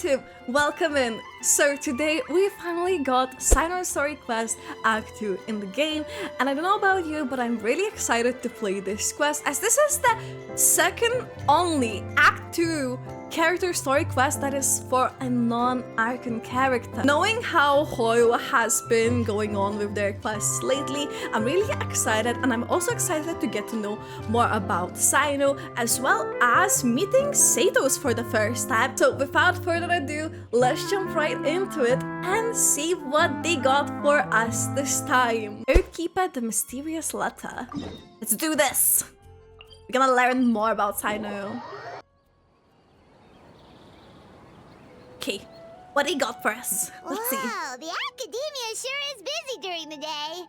YouTube, welcome in. So today we finally got Cyno Story Quest Act 2 in the game, and I don't know about you, but I'm really excited to play this quest as this is the second only Act 2 character story quest that is for a non-Archon character. Knowing how Hoyo has been going on with their quests lately, I'm really excited, and I'm also excited to get to know more about Cyno as well as meeting Satos for the first time. So without further ado, let's jump right into it and see what they got for us this time. Earthkeeper, the mysterious letter. Let's do this! We're gonna learn more about Cyno. Okay, what he got for us? Let's see. Wow, the academia sure is busy during the day.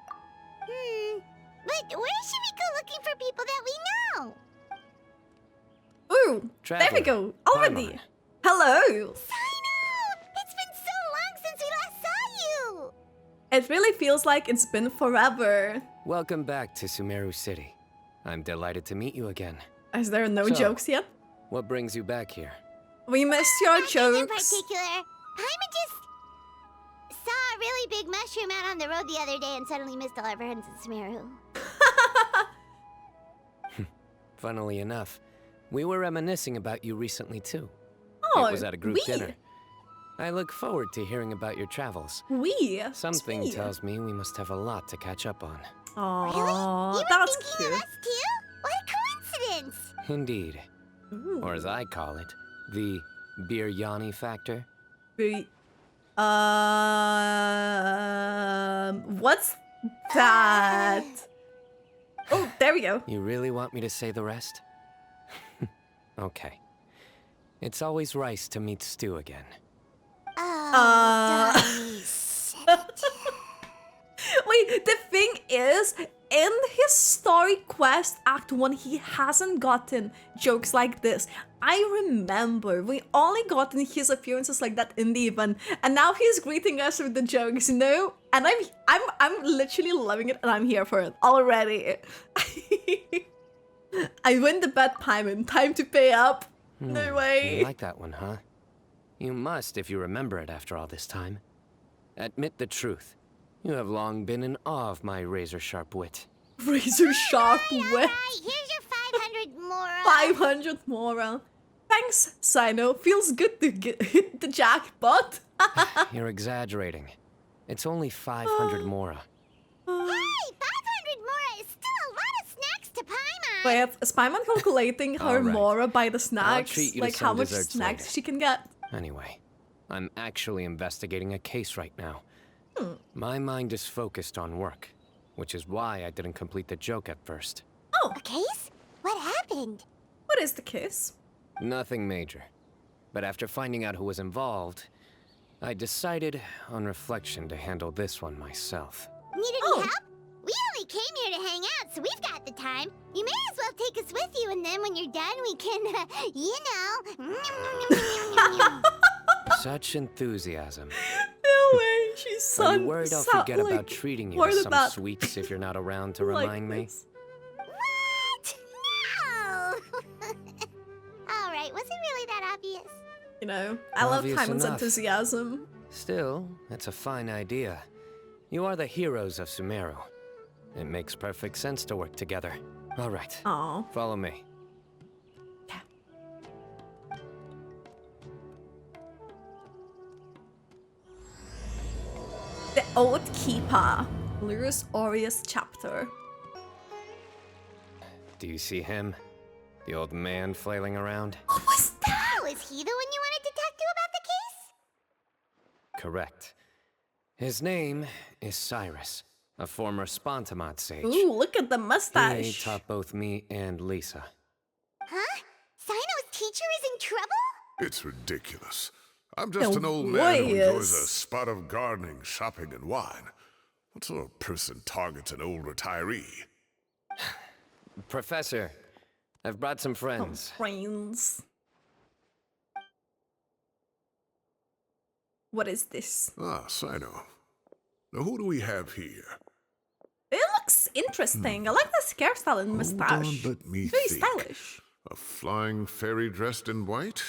But where should we go looking for people that we know? Ooh, Traveler, there we go, already. Paimon. Hello! Cyno! It's been so long since we last saw you! It really feels like it's been forever. Welcome back to Sumeru City. I'm delighted to meet you again. Is there no So- jokes yet? What brings you back here? We missed your Nothing in jokes. particular. Paimon just saw a really big mushroom out on the road the other day and suddenly missed all our friends in Sumeru. Funnily enough, we were reminiscing about you recently too. Oh, It was at a group we. dinner. I look forward to hearing about your travels. Something Sweet. tells me we must have a lot to catch up on. Aww, You were that's thinking cute. of us too? What a coincidence! Indeed. Ooh. Or as I call it, the biryani factor. What's that? Oh, there we go. You really want me to say the rest? Okay. It's always rice to meet Stu again. Nice. Wait, the thing is, in his story quest Act 1, he hasn't gotten jokes like this. I remember we only gotten his appearances like that in the event, and now he's greeting us with the jokes, you know? And I'm literally loving it, and I'm here for it already. I win the bet, Paimon. Time to pay up. No way. You like that one, huh? You must if you remember it after all this time. Admit the truth. You have long been in awe of my razor-sharp wit. Razor sharp wit. Alright, here's your 500 more. 500 moral. Thanks, Cyno. Feels good to hit the jackpot. You're exaggerating. It's only 500 mora. Hey, 500 more is still a lot of snacks to Paimon. Wait, is Paimon calculating her Alright. mora by the snacks? treat you to Like some how much desserts snacks later. she can get? Anyway, I'm actually investigating a case right now. My mind is focused on work, which is why I didn't complete the joke at first. Oh, A case? What happened? what is the case? Nothing major. But after finding out who was involved, I decided, on reflection, to handle this one myself. Need any Oh. help? We only came here to hang out, so we've got the time. You may as well take us with you, and then when you're done, we can, you know. Such enthusiasm. No way, she's so Are you worried I'll forget about treating you to worried some about- sweets if you're not around to like remind me? this. What? No! Alright, was it really that obvious? You know, I love Obvious Paimon's enough. enthusiasm. Still, it's a fine idea. You are the heroes of Sumeru. It makes perfect sense to work together. All right, Oh, follow me. the Oath Keeper, Lyrus Aureus chapter. Do you see him? The old man flailing around? What was that? Oh, is he the one you wanted to talk to about the case? Correct. His name is Cyrus, a former Spontamod sage. Ooh, look at the He mustache. taught both me and Lisa. Huh? Cyno's teacher is in trouble? It's ridiculous. I'm just an old boy man who enjoys is- a spot of gardening, shopping, and wine. What sort of person targets an old retiree? Professor, I've brought some Oh, friends. friends. What is this? Ah, Cyno. Now who do we have here? It looks interesting. I like the hairstyle and Hold mustache. on, let me Very think. stylish. A flying fairy dressed in white?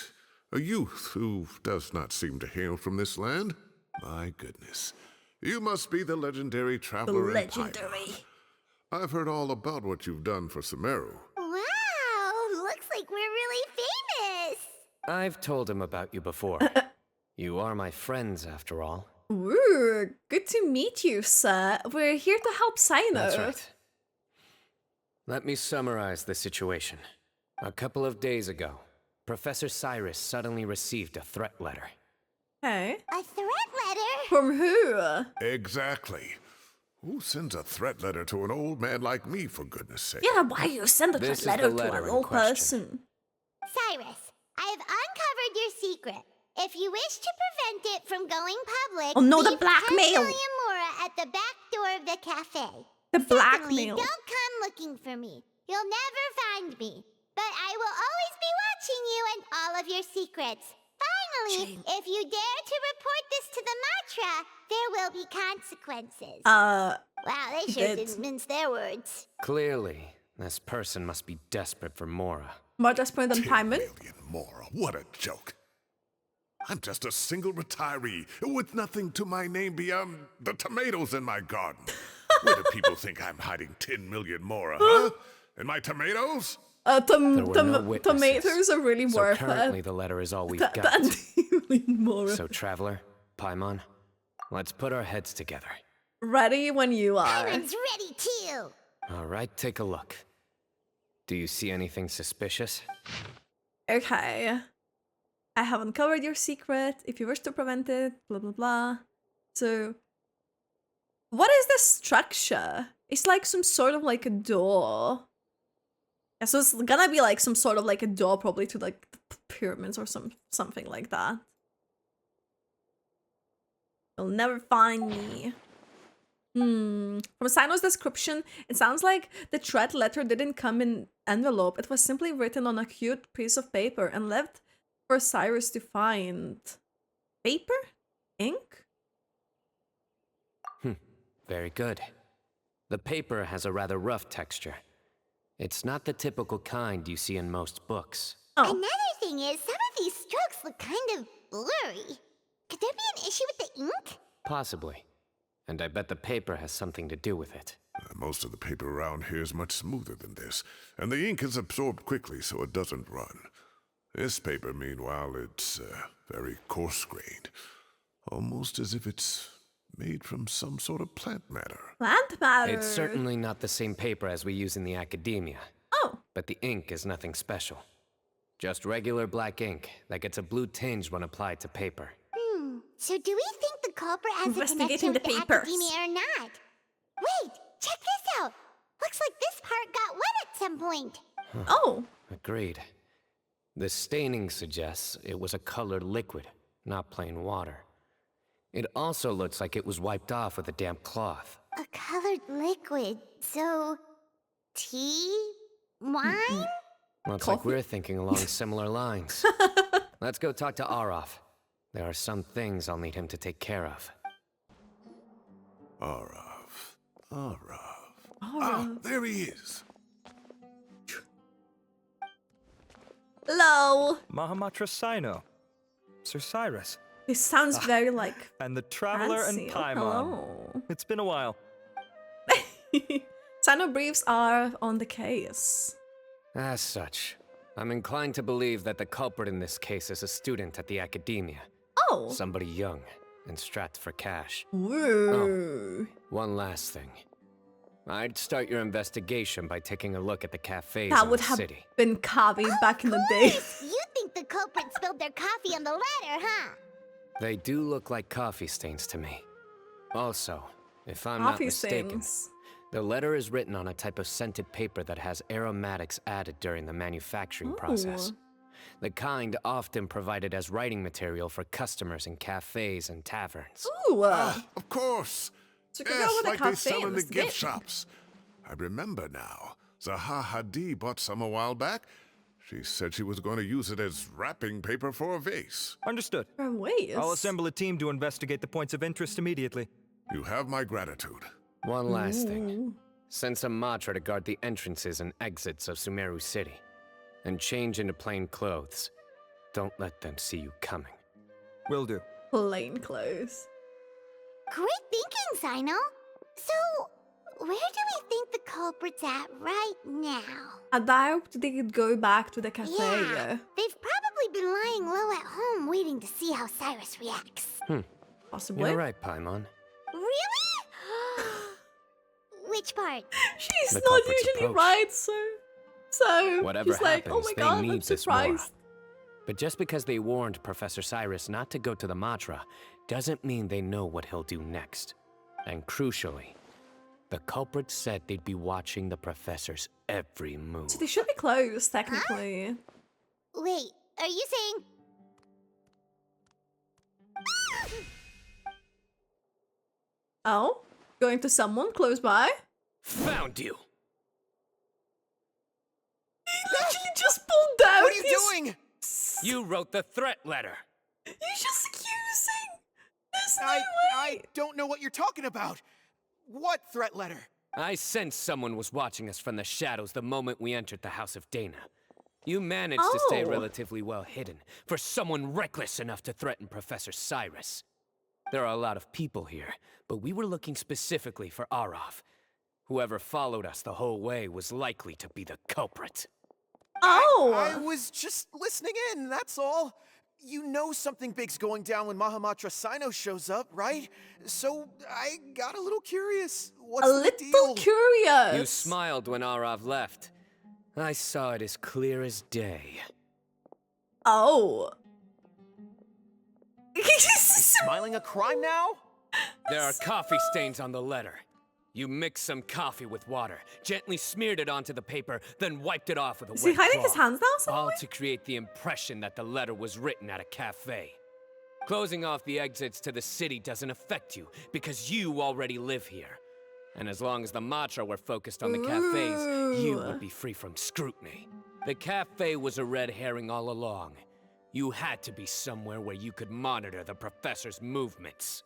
A youth who does not seem to hail from this land? My goodness. You must be the legendary traveler and Legendary. I've heard all about what you've done for Sumeru. Wow, looks like we're really famous. I've told him about you before. You are my friends, after all. Ooh, good to meet you, sir. We're here to help Cyno. That's right. Let me summarize the situation. A couple of days ago, Professor Cyrus suddenly received a threat letter. Okay. A threat letter? From who? Exactly. Who sends a threat letter to an old man like me, for goodness sake? Yeah, why you send a This is letter the to letter an in old question. person? Cyrus, I have uncovered your secret. If you wish to prevent it from going public, Oh no, the leave blackmail! 10 million mora at the back door of the cafe. The Secondly, blackmail. don't come looking for me. You'll never find me. But I will always be watching you and all of your secrets. Finally, if you dare to report this to the mantra, there will be consequences. Wow, they sure didn't mince their words. Clearly, this person must be desperate for Mora. More desperate than 10 Paimon? million more. What a joke. I'm just a single retiree with nothing to my name beyond the tomatoes in my garden. Where do people think I'm hiding 10 million more, huh? And my tomatoes? There were no witnesses, tomatoes are really so worth currently it. the letter is all we've That got. more. So, Traveler, Paimon, let's put our heads together. Ready when you are. Paimon's ready too. All right, take a look. Do you see anything suspicious? Okay. I have uncovered your secret. If you wish to prevent it, blah blah blah. So, what is this structure? It's like some sort of like a door. Yeah, so it's gonna be like some sort of like a door, probably to like the pyramids or something like that. You'll never find me. From Cyno's description, it sounds like the threat letter didn't come in envelope. It was simply written on a cute piece of paper and left for Cyrus to find. Paper? Ink? Very good. The paper has a rather rough texture. It's not the typical kind you see in most books. Oh, Another thing is, some of these strokes look kind of blurry. Could there be an issue with the ink? Possibly. And I bet the paper has something to do with it. Most of the paper around here is much smoother than this, and the ink is absorbed quickly so it doesn't run. This paper, meanwhile, it's very coarse-grained. Almost as if it's made from some sort of plant matter. plant matter. It's certainly not the same paper as we use in the academia. Oh, But the ink is nothing special. Just regular black ink that gets a blue tinge when applied to paper. So do we think the culprit has a connection Investigating with the the papers. academia or not? Wait, check this out. Looks like this part got wet at some point. oh. Agreed. The staining suggests it was a colored liquid, not plain water. It also looks like it was wiped off with a damp cloth. A colored liquid. So, tea? Wine? Looks like we're thinking along similar lines. Let's go talk to Arav. There are some things I'll need him to take care of. Arav. Ah, there he is. Hello. Mahamatra Cyno. Sir Cyrus. This sounds very like And the Traveler fancy. and Oh, Paimon. hello. It's been a while. Cyno briefs are on the case. As such, I'm inclined to believe that the culprit in this case is a student at the academia. Oh. Somebody young and strapped for cash. Woo. One last thing. I'd start your investigation by taking a look at the cafes That in would the have city. been Kavi back in the day. You think the culprit spilled their coffee on the ladder, huh? They do look like coffee stains to me. Also, if I'm not Coffee mistaken, stains. the letter is written on a type of scented paper that has aromatics added during the manufacturing process. The kind often provided as writing material for customers in cafes and taverns. Ooh. Of course. So you could Yes, go with a like they cafe sell in the investigate. gift shops. I remember now. Zaha Hadi bought some a while back. She said she was going to use it as wrapping paper for a vase. Understood. For ways. I'll assemble a team to investigate the points of interest immediately. You have my gratitude. One last thing. Send some Matra to guard the entrances and exits of Sumeru City. And change into plain clothes. Don't let them see you coming. Will do. Plain clothes. Great thinking, Cyno. So, where do we think the culprit's at right now? I doubt they could go back to the cafe. Yeah, they've probably been lying low at home waiting to see how Cyrus reacts. Possibly. You're right, Paimon. Really? Which part? She's The not culprit's usually approach. right, so Whatever she's like, oh happens, my they god, need I'm this Mora. surprised. But just because they warned Professor Cyrus not to go to the Matra doesn't mean they know what he'll do next. And crucially, the culprit said they'd be watching the professor's every move. So they should be close, technically. Wait, are you saying... Oh? Going to someone close by? Found you! He literally just pulled out What are you his... doing? You wrote the threat letter! He's just accusing! There's no I way! don't know what you're talking about. What threat letter? I sensed someone was watching us from the shadows the moment we entered the House of Dana. You managed to stay Oh. relatively well hidden for someone reckless enough to threaten Professor Cyrus. There are a lot of people here, but we were looking specifically for Arav. Whoever followed us the whole way was likely to be the culprit. Oh! I was just listening in, that's all. You know something big's going down when Mahamatra Cyno shows up, right? So I got a little curious. What's a the little deal? curious. You smiled when Arav left. I saw it as clear as day. Oh. Smiling a crime now? There are coffee stains on the letter. You mixed some coffee with water, gently smeared it onto the paper, then wiped it off with a Is he wet hiding his cloth. hands now All somewhere? to create the impression that the letter was written at a cafe. Closing off the exits to the city doesn't affect you, because you already live here. And as long as the Matra were focused on the cafes, you would be free from scrutiny. The cafe was a red herring all along. You had to be somewhere where you could monitor the professor's movements.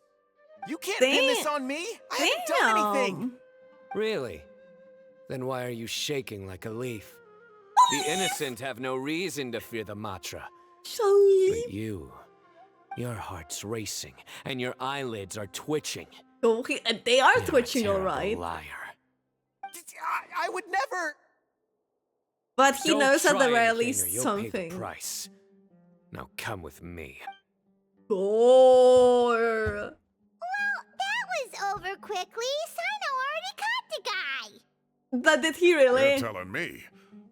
You can't pin this Damn. on me. I haven't done anything. Really? Then why are you shaking like a leaf? The innocent have no reason to fear the Matra. Shall But you, your heart's racing, and your eyelids are twitching. Okay, they are You're a twitching, terrible alright. liar. I would never. But he Don't knows at try the very anything or least you'll pay the something. price. Now come with me. Gore. That was over quickly. Cyno already caught the guy. But did he really? You're telling me.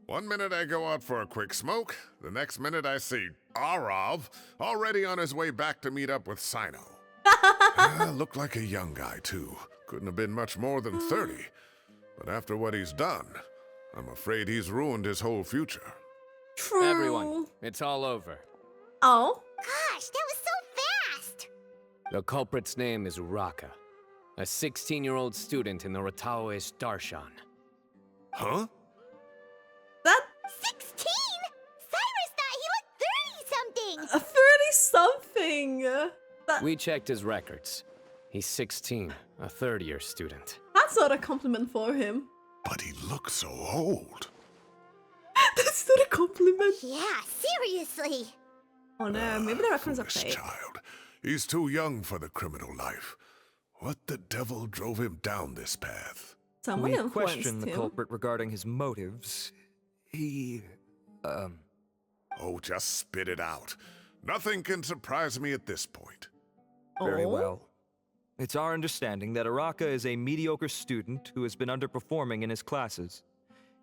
One minute I go out for a quick smoke, the next minute I see Arav already on his way back to meet up with Cyno. Looked like a young guy, too. Couldn't have been much more than 30. But after what he's done, I'm afraid he's ruined his whole future. True. Everyone, it's all over. Oh. Gosh, that was so fast. The culprit's name is Uraka, a 16-year-old student in the Rataoist Darshan. Huh? That 16? Cyrus thought he looked 30-something. 30-something. We checked his records. He's 16, a third-year student. That's not a compliment for him. But he looks so old. That's not a compliment. Yeah, seriously. Oh no, maybe the reference are Foolish fake. child. He's too young for the criminal life. What the devil drove him down this path? Someone We influenced questioned the him. culprit regarding his motives. He, Oh, just spit it out. Nothing can surprise me at this point. very Oh. well. It's our understanding that Araka is a mediocre student who has been underperforming in his classes.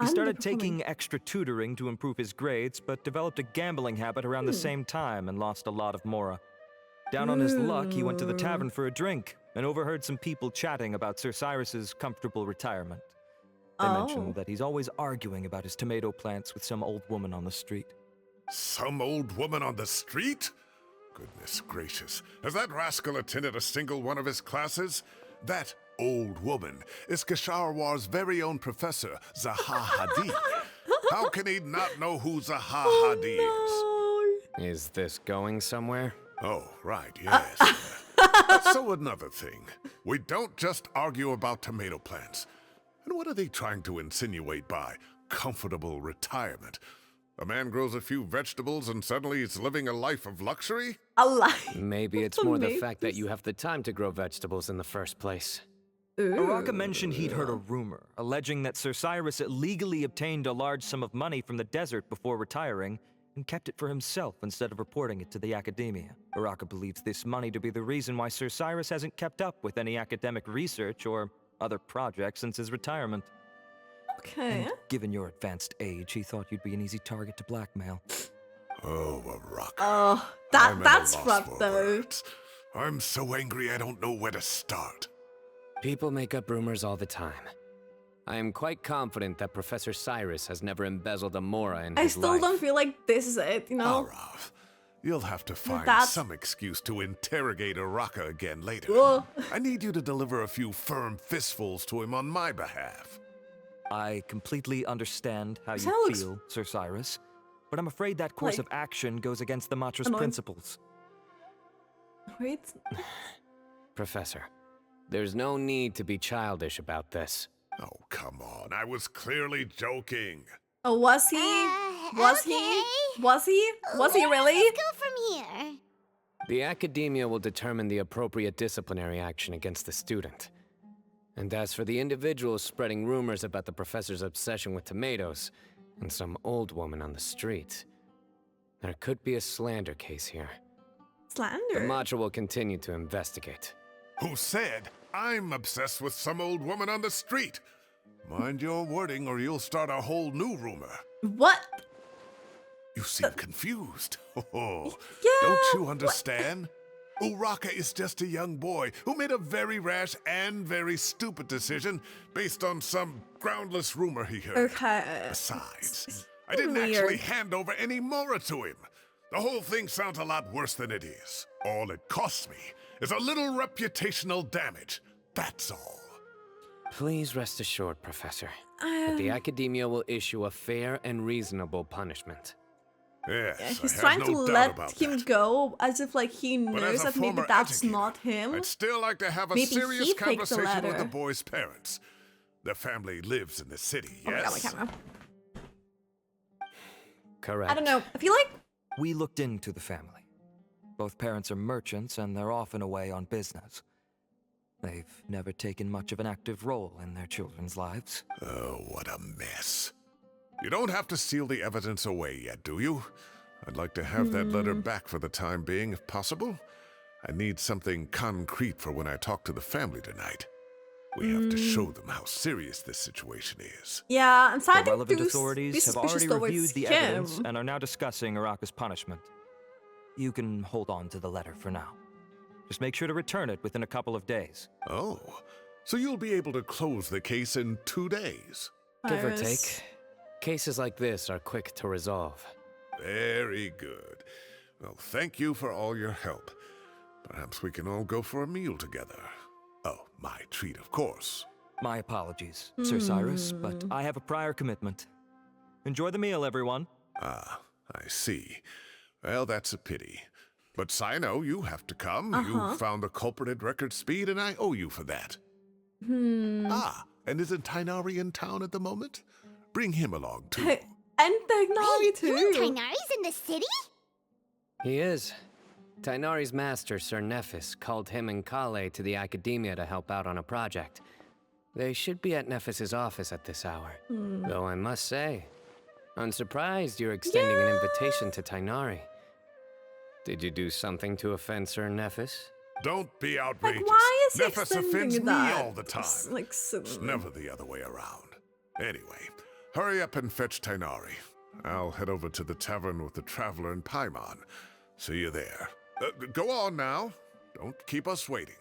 He started taking extra tutoring to improve his grades, but developed a gambling habit around the same time and lost a lot of mora. Down on his luck, he went to the tavern for a drink and overheard some people chatting about Sir Cyrus's comfortable retirement. They mentioned that he's always arguing about his tomato plants with some old woman on the street. Some old woman on the street? Goodness gracious. Has that rascal attended a single one of his classes? That old woman is Kasharwar's very own professor, Zaha Hadid. How can he not know who Zaha Hadid No. Is this going somewhere? is? Oh, right, yes. So another thing. We don't just argue about tomato plants. And what are they trying to insinuate by comfortable retirement? A man grows a few vegetables and suddenly he's living a life of luxury? A lie. Maybe it's more the fact that you have the time to grow vegetables in the first place. Araka mentioned he'd heard a rumor, alleging that Sir Cyrus illegally obtained a large sum of money from the desert before retiring, and kept it for himself instead of reporting it to the academia. Araka believes this money to be the reason why Sir Cyrus hasn't kept up with any academic research or other projects since his retirement. Okay. And given your advanced age, he thought you'd be an easy target to blackmail. Oh, Araka. Oh, I'm at a that's loss rough for though. words. I'm so angry I don't know where to start. People make up rumors all the time. I am quite confident that Professor Cyrus has never embezzled a mora in I his still life. don't feel like this is it, you know? Arav, you'll have to find That's- some excuse to interrogate Araka again later. Ugh. I need you to deliver a few firm fistfuls to him on my behalf. I completely understand how you Cyno looks- feel, Sir Cyrus, but I'm afraid that course Like- of action goes against the Matra's Annoying. principles. Wait. Professor, there's no need to be childish about this. Oh, come on. I was clearly joking. Oh, was he? Was okay. he? Was he? Was he really? Let's go from here. The academia will determine the appropriate disciplinary action against the student. And as for the individuals spreading rumors about the professor's obsession with tomatoes and some old woman on the street, there could be a slander case here. The Slander. Matra will continue to investigate. Who said I'm obsessed with some old woman on the street? Mind your wording or you'll start a whole new rumor. What? You seem confused. Oh, Yeah, don't you understand? Uraka is just a young boy who made a very rash and very stupid decision based on some groundless rumor he heard. Okay. Besides, I didn't weird. actually hand over any mora to him. The whole thing sounds a lot worse than it is. All it costs me is a little reputational damage. That's all. Please rest assured, Professor, that the academia will issue a fair and reasonable punishment. Yes, Yeah, I he's have trying no to doubt let about him that. go as if like he But knows as a that maybe former that's educator, not him. I'd still like to have a Maybe serious he picked the conversation with the letter. boy's parents. Their family lives in the city, Oh my god, my yes? camera. Correct. I don't know. I feel like We looked into the family. Both parents are merchants and they're often away on business. They've never taken much of an active role in their children's lives. Oh, what a mess. You don't have to seal the evidence away yet, do you? I'd like to have that letter back for the time being, if possible. I need something concrete for when I talk to the family tonight. We have to show them how serious this situation is. yeah, I'm The starting relevant to be authorities have suspicious already towards reviewed the him. evidence and are now discussing Araka's punishment. You can hold on to the letter for now. Just make sure to return it within a couple of days. Oh, so you'll be able to close the case in 2 days. Give or Virus. take, cases like this are quick to resolve. Very good. Well, thank you for all your help. Perhaps we can all go for a meal together. Oh, my treat, of course. My apologies, Sir Cyrus, but I have a prior commitment. Enjoy the meal, everyone. Ah, I see. Well, that's a pity. But Cyno, you have to come. You found the culprit at record speed, and I owe you for that. Ah, and isn't Tainari in town at the moment? Bring him along, too. Hey, and Tainari Wait, you mean too. Tainari's in the city? He is. Tainari's master, Sir Nephis, called him and Kale to the academia to help out on a project. They should be at Nephis's office at this hour. Though I must say, I'm surprised you're extending an invitation to Tainari. Did you do something to offend Sir Nephis? Don't be outrageous. Like, why is he Nephis offends extending me that? all the time. It's like It's never the other way around. Anyway, hurry up and fetch Tainari. I'll head over to the tavern with the Traveler and Paimon. See you there. Go on now. Don't keep us waiting.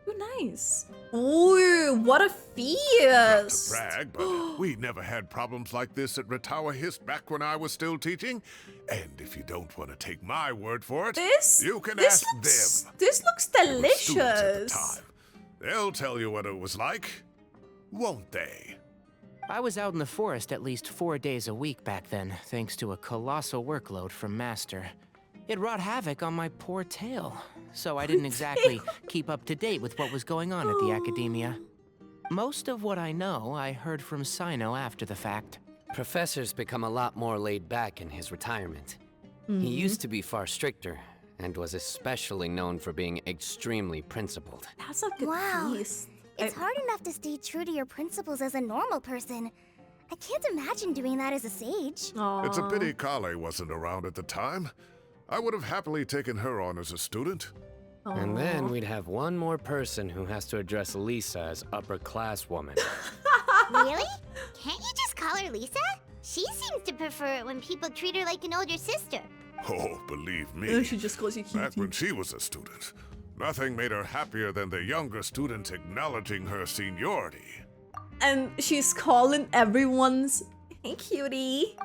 Ooh, nice. Ooh, what a Not to feast. brag, but we never had problems like this at Ratawa Hist back when I was still teaching. And if you don't want to take my word for it, you can ask them. This looks They were students at the delicious. time. They'll tell you what it was like, won't they? I was out in the forest at least 4 days a week back then, thanks to a colossal workload from Master. It wrought havoc on my poor tail, so I didn't exactly keep up to date with what was going on at the academia. Most of what I know, I heard from Cyno after the fact. Professor's become a lot more laid back in his retirement. He used to be far stricter, and was especially known for being extremely principled. That's a good Wow. piece. It's hard enough to stay true to your principles as a normal person. I can't imagine doing that as a sage. It's a pity Kale wasn't around at the time. I would have happily taken her on as a student. And then we'd have one more person who has to address Lisa as upper-class woman. Really? Can't you just call her Lisa? She seems to prefer it when people treat her like an older sister. Oh, believe Oh, me. she just calls you Back Kiki. when she was a student, nothing made her happier than the younger students acknowledging her seniority. And she's calling everyone's hey cutie.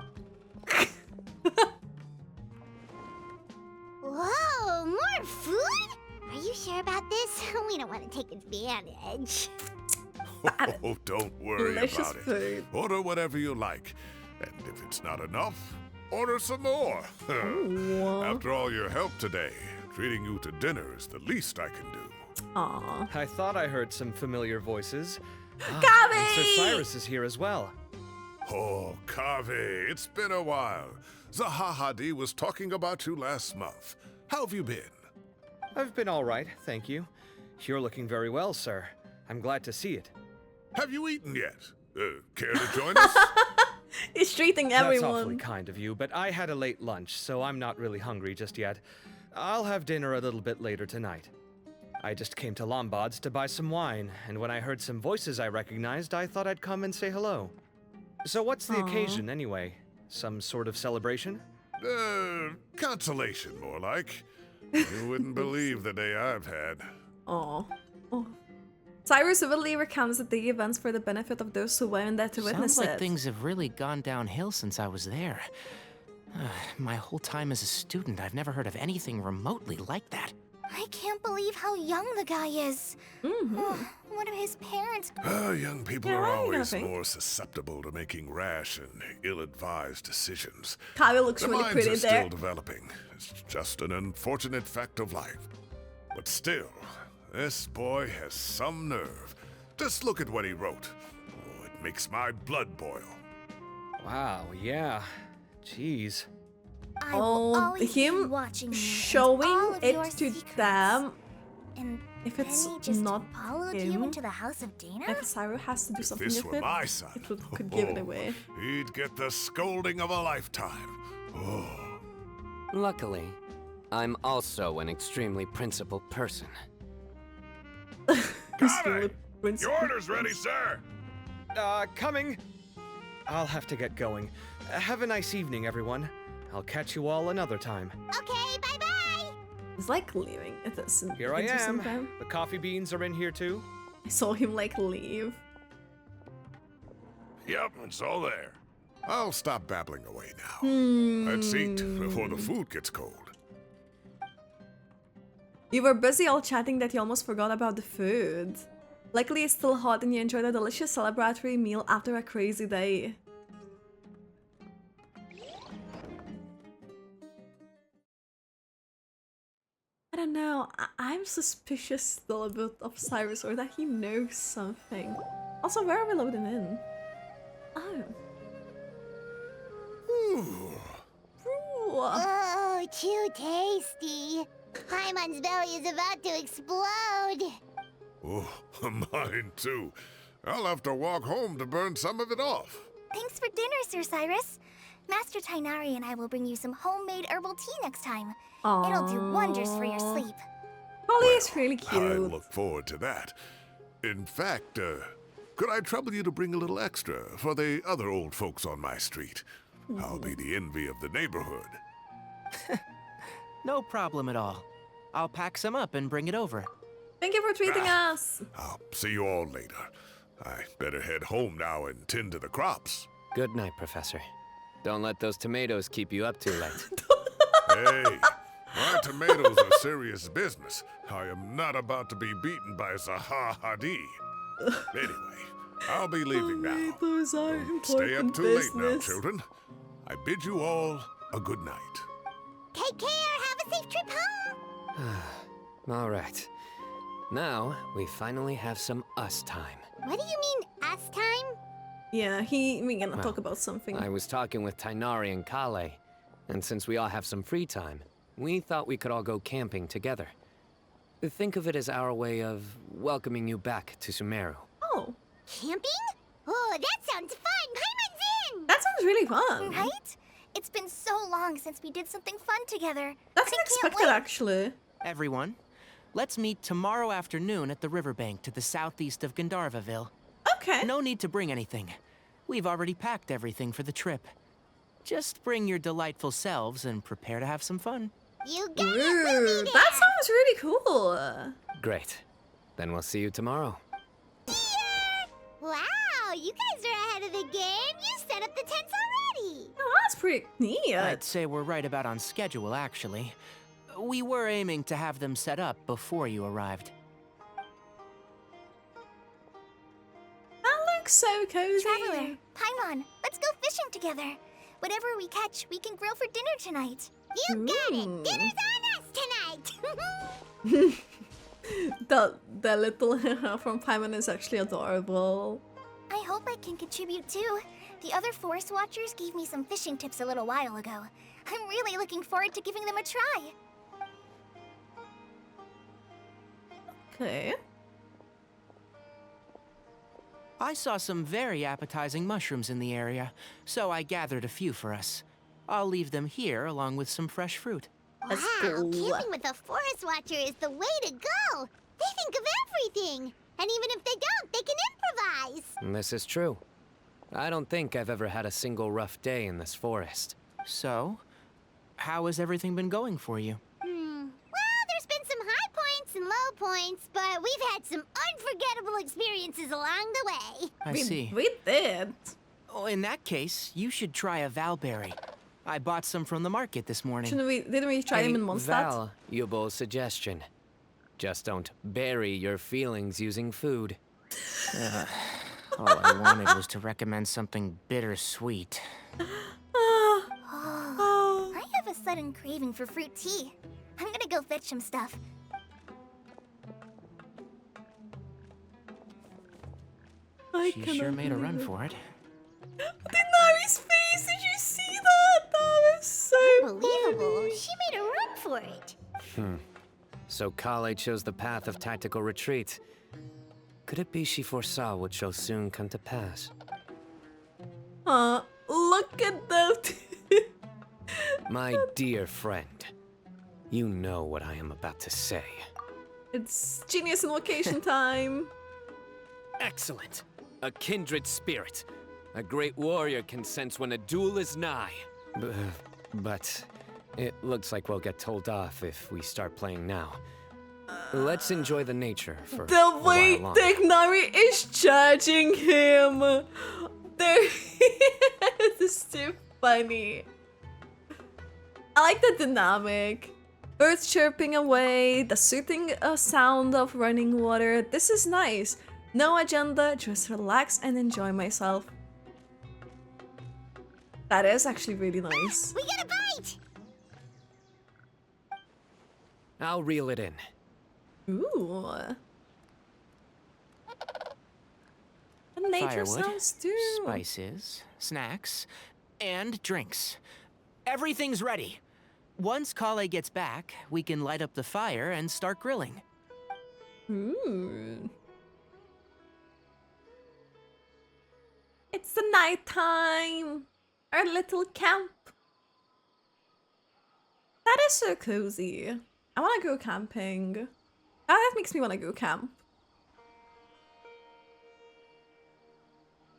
Whoa, more food? Are you sure about this? We don't want to take advantage. Oh, don't worry Delicious about it. food. Order whatever you like. And if it's not enough, order some more. After all your help today, treating you to dinner is the least I can do. Aw. I thought I heard some familiar voices. And Gabi! Sir Cyrus is here as well. Oh, Kave, it's been a while. Zahahadi was talking about you last month. How have you been? I've been all right, thank you. You're looking very well, sir. I'm glad to see it. Have you eaten yet? Care to join us? He's treating That's awfully everyone. kind of you, but I had a late lunch, so I'm not really hungry just yet. I'll have dinner a little bit later tonight. I just came to Lombard's to buy some wine, and when I heard some voices I recognized, I thought I'd come and say hello. So what's the occasion, anyway? Some sort of celebration? Consolation, more like. You wouldn't believe the day I've had. Aw. Oh. Cyrus vividly recounts the day events for the benefit of those who weren't there to witness Sounds like it. things have really gone downhill since I was there. My whole time as a student, I've never heard of anything remotely like that. I can't believe how young the guy is. What of his parents? Young people Yeah, are I always think. more susceptible to making rash and ill-advised decisions. Kyle looks Their really minds pretty are there. still developing. It's just an unfortunate fact of life. But still, this boy has some nerve. Just look at what he wrote. Oh, it makes my blood boil. Wow, yeah. Jeez. I will Oh, always be him watching you and showing all of it your to secrets. them. And If it's Penny just not followed him, you into the house of Dana? if Cyrus has to do If something this with were it, my son, could give it oh, away. he'd get the scolding of a lifetime. Oh. Luckily, I'm also an extremely principled person. Got Prince- Your order's ready, sir. Coming. I'll have to get going. Have a nice evening, everyone. I'll catch you all another time. Okay, bye-bye! He's like leaving. It is an Here I interesting am. time. The coffee beans are in here too. I saw him like leave. Yep, it's all there. I'll stop babbling away now. Let's eat before the food gets cold. You were busy all chatting that you almost forgot about the food. Luckily it's still hot and you enjoyed a delicious celebratory meal after a crazy day. I don't know, I'm suspicious still a bit of Cyrus, or that he knows something. Also, where are we loading in? Oh. Ooh. Ooh. Oh, too tasty. Paimon's belly is about to explode. Oh, mine too. I'll have to walk home to burn some of it off. Thanks for dinner, Sir Cyrus. Master Tainari and I will bring you some homemade herbal tea next time. It'll do wonders for your sleep. Polly is really I cute. look forward to that. In fact, could I trouble you to bring a little extra for the other old folks on my street? I'll be the envy of the neighborhood. No problem at all. I'll pack some up and bring it over. Thank you for treating us. I'll see you all later. I better head home now and tend to the crops. Good night, Professor. Don't let those tomatoes keep you up too late. Hey, my tomatoes are serious business. I am not about to be beaten by Zaha Hadi. Anyway, I'll be leaving now. Those are Don't stay up important too late now, business. children. I bid you all a good night. Take care. Have a safe trip home. All right. Now, we finally have some us time. What do you mean, us time? Yeah, we're gonna talk about something. I was talking with Tainari and Kale, and since we all have some free time, we thought we could all go camping together. Think of it as our way of welcoming you back to Sumeru. Oh, Camping? Oh, that sounds fun! Paimon's in! that sounds really fun. Right? It's been so long since we did something fun together. That's I can't unexpected, wait. actually. Everyone, let's meet tomorrow afternoon at the riverbank to the southeast of Gandharvaville. Okay. No need to bring anything. We've already packed everything for the trip. Just bring your delightful selves and prepare to have some fun. You got it, Ooh, we'll be there. that sounds really cool. Great. Then we'll see you tomorrow. Wow, you guys are ahead of the game. You set up the tents already. Oh, that's pretty neat. I'd say we're right about on schedule, actually. We were aiming to have them set up before you arrived. That looks so cozy. Traveler, Paimon, let's go fishing together. Whatever we catch, we can grill for dinner tonight. You got Ooh. it. Dinner's on us tonight. The little from Paimon is actually adorable. I hope I can contribute too. The other forest watchers gave me some fishing tips a little while ago. I'm really looking forward to giving them a try. Okay. I saw some very appetizing mushrooms in the area, so I gathered a few for us. I'll leave them here along with some fresh fruit. Let's Wow, go. camping with a forest watcher is the way to go. They think of everything. And even if they don't, they can improvise. This is true. I don't think I've ever had a single rough day in this forest. So, how has everything been going for you? Well, there's been some high points and low points, but we've had some unforgettable experiences along the way. I see. We did. Oh, in that case, you should try a valberry. I bought some from the market this morning. Didn't we try them in Mondstadt? Valuable suggestion. Just don't bury your feelings using food. All I wanted was to recommend something bittersweet. I have a sudden craving for fruit tea. I'm gonna go fetch some stuff. She sure made a run for it. Nari's face, did you see that? That was so Unbelievable. funny. She made a run for it. So Kale chose the path of tactical retreat. Could it be she foresaw what shall soon come to pass? Look at that. My dear friend, you know what I am about to say. It's genius invocation time. Excellent! A kindred spirit. A great warrior can sense when a duel is nigh. But it looks like we'll get told off if we start playing now. Let's enjoy the nature for The a way while longer. Nari is judging him. There, this is too funny. I like the dynamic. Birds chirping away, the soothing sound of running water. This is nice. No agenda, just relax and enjoy myself. That is actually really nice. We got a bite! I'll reel it in. Ooh. The nature Firewood, sounds too. spices, snacks, and drinks. Everything's ready. Once Kale gets back, we can light up the fire and start grilling. Ooh. It's the night time. Our little camp. That is so cozy. I want to go camping. That makes me want to go camp.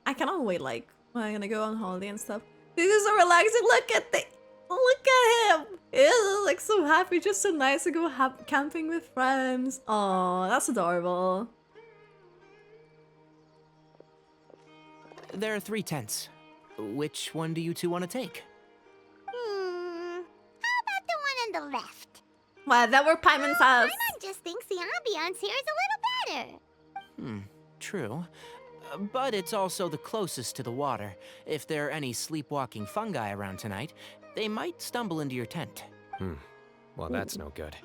I cannot wait, like, when I'm gonna go on holiday and stuff. This is so relaxing. Look at him. He's like so happy, just so nice to go camping with friends. Oh, that's adorable. There are 3 tents. Which one do you two want to take? How about the one on the left? Wow, that were Paimon's house. Paimon just thinks the ambiance here is a little better. True. But it's also the closest to the water. If there are any sleepwalking fungi around tonight, they might stumble into your tent. Well, that's no good.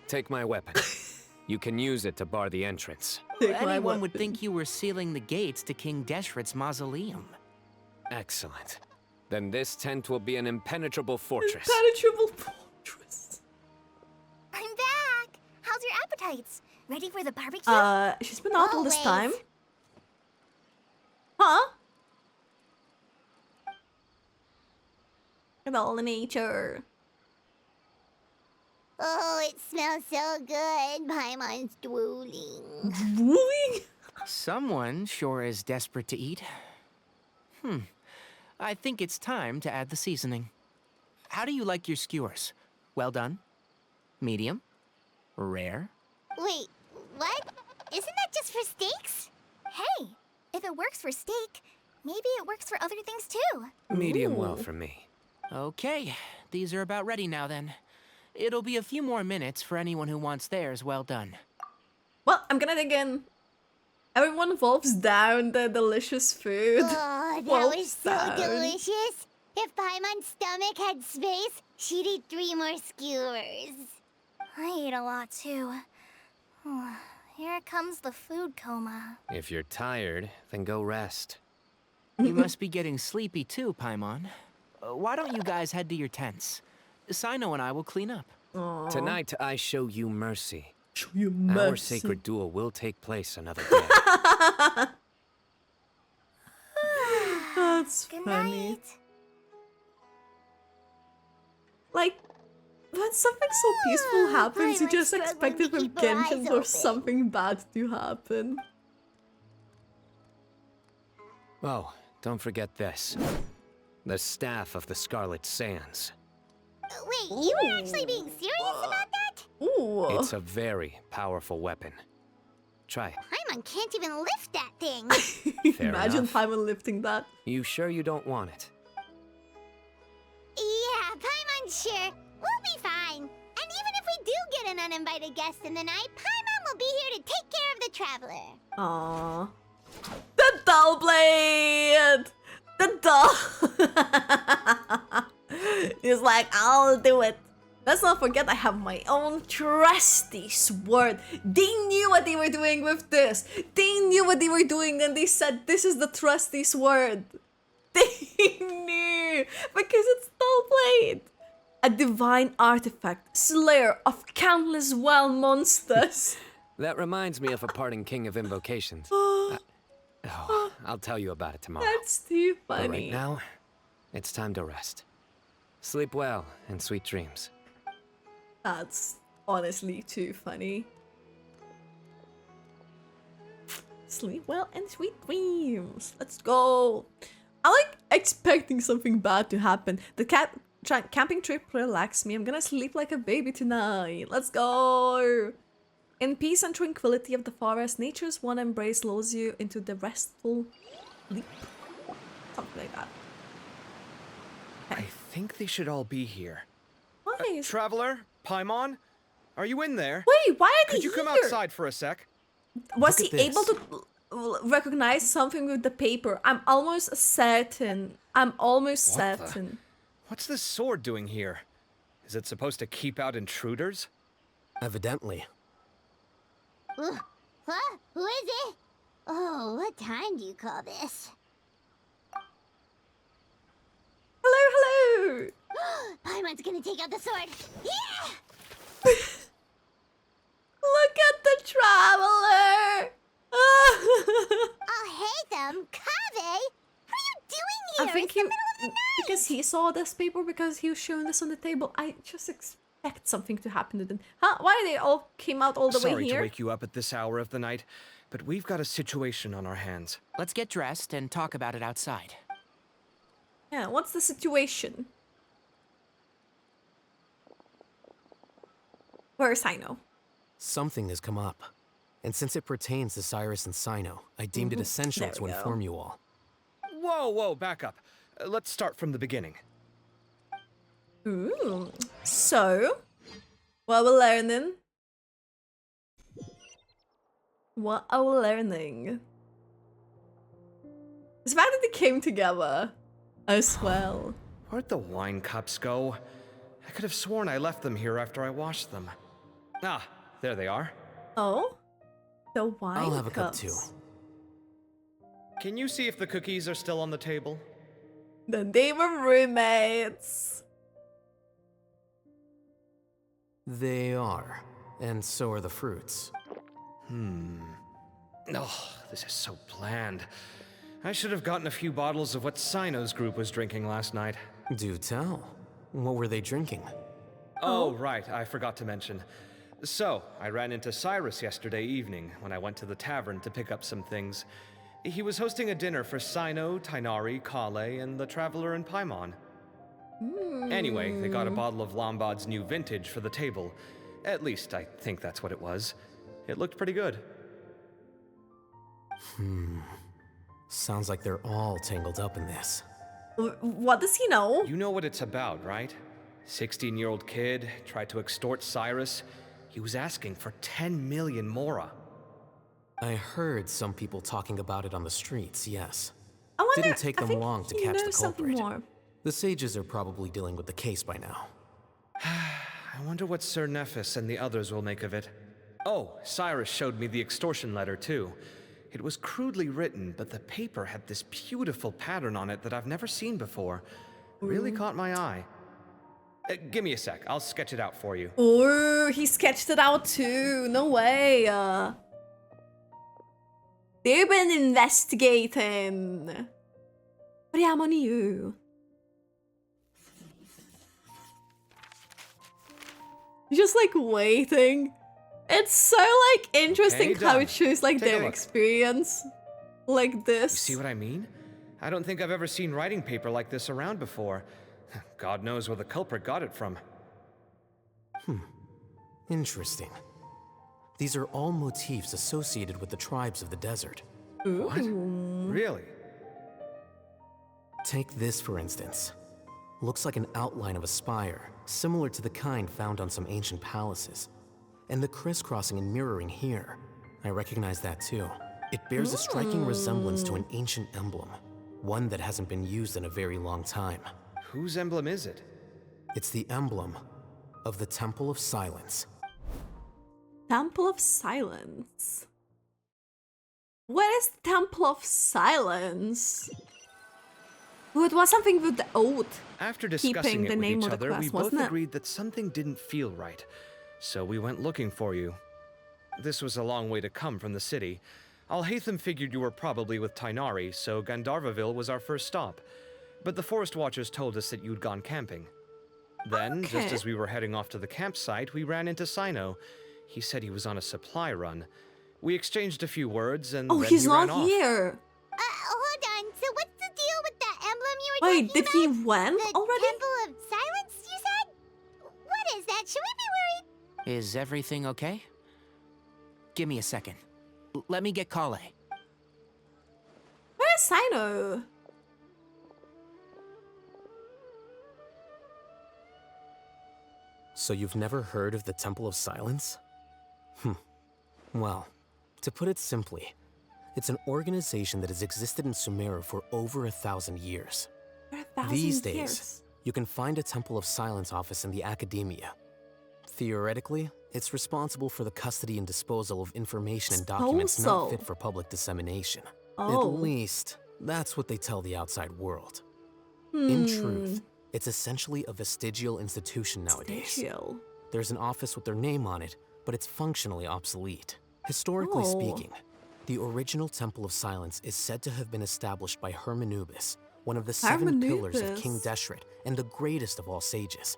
Take my weapon. You can use it to bar the entrance. Take my Anyone would weapon. think you were sealing the gates to King Deshret's mausoleum. Excellent. Then this tent will be an impenetrable fortress. Impenetrable fortress. I'm back! How's your appetites? Ready for the barbecue? She's been out all this Always. time. Huh? Look at all the nature. Oh, it smells so good. Paimon's drooling. Drooling? Someone sure is desperate to eat. I think it's time to add the seasoning. How do you like your skewers? Well done? Medium? Rare? Wait, what? Isn't that just for steaks? Hey, if it works for steak, maybe it works for other things too. Medium well Ooh. for me. Okay, these are about ready now then. It'll be a few more minutes for anyone who wants theirs well done. Well, I'm gonna dig in. Everyone wolfs down the delicious food. Oh, that Wolfs was so down. delicious. If Paimon's stomach had space, she'd eat 3 more skewers. I ate a lot too. Here comes the food coma. If you're tired, then go rest. You must be getting sleepy too, Paimon. Why don't you guys head to your tents? Cyno and I will clean up. Aw, Tonight, I show you mercy. show you Our mercy. sacred duel will take place another day. That's Good funny. night. Like, when something so peaceful happens, you Paimon's just struggling expect to it with keep her eyes Genshin for open. something bad to happen. Oh, don't forget this. The staff of the Scarlet Sands. Wait, you were actually being serious about that? Ooh. It's a very powerful weapon. Try it. Paimon can't even lift that thing. Fair Imagine enough. Paimon lifting that. You sure you don't want it? Yeah, Paimon's sure. We'll be fine. And even if we do get an uninvited guest in the night, Paimon will be here to take care of the traveler. Aww. The dull blade! The dull! He's like, I'll do it. Let's not forget I have my own trusty sword. They knew what they were doing with this. They knew what they were doing and they said this is the trusty sword. They knew because it's dull blade. A divine artifact, slayer of countless wild monsters. That reminds me of a parting king of invocations. I'll tell you about it tomorrow. That's too But funny. right now, it's time to rest. Sleep well and sweet dreams. That's honestly too funny. Sleep well and sweet dreams. Let's go. I like expecting something bad to happen. The camping trip relaxed me. I'm gonna sleep like a baby tonight. Let's go. In peace and tranquility of the forest, nature's one embrace lulls you into the restful sleep. Something like that. I think they should all be here. Why is... Traveler, Paimon, are you in there? Wait, why are they Could you come here? outside for a sec? Was he Look at able this. to recognize something with the paper? I'm almost certain. I'm almost What the- certain. What's this sword doing here? Is it supposed to keep out intruders? Evidently. What? Who is it? Oh, what time do you call this? Hello, hello. Paimon's gonna take out the sword. Yeah! Look at the traveler. I'll hate them. Kave! What are you doing here? I think It's the he, middle of the night! because he saw this paper, because he was showing this on the table. I just expect something to happen to them. Huh? Why they all came out all the way Sorry to here? wake you up at this hour of the night, but we've got a situation on our hands. Let's get dressed and talk about it outside. Yeah, what's the situation? Where's Cyno? Something has come up. And since it pertains to Cyrus and Cyno, I deemed it essential There to we go. inform you all. Whoa, back up. Let's start from the beginning. Ooh. So, what we're learning? What are we learning? It's the fact that they came together as well. Where'd the wine cups go? I could have sworn I left them here after I washed them. Ah, there they are. Oh? The wine I'll have a cup cups. too. Can you see if the cookies are still on the table? Then they were roommates. They are. And so are the fruits. Oh, this is so bland. I should have gotten a few bottles of what Cyno's group was drinking last night. Do tell. What were they drinking? Oh, right, I forgot to mention. So, I ran into Cyrus yesterday evening when I went to the tavern to pick up some things. He was hosting a dinner for Cyno, Tighnari, Kale, and the Traveler and Paimon. Anyway, they got a bottle of Lombard's new vintage for the table. At least, I think that's what it was. It looked pretty good. Sounds like they're all tangled up in this. What does he know? You know what it's about, right? 16-year-old kid tried to extort Cyrus. He was asking for 10 million mora. I heard some people talking about it on the streets, yes. I wonder, Didn't take I them think long to he catch the knows something culprit. more. The sages are probably dealing with the case by now. I wonder what Sir Nephis and the others will make of it. Oh, Cyrus showed me the extortion letter, too. It was crudely written, but the paper had this beautiful pattern on it that I've never seen before. Really caught my eye. Give me a sec, I'll sketch it out for you. Oh, he sketched it out too. No way. They've been investigating. Parliamo di you. Just like waiting. It's so like interesting Okay, how done. it shows like Take a their look. experience like this. You see what I mean? I don't think I've ever seen writing paper like this around before. God knows where the culprit got it from. Interesting. These are all motifs associated with the tribes of the desert. What? Really? Take this, for instance. Looks like an outline of a spire, similar to the kind found on some ancient palaces. And the crisscrossing and mirroring here. I recognize that too. It bears a striking resemblance to an ancient emblem, one that hasn't been used in a very long time. Whose emblem is it? It's the emblem of the Temple of Silence. Temple of Silence. What is the Temple of Silence? Oh, it was something with the oath. After Keeping discussing the it with name each of the other, quest, we both wasn't it? agreed that something didn't feel right. So we went looking for you. This was a long way to come from the city. Alhaitham figured you were probably with Tighnari, so Gandharvaville was our first stop. But the Forest Watchers told us that you'd gone camping. Then, just Okay. as we were heading off to the campsite, we ran into Cyno. He said he was on a supply run. We exchanged a few words, and Oh, then he's he not ran off. here. Hold on. So what's the deal with that emblem you were Wait, talking did he about? win The already? Temple of Silence, you said? What is that? Should we be worried? Is everything okay? Give me a second. Let me get Kale. Where's Cyno? So you've never heard of the Temple of Silence? Well, to put it simply, it's an organization that has existed in Sumeru for over 1,000 years. For 1,000 These days, years. you can find a Temple of Silence office in the academia. Theoretically, it's responsible for the custody and disposal of information and documents not Disposal. fit for public dissemination. Oh. At least, that's what they tell the outside world. In truth, it's essentially a vestigial institution nowadays. Vestigial. There's an office with their name on it, but it's functionally obsolete. Historically Oh. speaking, the original Temple of Silence is said to have been established by Hermanubis, one of the 7 pillars of King Hermanubis. Deshret and the greatest of all sages.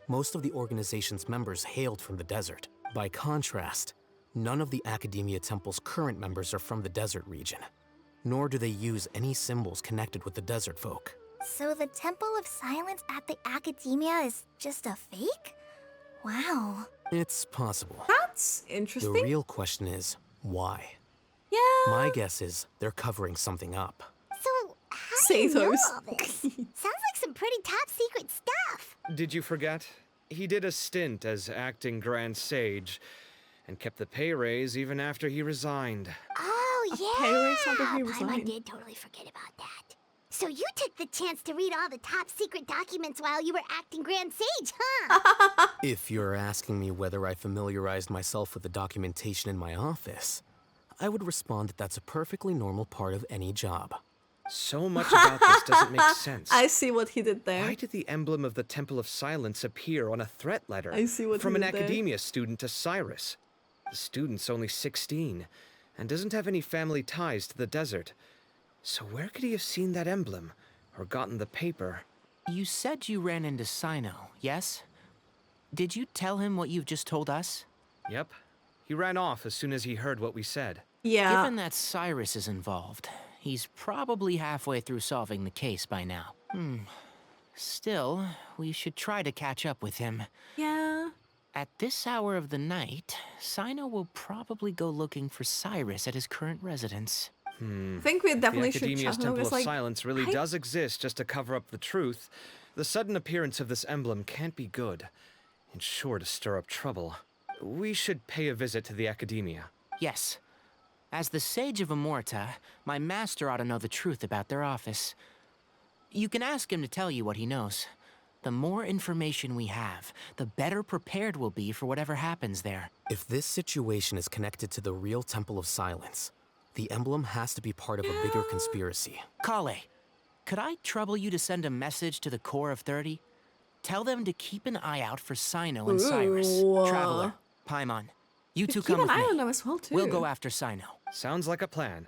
Most of the organization's members hailed from the desert. By contrast, none of the Academia Temple's current members are from the desert region, nor do they use any symbols connected with the desert folk. So the Temple of Silence at the Academia is just a fake? Wow. It's possible. That's The interesting. real question is, why? Yeah. My guess is they're covering something up. So, how do you know Satos. all this? Sounds like some pretty top secret stuff. Did you forget? He did a stint as acting Grand Sage, and kept the pay raise even after he resigned. Oh, pay raise yeah. after he Paimon resigned. did totally forget about that. So you took the chance to read all the top secret documents while you were acting Grand Sage, huh? If you're asking me whether I familiarized myself with the documentation in my office, I would respond that that's a perfectly normal part of any job. So much about this doesn't make sense. I see what he did there. Why did the emblem of the Temple of Silence appear on a threat letter I see what from he an did there. academia student to Cyrus? The student's only 16 and doesn't have any family ties to the desert. So where could he have seen that emblem or gotten the paper? You said you ran into Cyno, yes? Did you tell him what you've just told us? Yep. He ran off as soon as he heard what we said. Yeah. Given that Cyrus is involved, he's probably halfway through solving the case by now. Still, we should try to catch up with him. Yeah. At this hour of the night, Cyno will probably go looking for Cyrus at his current residence. I think we definitely The should Academia's chat. Temple of Like, Silence really does exist just to cover up the truth. The sudden appearance of this emblem can't be good. It's sure to stir up trouble. We should pay a visit to the Academia. Yes. As the Sage of Amorta, my master ought to know the truth about their office. You can ask him to tell you what he knows. The more information we have, the better prepared we'll be for whatever happens there. If this situation is connected to the real Temple of Silence, the emblem has to be part of a bigger conspiracy. Kale, could I trouble you to send a message to the Core of 30? Tell them to keep an eye out for Cyno and Cyrus. Ooh. Traveler, Paimon, you two keep come an with eye me. on them as well, too. We'll go after Cyno. Sounds like a plan.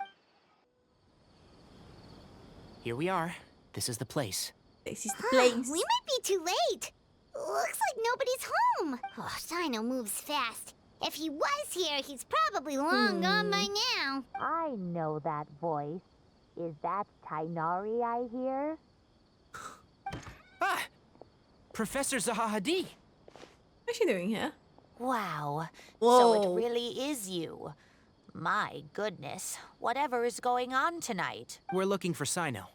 Here we are. This is the place. This is the Huh, place. we might be too late. Looks like nobody's home. Oh, Cyno moves fast. If he was here, he's probably long gone by now. I know that voice. Is that Tainari I hear? Ah! Professor Zahahadi! What's she doing here? Wow. Whoa. So it really is you. My goodness. Whatever is going on tonight? We're looking for Cyno.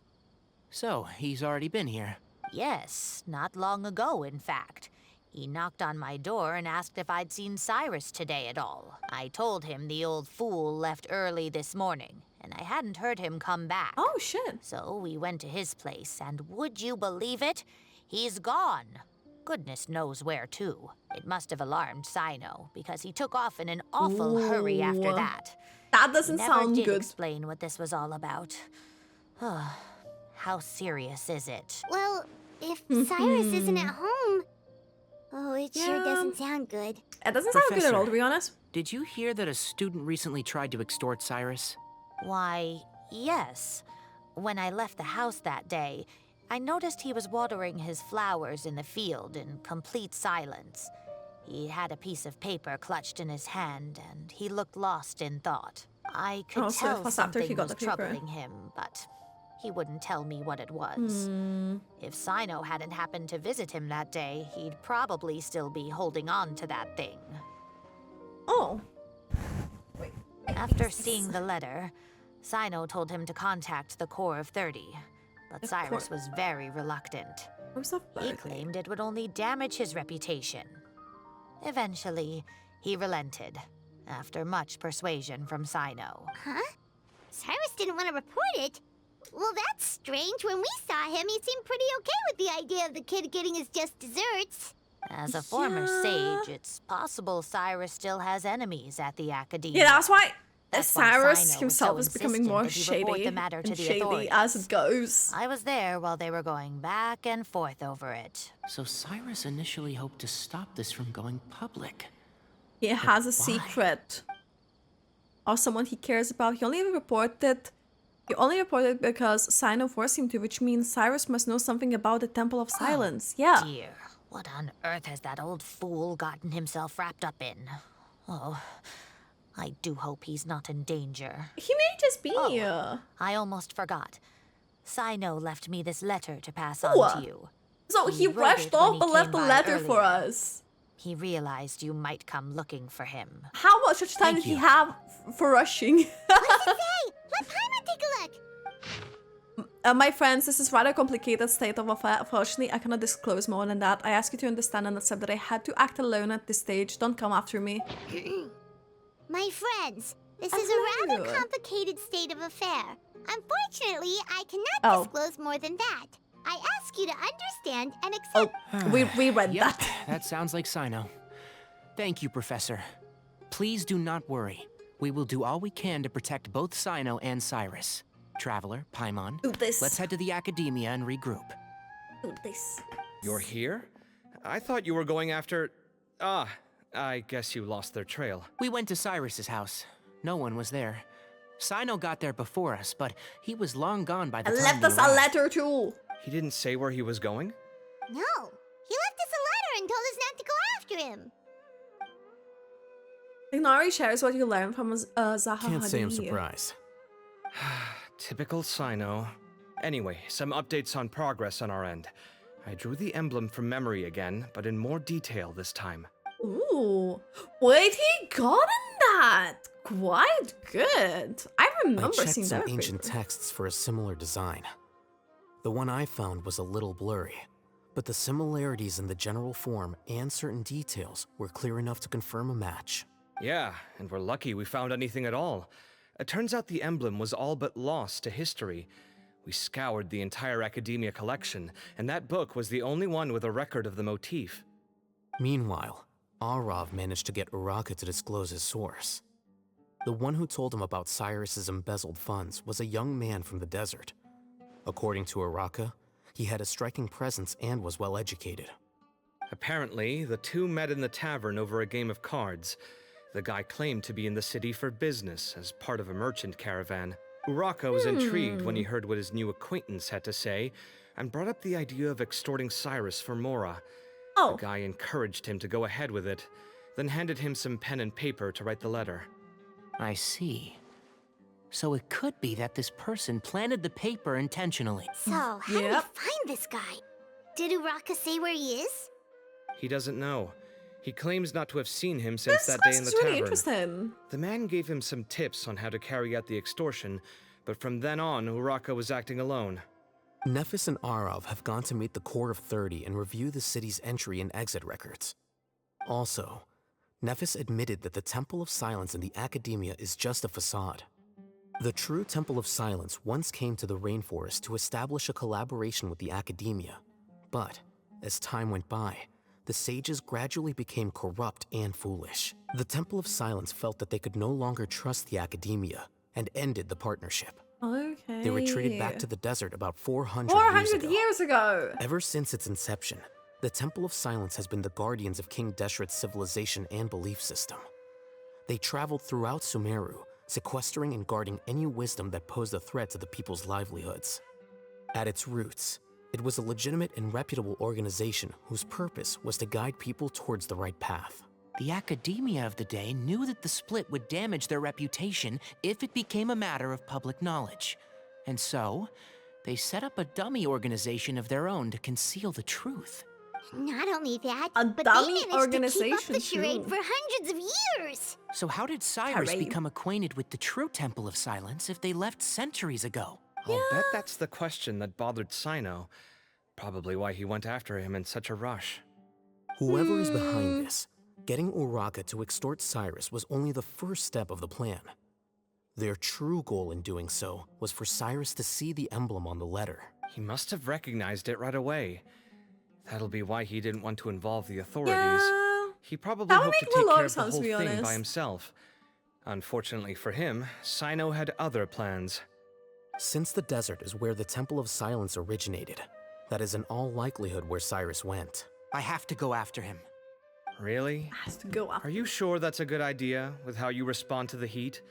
So, he's already been here. Yes, not long ago, in fact. He knocked on my door and asked if I'd seen Cyrus today at all. I told him the old fool left early this morning, and I hadn't heard him come back. Oh, shit. So we went to his place, and would you believe it? He's gone. Goodness knows where to. It must have alarmed Cyno, because he took off in an awful hurry after Ooh. that. That doesn't Never sound did good. explain what this was all about. How serious is it? Well, if Cyrus isn't at home... Oh, it sure Yeah. doesn't sound good. It doesn't sound good at all, Professor. to be honest. Did you hear that a student recently tried to extort Cyrus? Why, yes. When I left the house that day, I noticed he was watering his flowers in the field in complete silence. He had a piece of paper clutched in his hand, and he looked lost in thought. I could Oh, so it tell was after he something got was the paper. troubling him, but he wouldn't tell me what it was. If Cyno hadn't happened to visit him that day, he'd probably still be holding on to that thing. Oh. After seeing the letter, Cyno told him to contact the Core of 30, but The Cyrus Core- was very reluctant. Where's the He bird? claimed it would only damage his reputation. Eventually, he relented, after much persuasion from Cyno. Huh? Cyrus didn't want to report it? Well, that's strange. When we saw him, he seemed pretty okay with the idea of the kid getting his just desserts. As a former Yeah. sage, it's possible Cyrus still has enemies at the Academia. Yeah, that's why That's why Cyrus Cyno was himself so is becoming insistent more that he report shady the matter to and the shady authorities. as it goes. I was there while they were going back and forth over it. So Cyrus initially hoped to stop this from going public. He has a why? secret. Or someone he cares about. He only reported because Cyno forced him to, which means Cyrus must know something about the Temple of Silence. Yeah. Dear, what on earth has that old fool gotten himself wrapped up in? Oh, I do hope he's not in danger. He may just be. I almost forgot. Cyno left me this letter to pass Ooh. on to you. So he wrote rushed it when off he but left came a by letter for earlier. us. He realized you might come looking for him. How much time Thank did he you. have for rushing? Hey, let Paimon take a look. My friends, this is rather complicated state of affair. Unfortunately, I cannot disclose more than that. I ask you to understand and accept that I had to act alone at this stage. Don't come after me. My friends, this is a rather Hello. complicated state of affair. Unfortunately, I cannot Oh. disclose more than that. I ask you to understand and Oh, accept. we read Yep, that. that sounds like Cyno. Thank you, Professor. Please do not worry. We will do all we can to protect both Cyno and Cyrus. Traveler, Paimon, Do this. let's head to the Academia and regroup. Do this. You're here? I thought you were going after... Ah, I guess you lost their trail. We went to Cyrus's house. No one was there. Cyno got there before us, but he was long gone by the And time left we us a arrived. letter too. He didn't say where he was going? No, he left us a letter and told us not to go after him. Ignari shares what you learned from Zaha Can't say I'm Hadid. surprised. Typical Cyno. Anyway, some updates on progress on our end. I drew the emblem from memory again, but in more detail this time. Ooh, wait, he got in that. Quite good. I I remember checked seeing some that. ancient texts for a similar design. The one I found was a little blurry, but the similarities in the general form and certain details were clear enough to confirm a match. Yeah, and we're lucky we found anything at all. It turns out the emblem was all but lost to history. We scoured the entire Academia collection, and that book was the only one with a record of the motif. Meanwhile, Arav managed to get Uraka to disclose his source. The one who told him about Cyrus's embezzled funds was a young man from the desert. According to Uraka, he had a striking presence and was well educated. Apparently, the two met in the tavern over a game of cards. The guy claimed to be in the city for business as part of a merchant caravan. Uraka was intrigued when he heard what his new acquaintance had to say and brought up the idea of extorting Cyrus for Mora. Oh, The guy encouraged him to go ahead with it, then handed him some pen and paper to write the letter. I see. So it could be that this person planted the paper intentionally. So, how do we Yep. find this guy? Did Uraka say where he is? He doesn't know. He claims not to have seen him since this that day in the is really tavern. interesting. The man gave him some tips on how to carry out the extortion, but from then on, Uraka was acting alone. Nephis and Arav have gone to meet the Core of 30 and review the city's entry and exit records. Also, Nephis admitted that the Temple of Silence in the Academia is just a facade. The true Temple of Silence once came to the rainforest to establish a collaboration with the Academia, but as time went by, the sages gradually became corrupt and foolish. The Temple of Silence felt that they could no longer trust the Academia and ended the partnership. Okay. They retreated back to the desert about 400 400 years years ago. ago. Ever since its inception, the Temple of Silence has been the guardians of King Deshret's civilization and belief system. They traveled throughout Sumeru, sequestering and guarding any wisdom that posed a threat to the people's livelihoods. At its roots, it was a legitimate and reputable organization whose purpose was to guide people towards the right path. The Academia of the day knew that the split would damage their reputation if it became a matter of public knowledge. And so, they set up a dummy organization of their own to conceal the truth. Not only that, A but dummy they managed to keep up organization, the charade too. for hundreds of years. So how did Cyrus Charade. become acquainted with the true Temple of Silence if they left centuries ago? I'll bet that's the question that bothered Cyno. Probably why he went after him in such a rush. Whoever is behind this, getting Uraka to extort Cyrus was only the first step of the plan. Their true goal in doing so was for Cyrus to see the emblem on the letter. He must have recognized it right away. That'll be why he didn't want to involve the authorities. Yeah. He probably That would hoped to make a take lot care of of the sense, whole to be thing honest. by himself. Unfortunately for him, Cyno had other plans. Since the desert is where the Temple of Silence originated, that is in all likelihood where Cyrus went. I have to go after him. Really? Has to go up. Are you sure that's a good idea with how you respond to the heat?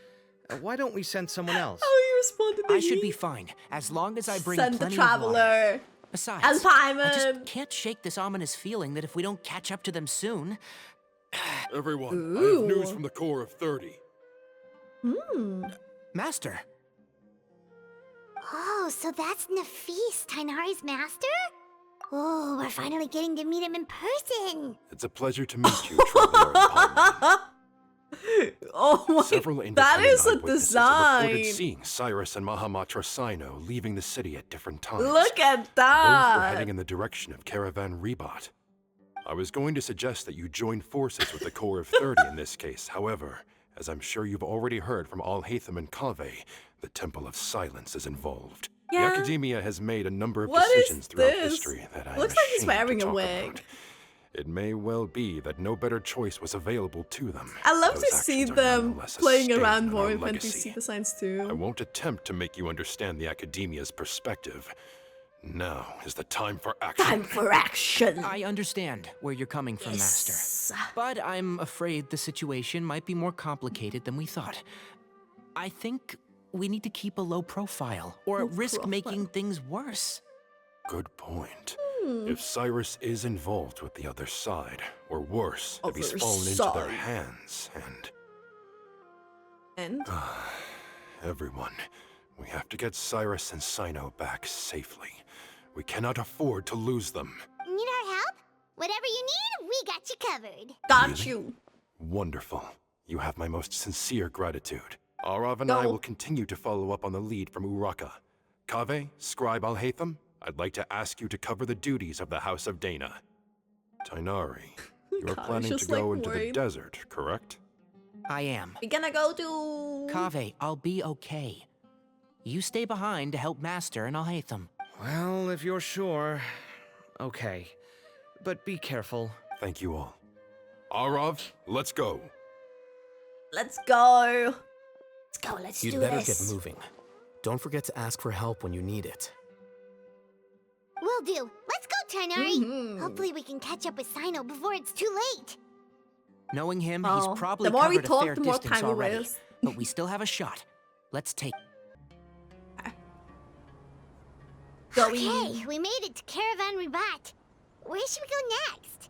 Why don't we send someone else? How you responded to I should be me? fine, as long as I bring Send the plenty of water. traveler. Besides, And I Paimon. just can't shake this ominous feeling that if we don't catch up to them soon... Everyone, I Ooh. have news from the Core of 30. Master, Oh, so that's Nafis, Tainari's master? Oh, we're finally getting to meet him in person. It's a pleasure to meet you, Traveler and Paimon. Oh my, Several that independent is a eyewitnesses have reported design. seeing Cyrus and Mahamatra Cyno leaving the city at different times. Look at Both were that. heading in the direction of Caravan Rebat. I was going to suggest that you join forces with the Core of 30 in this case, however, As I'm sure you've already heard from Alhaitham and Kaveh, the Temple of Silence is involved. Yeah. The Academia has made a number of What decisions is throughout this? history that I'm Looks like he's ashamed to wearing a talk wig. about. It may well be that no better choice was available to them. I love Those to see actions are them nonetheless a playing stain around on more our with legacy. NPC designs I too. won't attempt to make you understand the Academia's perspective. Now is the time for action. Time for action. I understand where you're coming from, Master. But I'm afraid the situation might be more complicated than we thought. I think we need to keep a low profile, or risk making things worse. Good point. If Cyrus is involved with the other side, or worse, if he's Other fallen into their side. hands, And everyone, we have to get Cyrus and Cyno back safely. We cannot afford to lose them. Need our help? Whatever you need, we got you covered. got Really? you. Wonderful. You have my most sincere gratitude. Arav and I Go. will continue to follow up on the lead from Uraka. Kaveh, Scribe Alhaitham, I'd like to ask you to cover the duties of the House of Dana. Tainari, you are Gosh, planning to just, go like, into the worried. desert, correct? I am. We're gonna go to... Kaveh, I'll be okay. You stay behind to help Master and Alhaitham. Well, if you're sure. Okay. But be careful. Thank you all. Arav, let's go. Let's go. Let's go, let's You'd do better this. get moving. Don't forget to ask for help when you need it. Will do. Let's go, Tainari. Mhm. Hopefully we can catch up with Cyno before it's too late. Knowing him, Oh, he's probably the more we covered a talk, fair the more distance time we already. waste. But we still have a shot. Let's take... Okay, we made it to Caravan Ribat. Where should we go next?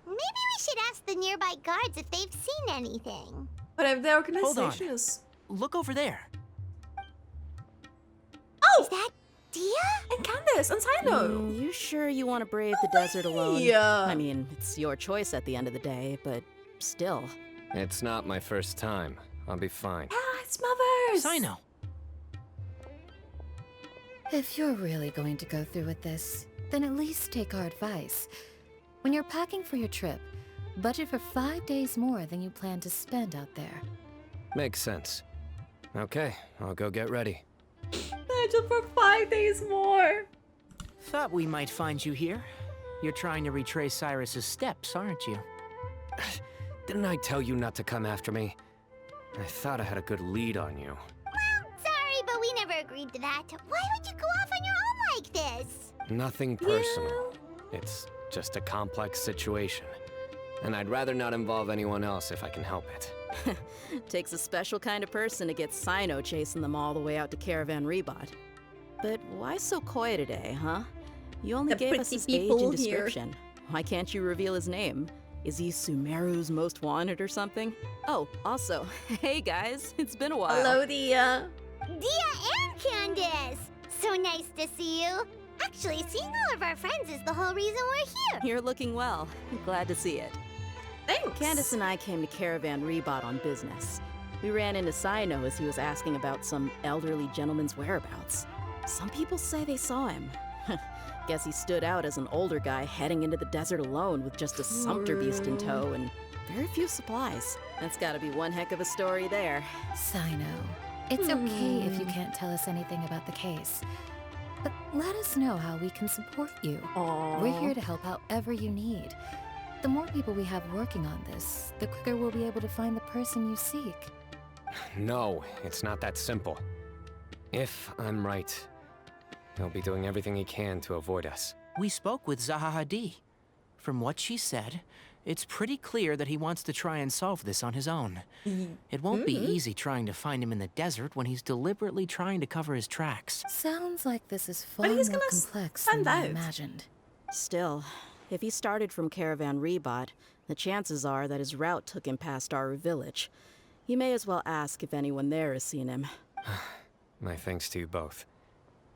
Maybe we should ask the nearby guards if they've seen anything. But if the Hold on. organization is... Look over there. Oh! Is that Dia? And Candace and Cyno. You sure you want to brave the desert alone? Yeah. I mean, it's your choice at the end of the day, but still. It's not my first time. I'll be fine. Ah, it's mothers. Cyno. If you're really going to go through with this, then at least take our advice. When you're packing for your trip, budget for 5 days more than you plan to spend out there. Makes sense. Okay, I'll go get ready. Imagine for 5 days more. Thought we might find you here. You're trying to retrace Cyrus's steps, aren't you? Didn't I tell you not to come after me? I thought I had a good lead on you. Sorry, but we never agreed to that. Why would you go off on your own like this? Nothing personal. It's just a complex situation. And I'd rather not involve anyone else if I can help it. Takes a special kind of person to get Cyno chasing them all the way out to Caravan Rebot. But why so coy today, huh? You only The gave us pretty his age people and here. description. Why can't you reveal his name? Is he Sumeru's most wanted or something? Oh, also, hey guys, it's been a while. Hello, Dia. Dia and Candace! So nice to see you. Actually, seeing all of our friends is the whole reason we're here. You're looking well. Glad to see it. Thanks. Candace and I came to Caravan Rebot on business. We ran into Cyno as he was asking about some elderly gentleman's whereabouts. Some people say they saw him. Guess he stood out as an older guy heading into the desert alone with just a sumpter beast in tow and very few supplies. That's gotta be one heck of a story there. Cyno, it's okay if you can't tell us anything about the case. But let us know how we can support you. Aww. We're here to help however you need. The more people we have working on this, the quicker we'll be able to find the person you seek. No, it's not that simple. If I'm right, he'll be doing everything he can to avoid us. We spoke with Zaha Hadid. From what she said, it's pretty clear that he wants to try and solve this on his own. It won't be easy trying to find him in the desert when he's deliberately trying to cover his tracks. Sounds like this is But far he's more gonna complex find than I out. imagined. Still, if he started from Caravan Rebot, the chances are that his route took him past our village. You may as well ask if anyone there has seen him. My thanks to you both.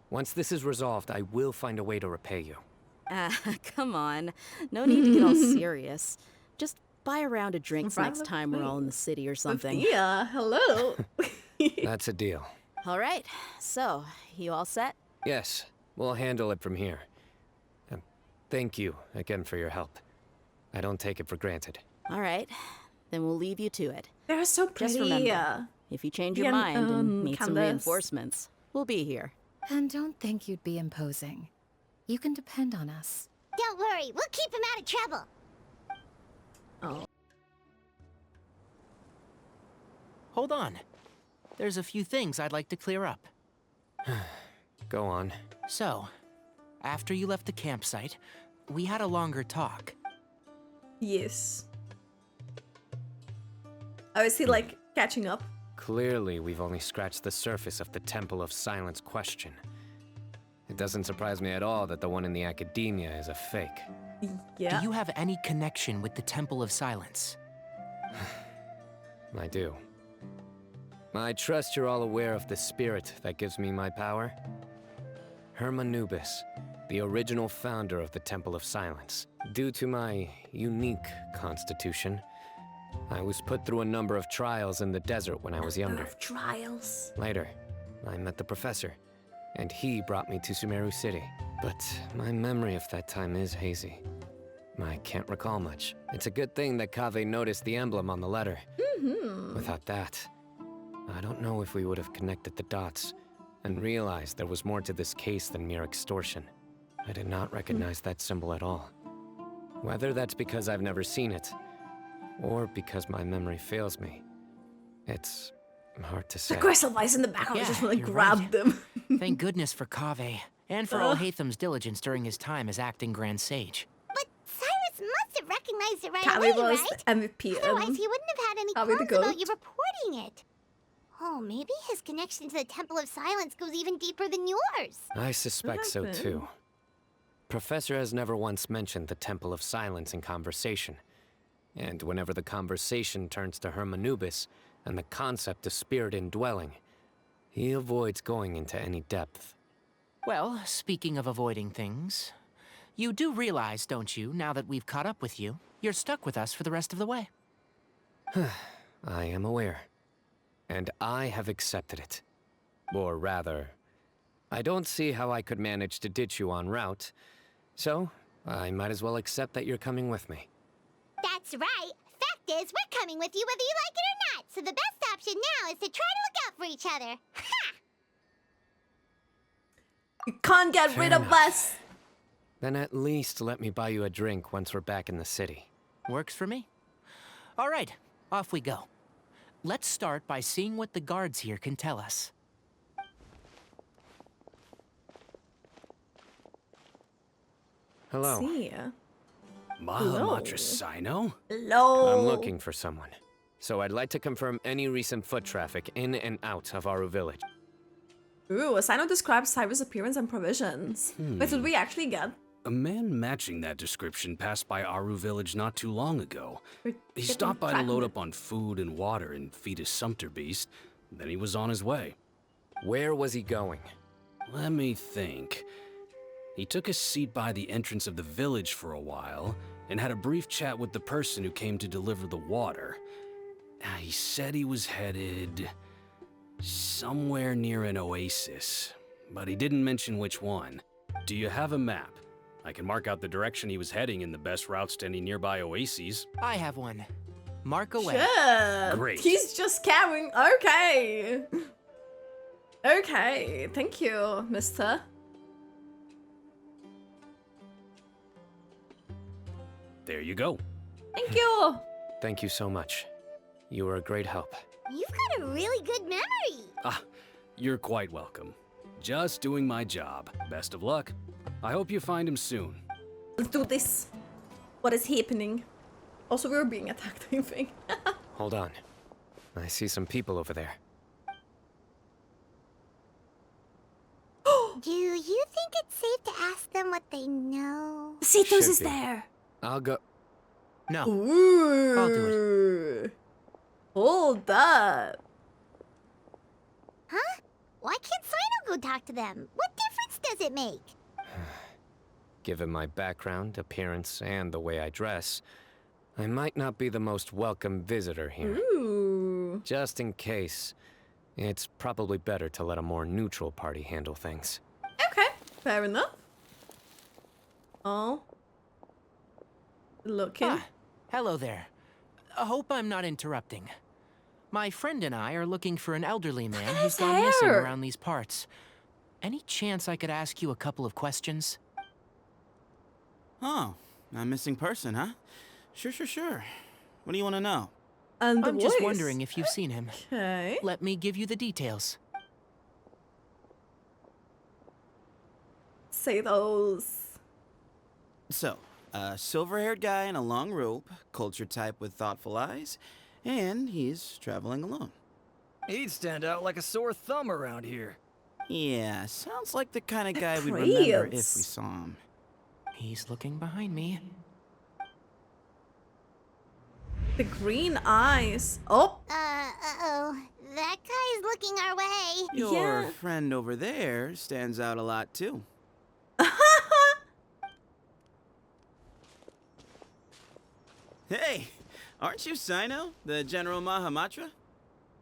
Once this is resolved, I will find a way to repay you. Ah, come on. No need to get all serious. Just buy a round of drinks Round next of time we're all in the city or something. Dia, hello. That's a deal. All right, so, you all set? Yes, we'll handle it from here. Thank you again for your help. I don't take it for granted. All right. Then we'll leave you to it. They're so pretty. Just remember, if you change your mind and need some reinforcements, we'll be here. And don't think you'd be imposing. You can depend on us. Don't worry, we'll keep him out of trouble. Oh. Hold on. There's a few things I'd like to clear up. Go on. So, after you left the campsite, we had a longer talk. Yes. Oh, is he like catching up? Clearly, we've only scratched the surface of the Temple of Silence question. It doesn't surprise me at all that the one in the academia is a fake. Yeah. Do you have any connection with the Temple of Silence? I do. I trust you're all aware of the spirit that gives me my power. Hermanubis, the original founder of the Temple of Silence. Due to my unique constitution, I was put through a number of trials in the desert when I was younger. Trials. Later, I met the professor, and he brought me to Sumeru City. But my memory of that time is hazy. I can't recall much. It's a good thing that Kaveh noticed the emblem on the letter. Without that, I don't know if we would have connected the dots and realized there was more to this case than mere extortion. I did not recognize that symbol at all. Whether that's because I've never seen it, or because my memory fails me, it's hard to say. The crystal vice in the back, I Yeah, just really you're grabbed right. them. Thank goodness for Kaveh, and for Alhaitham's diligence during his time as acting Grand Sage. But Cyrus must have recognized it right Kaveh away, was right? the MVP. Otherwise, he wouldn't have had any Kaveh the qualms about goat. you reporting it. Oh, maybe his connection to the Temple of Silence goes even deeper than yours. I suspect so happened? too. Professor has never once mentioned the Temple of Silence in conversation. And whenever the conversation turns to Hermanubis and the concept of spirit indwelling, he avoids going into any depth. Well, speaking of avoiding things, you do realize, don't you, now that we've caught up with you, you're stuck with us for the rest of the way. I am aware. And I have accepted it. Or rather, I don't see how I could manage to ditch you en route, so I might as well accept that you're coming with me. That's right. Fact is, we're coming with you whether you like it or not. So the best option now is to try to look out for each other. Ha! You can't get rid of us. Then at least let me buy you a drink once we're back in the city. Works for me. All right, off we go. Let's start by seeing what the guards here can tell us. Hello. See. Mahamatra Cyno? Hello. I'm looking for someone. So I'd like to confirm any recent foot traffic in and out of Aru village. Ooh, Cyno describes Cyrus' appearance and provisions. Wait, did we actually get? A man matching that description passed by Aru village not too long ago. He stopped by to load up on food and water and feed his sumpter beast. Then he was on his way. Where was he going? Let me think. He took a seat by the entrance of the village for a while and had a brief chat with the person who came to deliver the water. He said he was headed somewhere near an oasis, but he didn't mention which one. Do you have a map? I can mark out the direction he was heading and the best routes to any nearby oases. I have one. Mark away. Sure. Great. He's just caring. Okay. Okay. Thank you, mister. There you go. Thank you. Thank you so much. You were a great help. You've got a really good memory. Ah, you're quite welcome. Just doing my job. Best of luck. I hope you find him soon. Let's do this. What is happening? Also, we were being attacked, I think. Hold on. I see some people over there. Do you think it's safe to ask them what they know? Cetos Should is be. there. I'll go. No. Ooh. I'll do it. Hold up. Huh? Why can't Cyno go talk to them? What difference does it make? Given my background, appearance, and the way I dress, I might not be the most welcome visitor here. Ooh. Just in case, it's probably better to let a more neutral party handle things. Okay, fair enough. Oh. Looking. Ah, hello there. I hope I'm not interrupting. My friend and I are looking for an elderly man His who's gone missing hair. around these parts. Any chance I could ask you a couple of questions? Oh, a missing person, huh? Sure. What do you want to know? And the I'm just voice. wondering if you've seen him. Okay. Let me give you the details. Say those. So, a silver-haired guy in a long robe, culture type with thoughtful eyes, and he's traveling alone. He'd stand out like a sore thumb around here. Yeah, sounds like the kind of guy we'd Prince. remember if we saw him. He's looking behind me. The green eyes. Oh. Uh-oh. That guy's looking our way. Your friend over there stands out a lot, too. Hey, aren't you Cyno, the General Mahamatra?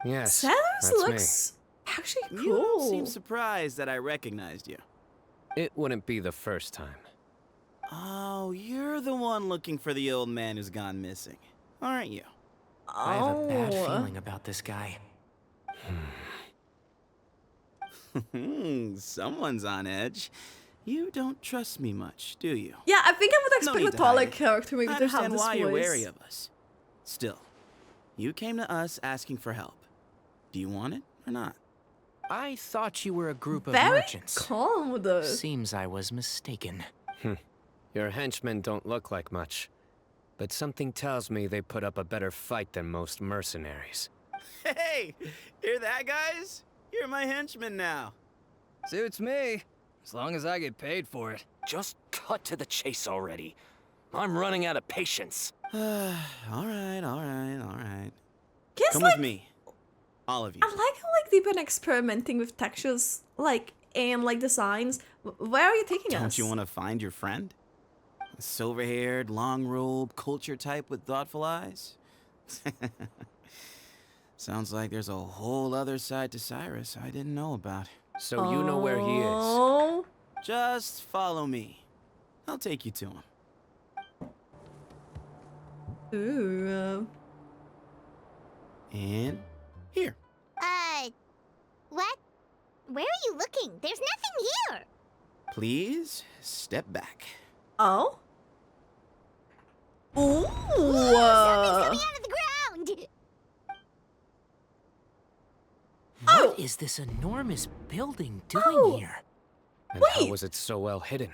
Yes, Samus that's looks actually cool. You don't seem surprised that I recognized you. me. It wouldn't be the first time. Oh, you're the one looking for the old man who's gone missing, aren't you? I have a bad feeling about this guy. Someone's on edge. You don't trust me much, do you? Yeah, I think I would No expect need a to taller hide it. character maybe I to have understand this why voice. you're wary of us. Still, you came to us asking for help. Do you want it or not? I thought you were a group of Very merchants. calm with us. Seems I was mistaken. Your henchmen don't look like much, but something tells me they put up a better fight than most mercenaries. Hey, hear that, guys? You're my henchman now. Suits me, as long as I get paid for it. Just cut to the chase already. I'm running out of patience. all right. Guess Come like with me. All of you. I like how like they've been experimenting with textures like and like designs. Where are you taking us? Don't you want to find your friend? A silver-haired, long robe, culture type with thoughtful eyes? Sounds like there's a whole other side to Cyrus I didn't know about. So you know where he is. Oh. Just follow me. I'll take you to him. Ooh. And here. What? Where are you looking? There's nothing here. Please step back. Oh. Ooh. Something's coming out of the ground. What is this enormous building doing here? And how was it so well hidden?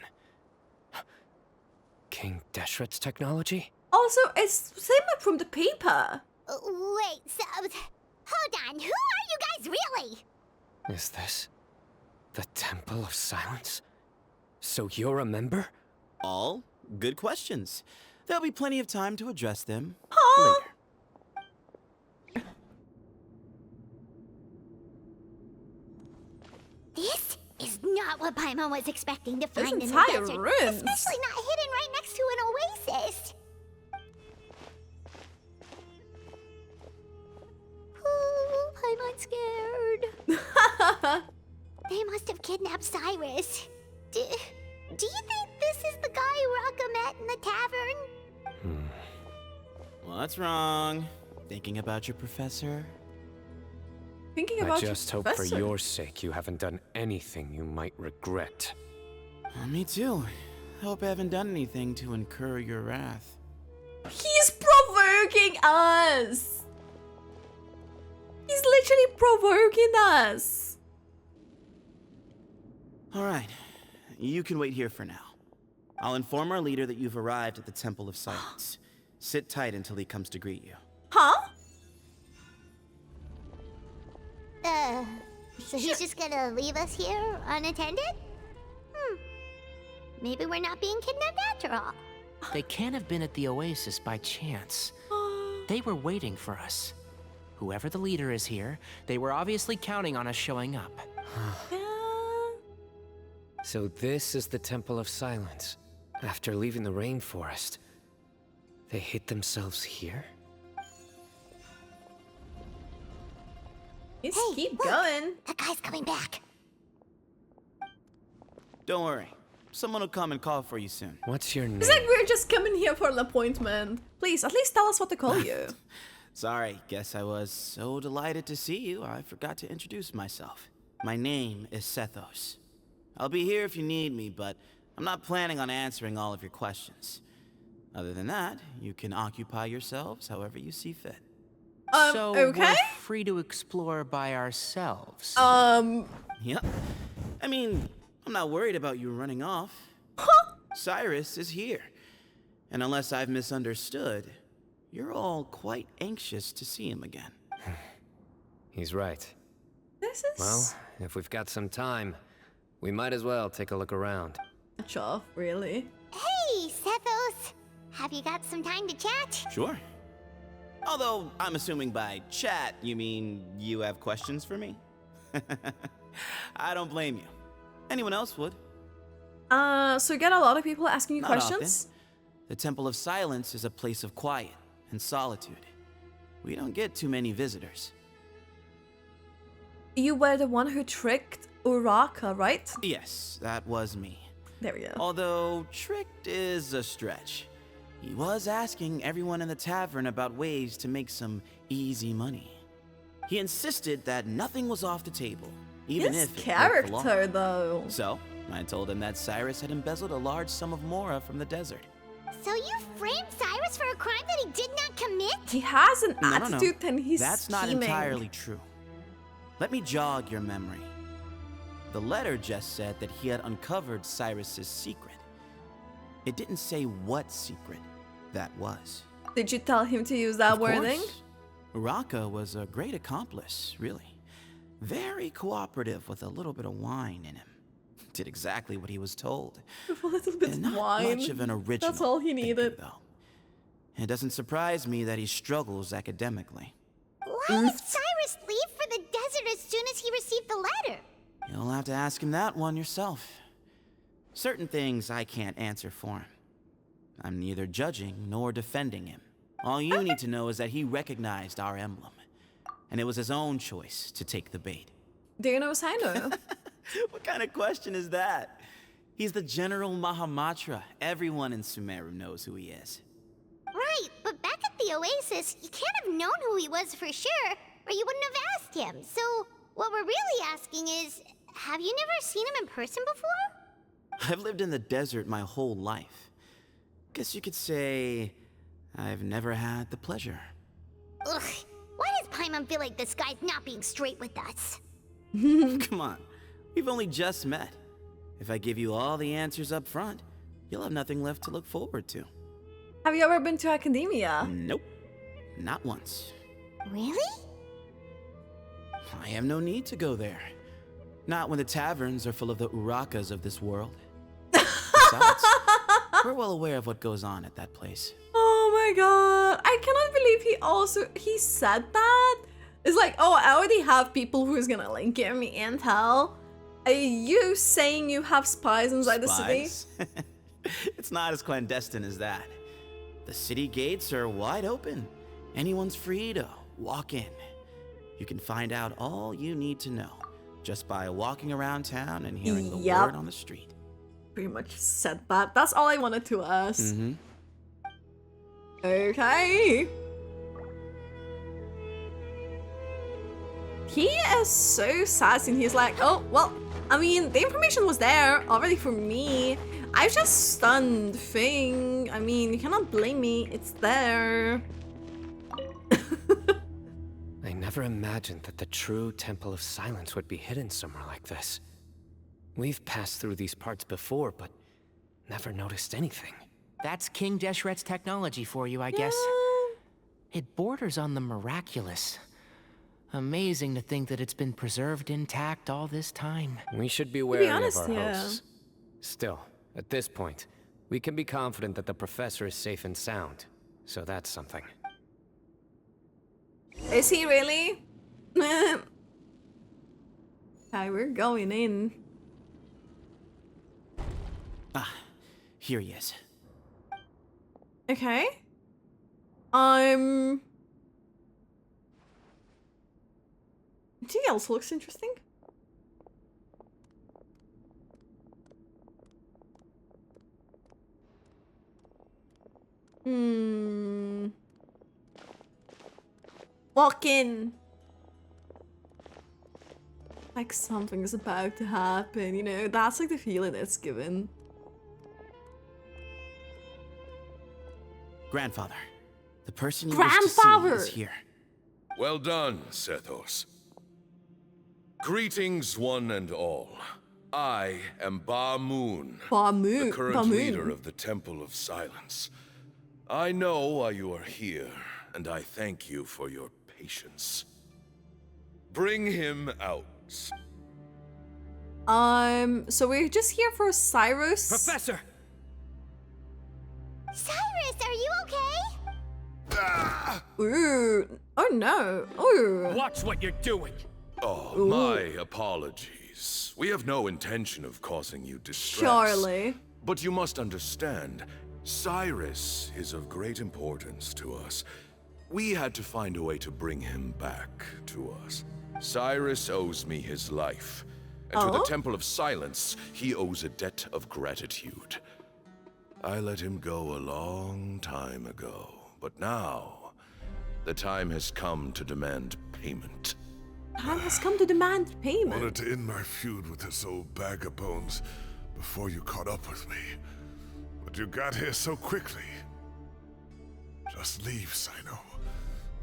King Deshret's technology? Also, it's similar from the paper. Wait, so... Hold on, who are you guys really? Is this the Temple of Silence? So you're a member? All good questions. There'll be plenty of time to address them Huh? later. This is not what Paimon was expecting to find in the entire desert. room. Especially not hidden right next to an oasis. Ooh, Paimon's scared. They must have kidnapped Cyrus. Do you think this is the guy Raka met in the tavern? What's wrong? Thinking about your professor? Thinking I about just your hope for professor. your sake you haven't done anything you might regret. Me too. Hope I haven't done anything to incur your wrath. He's provoking us. He's literally provoking us. All right. You can wait here for now. I'll inform our leader that you've arrived at the Temple of Silence. Sit tight until he comes to greet you. Huh? So he's just gonna leave us here unattended? Maybe we're not being kidnapped after all. They can't have been at the oasis by chance. They were waiting for us. Whoever the leader is here, they were obviously counting on us showing up. So this is the Temple of Silence. After leaving the rainforest, they hid themselves here? Let's Hey, keep look. going. That guy's coming back. Don't worry. Someone will come and call for you soon. What's your name? It's like we're just coming here for an appointment. Please, at least tell us what to call you. Sorry, guess I was so delighted to see you, I forgot to introduce myself. My name is Sethos. I'll be here if you need me, but I'm not planning on answering all of your questions. Other than that, you can occupy yourselves however you see fit. So okay? we're free to explore by ourselves. Yep. I mean, I'm not worried about you running off. Cyrus is here. And unless I've misunderstood, you're all quite anxious to see him again. He's right. This is... Well, if we've got some time, we might as well take a look around. Much off, really. Hey, Sethos! Have you got some time to chat? Sure. Although, I'm assuming by chat, you mean you have questions for me? I don't blame you. Anyone else would. So you get a lot of people asking you Not questions? often. The Temple of Silence is a place of quiet and solitude. We don't get too many visitors. You were the one who tricked Uraka, right? Yes, that was me. There we go. Although, tricked is a stretch. He was asking everyone in the tavern about ways to make some easy money. He insisted that nothing was off the table, even His if it worked character, for long. though. So, I told him that Cyrus had embezzled a large sum of mora from the desert. So you framed Cyrus for a crime that he did not commit? He has an No. attitude and he's That's not scheming. entirely true. Let me jog your memory. The letter just said that he had uncovered Cyrus's secret. It didn't say what secret that was. Did you tell him to use that Of wording? course. Uraka was a great accomplice, really. Very cooperative with a little bit of wine in him. Did exactly what he was told. With a little bit And of not wine. much of an original That's all he needed. though. It doesn't surprise me that he struggles academically. Why did Cyrus leave for the desert as soon as he received the letter? You'll have to ask him that one yourself. Certain things I can't answer for him. I'm neither judging nor defending him. All you need to know is that he recognized our emblem. And it was his own choice to take the bait. Do you know Cyno? What kind of question is that? He's the General Mahamatra. Everyone in Sumeru knows who he is. Right, but back at the Oasis, you can't have known who he was for sure, or you wouldn't have asked him. So, what we're really asking is, have you never seen him in person before? I've lived in the desert my whole life. Guess you could say I've never had the pleasure. Ugh, why does Paimon feel like this guy's not being straight with us? Come on, we've only just met. If I give you all the answers up front, you'll have nothing left to look forward to. Have you ever been to academia? Nope, not once. Really? I have no need to go there. Not when the taverns are full of the Urakas of this world. Besides, we're well aware of what goes on at that place. Oh my god. I cannot believe he said that. It's like, oh, I already have people who's gonna like give me intel. Are you saying you have spies inside the city? Spies? It's not as clandestine as that. The city gates are wide open. Anyone's free to walk in. You can find out all you need to know just by walking around town and hearing the Yep. word on the street. Pretty much said that. That's all I wanted to ask. Mm-hmm. Okay. He is so sassy and he's like, oh, well, I mean, the information was there already for me. I just stunned the thing. I mean, you cannot blame me. It's there. I never imagined that the true Temple of Silence would be hidden somewhere like this. We've passed through these parts before, but never noticed anything. That's King Deshret's technology for you, I guess. It borders on the miraculous. Amazing to think that it's been preserved intact all this time. We should be wary honest, of our yeah. hosts. Still, at this point, we can be confident that the professor is safe and sound. So that's something. Is he really? Okay, we're going in. Ah, here he is. Okay. Anything else looks interesting? Walk in. Like something's about to happen, you know? That's like the feeling it's given. Grandfather, the person you Grandfather! wish to see is here. Well done, Sethos. Greetings, one and all. I am Ba Moon, the current leader of the Temple of Silence. I know why you are here, and I thank you for your patience. Bring him out. So we're just here for Cyrus? Professor! Cyrus, are you okay? Ooh. Oh no. Ooh. Watch what you're doing. Oh, my apologies. We have no intention of causing you distress. Surely. But you must understand, Cyrus is of great importance to us. We had to find a way to bring him back to us. Cyrus owes me his life, and to the Temple of Silence, he owes a debt of gratitude. I let him go a long time ago, but now, the time has come to demand payment. Time has come to demand payment. Wanted to end my feud with this old bag of bones before you caught up with me. But you got here so quickly. Just leave, Cyno.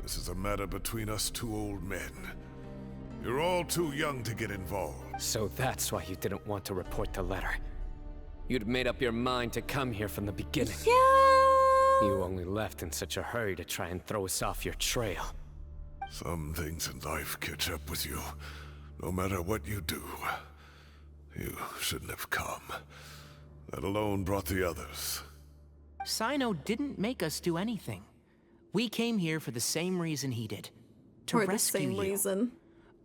This is a matter between us two old men. You're all too young to get involved. So that's why you didn't want to report the letter. You'd made up your mind to come here from the beginning. Yeah. You only left in such a hurry to try and throw us off your trail. Some things in life catch up with you. No matter what you do, you shouldn't have come. That alone brought the others. Cyno didn't make us do anything. We came here for the same reason he did. To For the rescue same you. reason.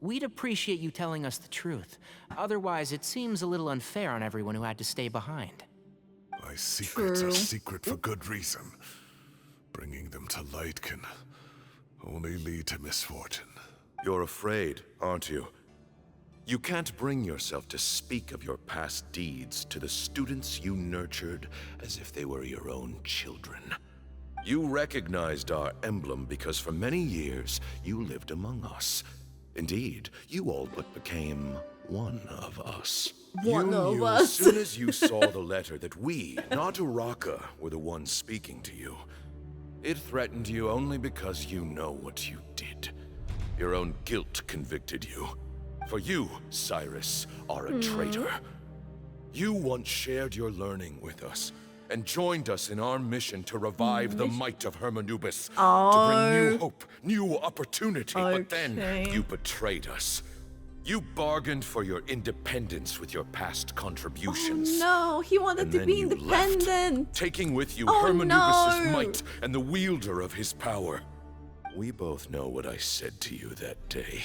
We'd appreciate you telling us the truth. Otherwise, it seems a little unfair on everyone who had to stay behind. My secrets are secret for good reason. Bringing them to light can only lead to misfortune. You're afraid, aren't you? You can't bring yourself to speak of your past deeds to the students you nurtured as if they were your own children. You recognized our emblem because for many years you lived among us. Indeed, you all but became one of us. One you of knew us. As soon as you saw the letter that we, not Uraka, were the ones speaking to you. It threatened you only because you know what you did. Your own guilt convicted you. For you, Cyrus, are a traitor. You once shared your learning with us, and joined us in our mission to revive the might of Hermanubis, to bring new hope, new opportunity, but then you betrayed us. You bargained for your independence with your past contributions. Oh no, he wanted And to then be you independent. left, taking with you Oh, Hermanubis' no. might and the wielder of his power. We both know what I said to you that day.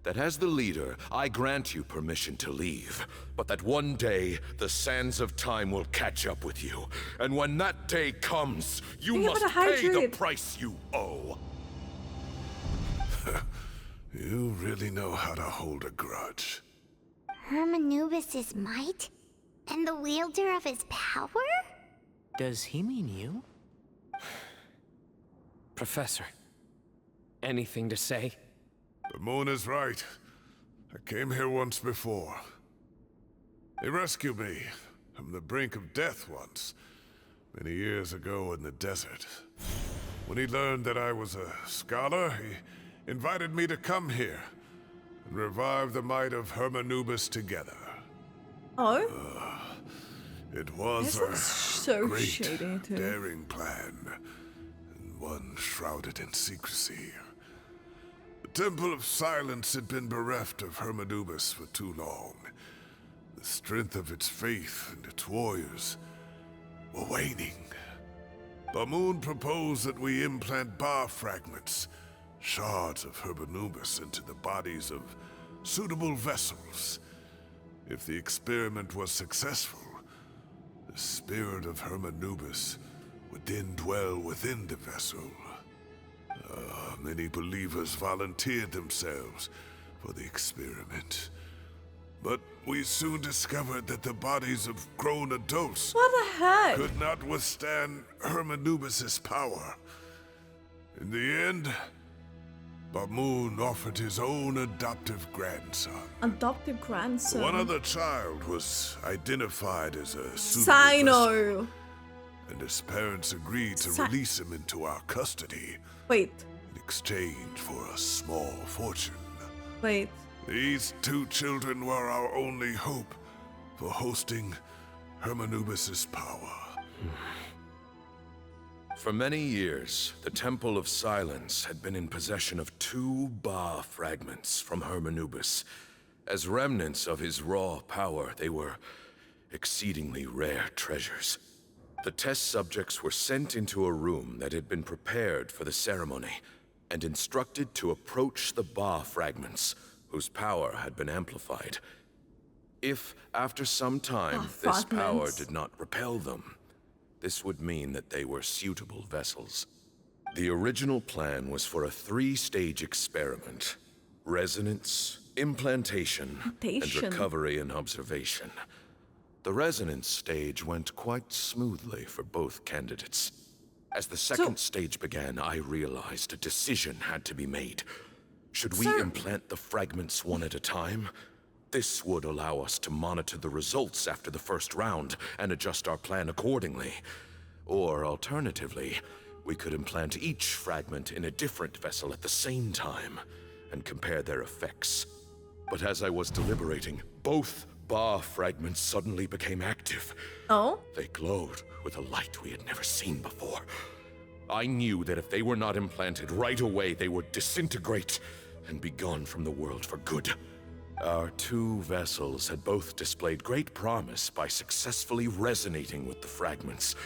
That as the leader, I grant you permission to leave, but that one day, the sands of time will catch up with you. And when that day comes, you must pay the price you owe. You really know how to hold a grudge. Hermanubis' might? And the wielder of his power? Does he mean you? Professor, anything to say? The moon is right. I came here once before. He rescued me from the brink of death once, many years ago in the desert. When he learned that I was a scholar, he invited me to come here and revive the might of Hermanubis together. Oh? It was This a looks so great, shady, too. daring plan, and one shrouded in secrecy. The Temple of Silence had been bereft of Hermanubis for too long. The strength of its faith and its warriors were waning. Bamoon proposed that we implant bar fragments, shards of Hermanubis, into the bodies of suitable vessels. If the experiment was successful, the spirit of Hermanubis would then dwell within the vessel. Many believers volunteered themselves for the experiment. But we soon discovered that the bodies of grown adults What the heck? could not withstand Hermanubis' power. In the end, Bamoon offered his own adoptive grandson. Adoptive grandson. One other child was identified as a suitable vessel, Cyno. and his parents agreed to release him into our custody. Wait. In exchange for a small fortune. Wait. These two children were our only hope for hosting Hermanubis' power. For many years, the Temple of Silence had been in possession of 2 Ba fragments from Hermanubis. As remnants of his raw power, they were exceedingly rare treasures. The test subjects were sent into a room that had been prepared for the ceremony and instructed to approach the Ba fragments, whose power had been amplified. If, after some time, this power did not repel them, this would mean that they were suitable vessels. The original plan was for a 3-stage experiment: resonance, implantation, and recovery and observation. The resonance stage went quite smoothly for both candidates. As the second stage began, I realized a decision had to be made. Should we implant the fragments one at a time? This would allow us to monitor the results after the first round and adjust our plan accordingly. Or alternatively, we could implant each fragment in a different vessel at the same time and compare their effects. But as I was deliberating, both Ba fragments suddenly became active. Oh? They glowed with a light we had never seen before. I knew that if they were not implanted right away, they would disintegrate and be gone from the world for good. Our 2 vessels had both displayed great promise by successfully resonating with the fragments.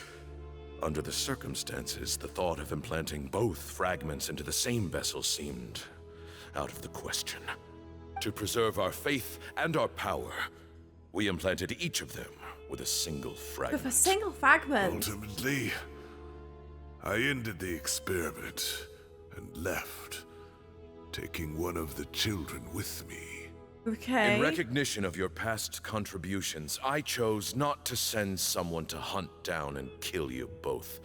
Under the circumstances, the thought of implanting both fragments into the same vessel seemed out of the question. To preserve our faith and our power, we implanted each of them with a single fragment. With a single fragment? Ultimately, I ended the experiment and left, taking one of the children with me. Okay. In recognition of your past contributions, I chose not to send someone to hunt down and kill you both.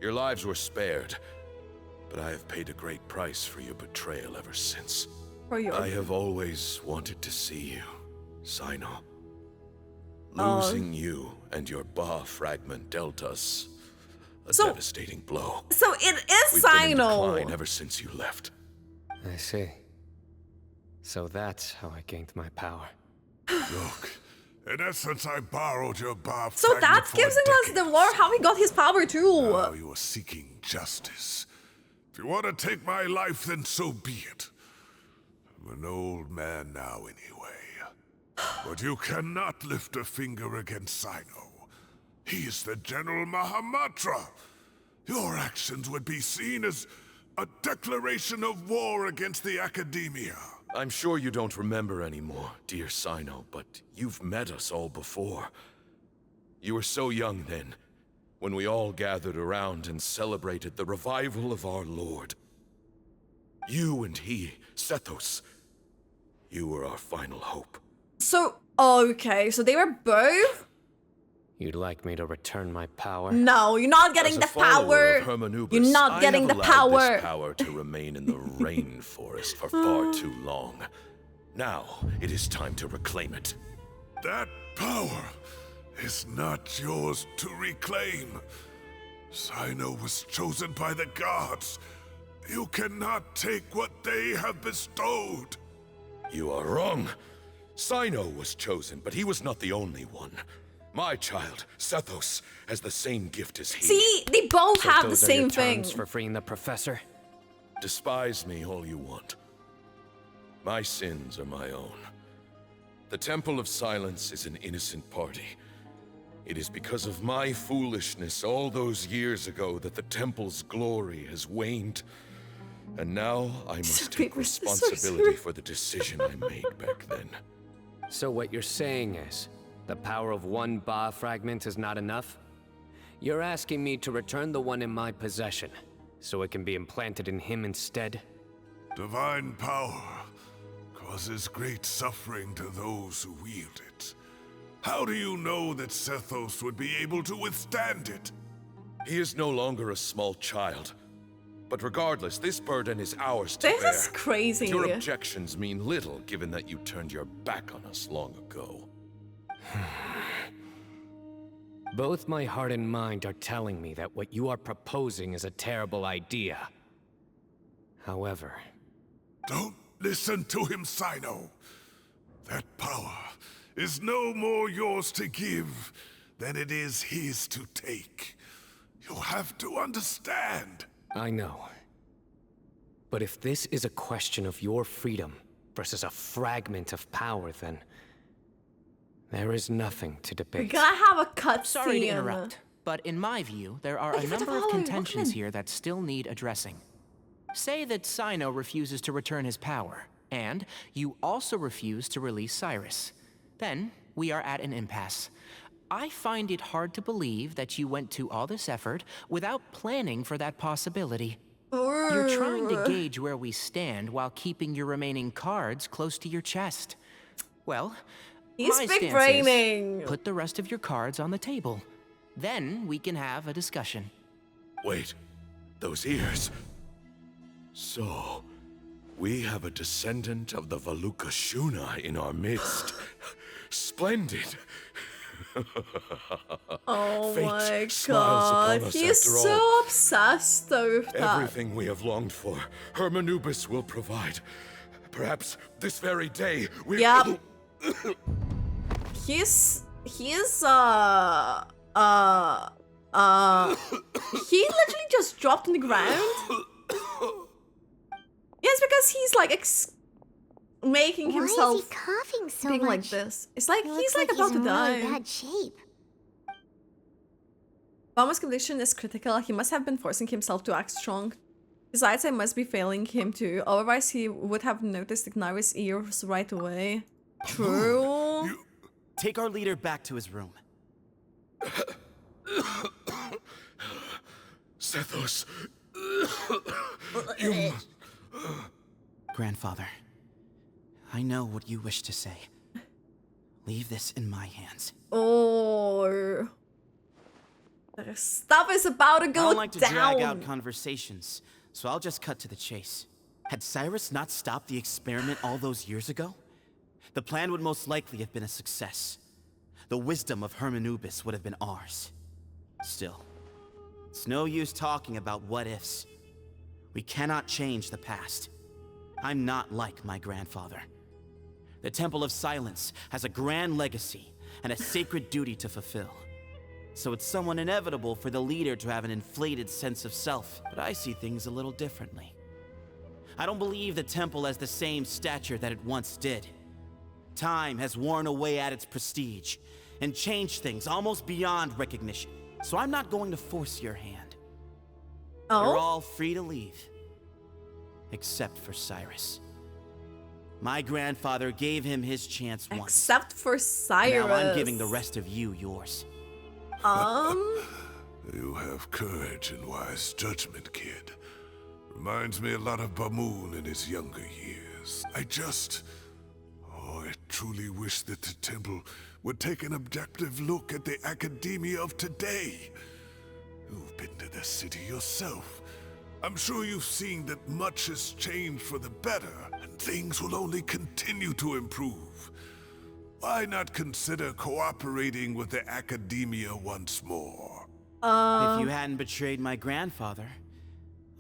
Your lives were spared, but I have paid a great price for your betrayal ever since. I have always wanted to see you, Cyno. Losing you and your Ba fragment dealt us a devastating blow. So it is We've Cyno. been in decline ever since you left. I see. So that's how I gained my power. Look, in essence, I borrowed your Ba So fragment that's for giving us the lore how he got his power too. Now you are seeking justice. If you want to take my life, then so be it. I'm an old man now anyway. But you cannot lift a finger against Cyno. He is the General Mahamatra. Your actions would be seen as a declaration of war against the Academia. I'm sure you don't remember anymore, dear Cyno, but you've met us all before. You were so young then, when we all gathered around and celebrated the revival of our Lord. You and he, Sethos, you were our final hope. So, okay, so they were both? You'd like me to return my power? No, you're not getting As the a follower power. of Hermanubis, You're not getting the I have allowed power. this power to remain in the rainforest for far too long. Now, it is time to reclaim it. That power is not yours to reclaim. Cyno was chosen by the gods. You cannot take what they have bestowed. You are wrong. Cyno was chosen, but he was not the only one. My child, Sethos, has the same gift as he. See, they both So have the those are same your thing. terms for freeing the professor? Despise me all you want. My sins are my own. The Temple of Silence is an innocent party. It is because of my foolishness all those years ago that the Temple's glory has waned. And now I must take responsibility for the decision I made back then. So what you're saying is, the power of one Ba fragment is not enough? You're asking me to return the one in my possession, so it can be implanted in him instead? Divine power causes great suffering to those who wield it. How do you know that Sethos would be able to withstand it? He is no longer a small child. But regardless, this burden is ours to bear. This is crazy. Your objections mean little, given that you turned your back on us long ago. Both my heart and mind are telling me that what you are proposing is a terrible idea. However... Don't listen to him, Cyno. That power is no more yours to give than it is his to take. You have to understand. I know. But if this is a question of your freedom versus a fragment of power, then there is nothing to debate. We gotta have a cutscene. Sorry to interrupt, but in my view, there are a number of contentions here that still need addressing. Say that Cyno refuses to return his power, and you also refuse to release Cyrus. Then, we are at an impasse. I find it hard to believe that you went to all this effort without planning for that possibility. You're trying to gauge where we stand while keeping your remaining cards close to your chest. Well, he's my big stance braining. is put the rest of your cards on the table. Then we can have a discussion. Wait, those ears. So, we have a descendant of the Valuka Shuna in our midst. Splendid. Oh Fate my smiles upon god, us he's after so all. obsessed though with that. Everything we have longed for, Hermanubis will provide. Perhaps this very day we Yep. He's he literally just dropped on the ground. Yes, because he's like making himself Why is he coughing so being much? like this. It's like He he's looks like like about he's to in really die. bad shape. Bama's condition is critical. He must have been forcing himself to act strong. His eyesight must be failing him too. Otherwise, he would have noticed Ignari's ears right away. True. Take our leader back to his room. Sethos. You must... Grandfather, I know what you wish to say. Leave this in my hands. Oh. Stuff is about to go I don't like to down. drag out conversations, so I'll just cut to the chase. Had Cyrus not stopped the experiment all those years ago, the plan would most likely have been a success. The wisdom of Hermanubis would have been ours. Still, it's no use talking about what-ifs. We cannot change the past. I'm not like my grandfather. The Temple of Silence has a grand legacy and a sacred duty to fulfill. So it's somewhat inevitable for the leader to have an inflated sense of self, but I see things a little differently. I don't believe the temple has the same stature that it once did. Time has worn away at its prestige and changed things almost beyond recognition. So I'm not going to force your hand. Oh? You're all free to leave. Except for Cyrus. My grandfather gave him his chance once. Except for Cyrus. Now I'm giving the rest of you yours. You have courage and wise judgment, kid. Reminds me a lot of Bamoon in his younger years. I truly wish that the temple would take an objective look at the academia of today. You've been to the city yourself. I'm sure you've seen that much has changed for the better, and things will only continue to improve. Why not consider cooperating with the academia once more? If you hadn't betrayed my grandfather,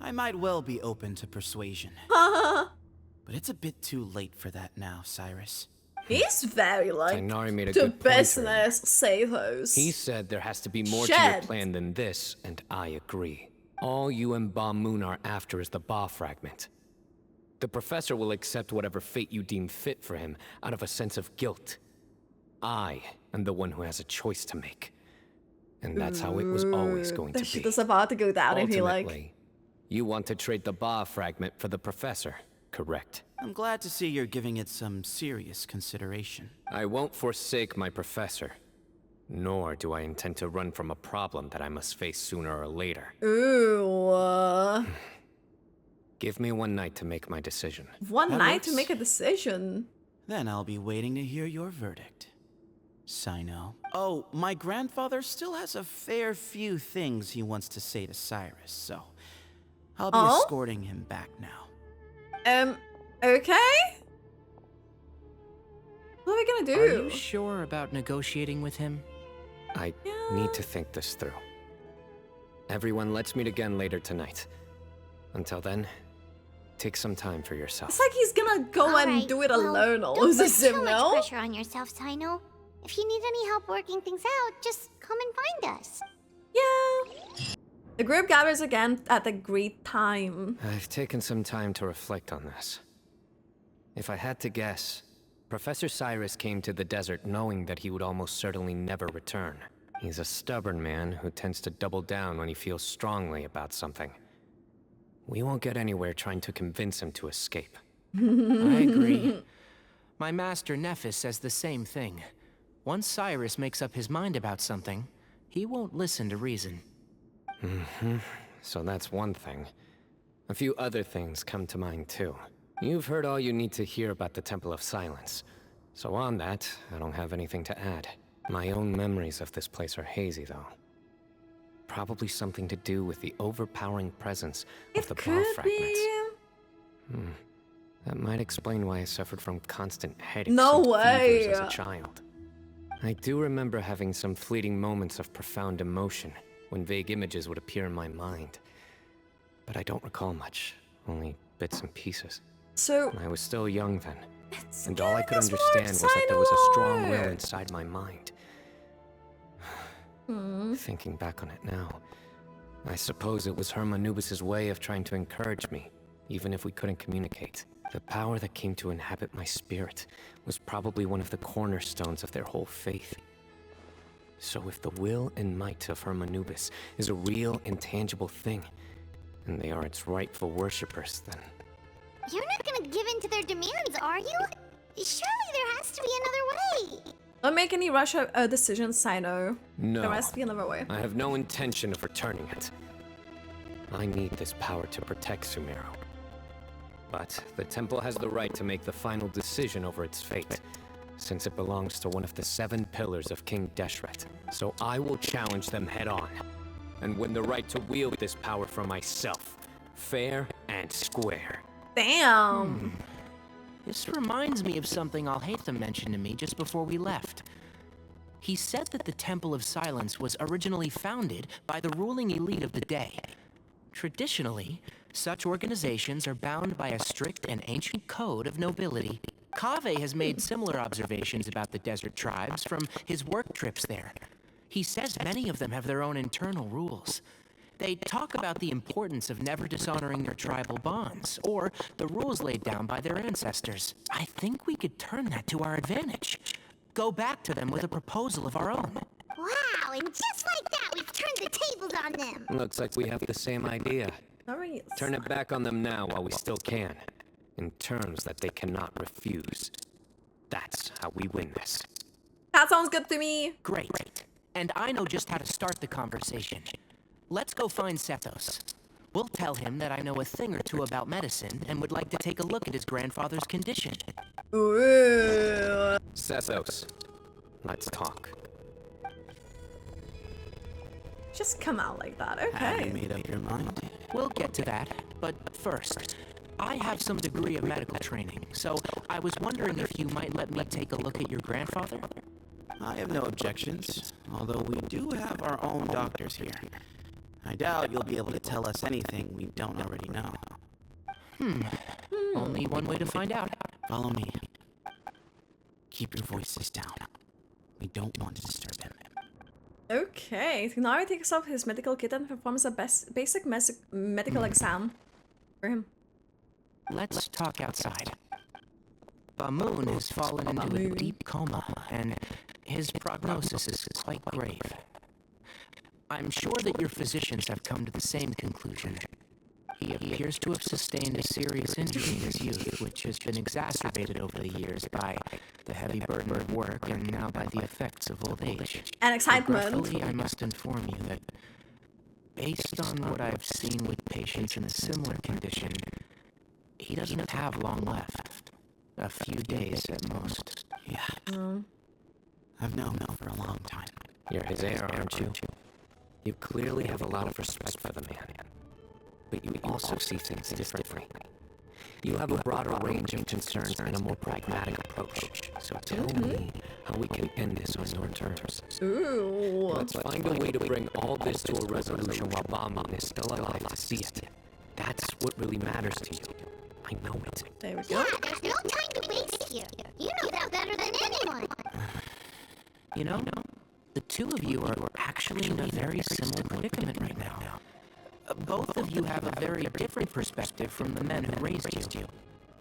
I might well be open to persuasion. But it's a bit too late for that now, Cyrus. He's very like Tighnari made a to good point business, say those. He said there has to be more to your plan than this, and I agree. All you and Ba Moon are after is the Ba fragment. The professor will accept whatever fate you deem fit for him out of a sense of guilt. I am the one who has a choice to make. And that's how it was always going to The be. shit is about to go down if he like. Ultimately, you want to trade the Ba fragment for the professor, correct? I'm glad to see you're giving it some serious consideration. I won't forsake my professor. Nor do I intend to run from a problem that I must face sooner or later. Ooh. Give me one night to make my decision. One That night to works. make a decision. Then I'll be waiting to hear your verdict. Cyno. Oh, my grandfather still has a fair few things he wants to say to Cyrus, so I'll be escorting him back now. Okay? What are we gonna do? Are you sure about negotiating with him? I need to think this through. Everyone, let's meet again later tonight. Until then, take some time for yourself. It's like he's gonna go and do it alone, all Don't of a put too sudden, much no? pressure on yourself, Cyno. If you need any help working things out, just come and find us. Yeah. The group gathers again at the agreed time. I've taken some time to reflect on this. If I had to guess, Professor Cyrus came to the desert knowing that he would almost certainly never return. He's a stubborn man who tends to double down when he feels strongly about something. We won't get anywhere trying to convince him to escape. I agree. My master Nephis says the same thing. Once Cyrus makes up his mind about something, he won't listen to reason. So that's one thing. A few other things come to mind too. You've heard all you need to hear about the Temple of Silence. So on that, I don't have anything to add. My own memories of this place are hazy though. Probably something to do with the overpowering presence of the ball fragments. That might explain why I suffered from constant headaches No and way. fevers as a child. I do remember having some fleeting moments of profound emotion when vague images would appear in my mind. But I don't recall much, only bits and pieces. So I was still young then, and all I could understand was that there was a strong will inside my mind. Thinking back on it now, I suppose it was Hermanubis' way of trying to encourage me, even if we couldn't communicate. The power that came to inhabit my spirit was probably one of the cornerstones of their whole faith. So if the will and might of Hermanubis is a real, intangible thing, and they are its rightful worshippers, then... You're not gonna give in to their demands, are you? Surely there has to be another way. don't make any rush decisions, Cyno. No. There must be another way. I have no intention of returning it. I need this power to protect Sumeru. But the temple has the right to make the final decision over its fate, since it belongs to one of the 7 pillars of King Deshret. So I will challenge them head on, and win the right to wield this power for myself, fair and square. Damn! This reminds me of something Alhaitham mentioned to me just before we left. He said that the Temple of Silence was originally founded by the ruling elite of the day. Traditionally, such organizations are bound by a strict and ancient code of nobility. Kaveh has made similar observations about the desert tribes from his work trips there. He says many of them have their own internal rules. They talk about the importance of never dishonoring their tribal bonds, or the rules laid down by their ancestors. I think we could turn that to our advantage. Go back to them with a proposal of our own. Wow, and just like that, we've turned the tables on them. Looks like we have the same idea. Alright. Turn it back on them now while we still can, in terms that they cannot refuse. That's how we win this. That sounds good to me. Great. And I know just how to start the conversation. Let's go find Sethos. We'll tell him that I know a thing or two about medicine and would like to take a look at his grandfather's condition. Ooh. Sethos, let's talk. Just come out like that, Have okay. you made up your mind? We'll get to that, but first, I have some degree of medical training, so I was wondering if you might let me take a look at your grandfather? I have no objections, although we do have our own doctors here. I doubt you'll be able to tell us anything we don't already know. Only one way to find out. Follow me. Keep your voices down. We don't want to disturb him. Okay, Tighnari takes off his medical kit and performs a basic medical exam for him. Let's talk outside. Bamoon has fallen into a deep coma, and his prognosis is quite grave. I'm sure that your physicians have come to the same conclusion. He appears to have sustained a serious injury in his youth, which has been exacerbated over the years by the heavy burden of work and now by the effects of old age. And excitement. Regretfully, I must inform you that, based on what I've seen with patients in a similar condition, he doesn't have long left. A few days at most. Yeah. I've known for a long time. You're his heir, aren't you? You clearly have a lot of respect for the man. But you also see things differently. You have a broader range of concerns and a more pragmatic approach. So tell me how we can end this on your terms. Ooh. Let's find a way to bring all this to a resolution while Bomb is still alive to see it. That's what really matters to you. I know it. There we go. Yeah, there's no time to waste here. You know that better than anyone. You know, the two of you are actually in a very similar predicament right now. Both of you have a very different perspective from the men who raised you.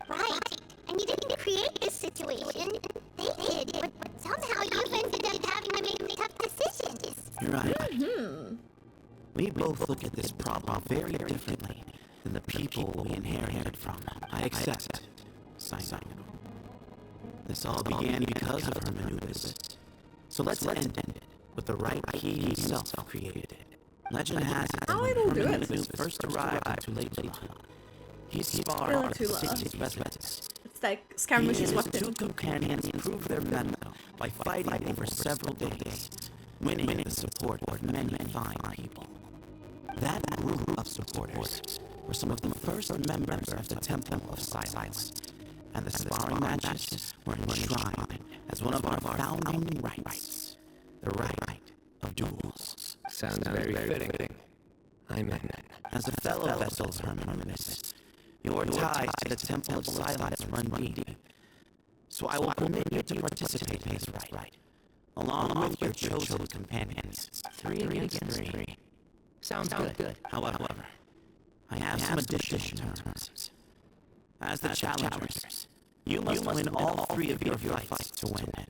Right. And you didn't create this situation. They did. But somehow you've ended up having to make tough decisions. You're right. We both look at this problem very differently than the people we inherited from. I accept. Cyno. This all began because of Hermanubis. So let's end it with the right he himself created. Legend has it that when Hermanubis first arrived into Leyland, he sparred our city's residents. It's like skirmishes His what two companions proved their mettle by fighting over several days, winning the support of many fine people. That group of supporters were some of the first members of the Temple of Silence, and the sparring matches were enshrined as one of our founding rights, the right of duels. Sounds very fitting. I'm in. As a fellow vessel of Hermanubis, your ties to the Temple of Silence run deep. So I will permit you to participate in this rite, along with your chosen companions. 3 against 3. Sounds good. However, I have some additional terms. As the challengers, you must win all 3 of your fights to win.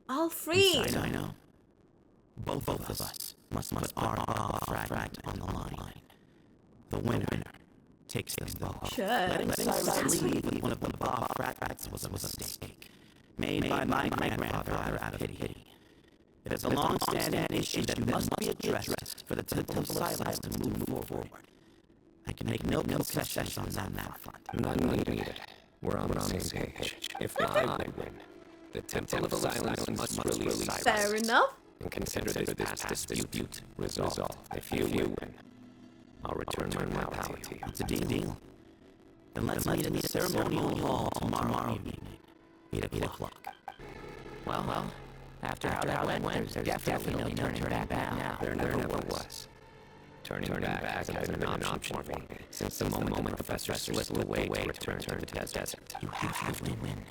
All 3? I know. Both of us must put our fragment on the line. The winner takes them both. Sure. Letting Cyrus leave with one of the fragments was a mistake made by my grandfather out of pity. It is a long-standing issue that must be addressed for the Temple of Silence to move forward. I can make no concessions on that front. None needed. We're on the same page. If I win, the Temple of Silence must release Cyrus. Fair enough. And consider this past dispute resolved. If you win, I'll return my power to you. It's a deal. Then let's meet in the ceremonial hall tomorrow evening, 8 o'clock. Well, after how that went, there's definitely no turning back now. There never was. Turning back hasn't been an option for me since the moment the professor slipped away to return to the desert. You have to win.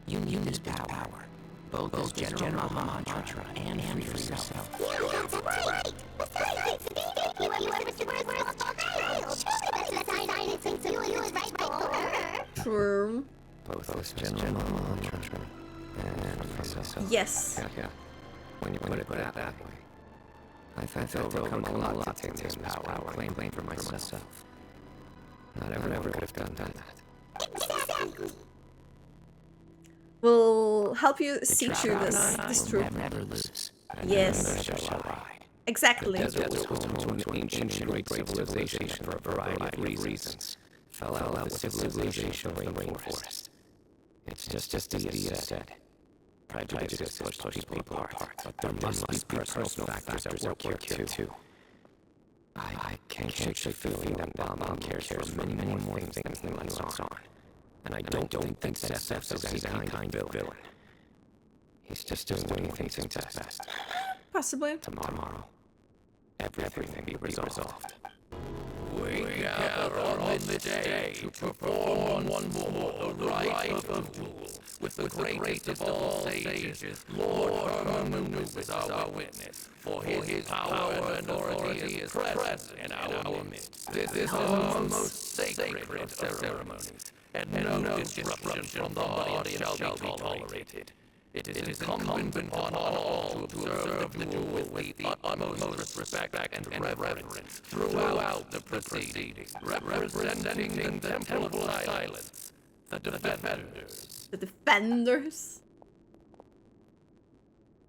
You need this power. Both as General Mahamatra and for yourself. True. Both as General Mahamatra and for myself. Yes. Yeah. When you put it that way. I've overcome a lot to take this power and claim for myself. Not everyone could have done that. Exactly. We'll help you see through this truth. Never lose. Yes. Exactly. The desert was home to an ancient and great civilization for a variety of reasons. Fell out with the civilization of the rainforest. It's just as Dia said. Prejudices push people apart, but there must be personal factors at work here too. I can't shake the feeling that Bomb cares for many more things than lets on. And I don't think Seth is any kind of villain. He's just doing what he thinks is best. Possibly. Tomorrow, everything will be resolved. We gather on this day to perform one more the rite of duel with the greatest of all sages, Lord Hermanubis, our witness, for his power and authority is present in our midst. This is the most sacred of ceremonies, and no disruption from the audience shall be tolerated. It is incumbent upon all to observe the duel with the utmost respect and reverence throughout the proceedings, representing the Temple of Silence, the Defenders. The Defenders?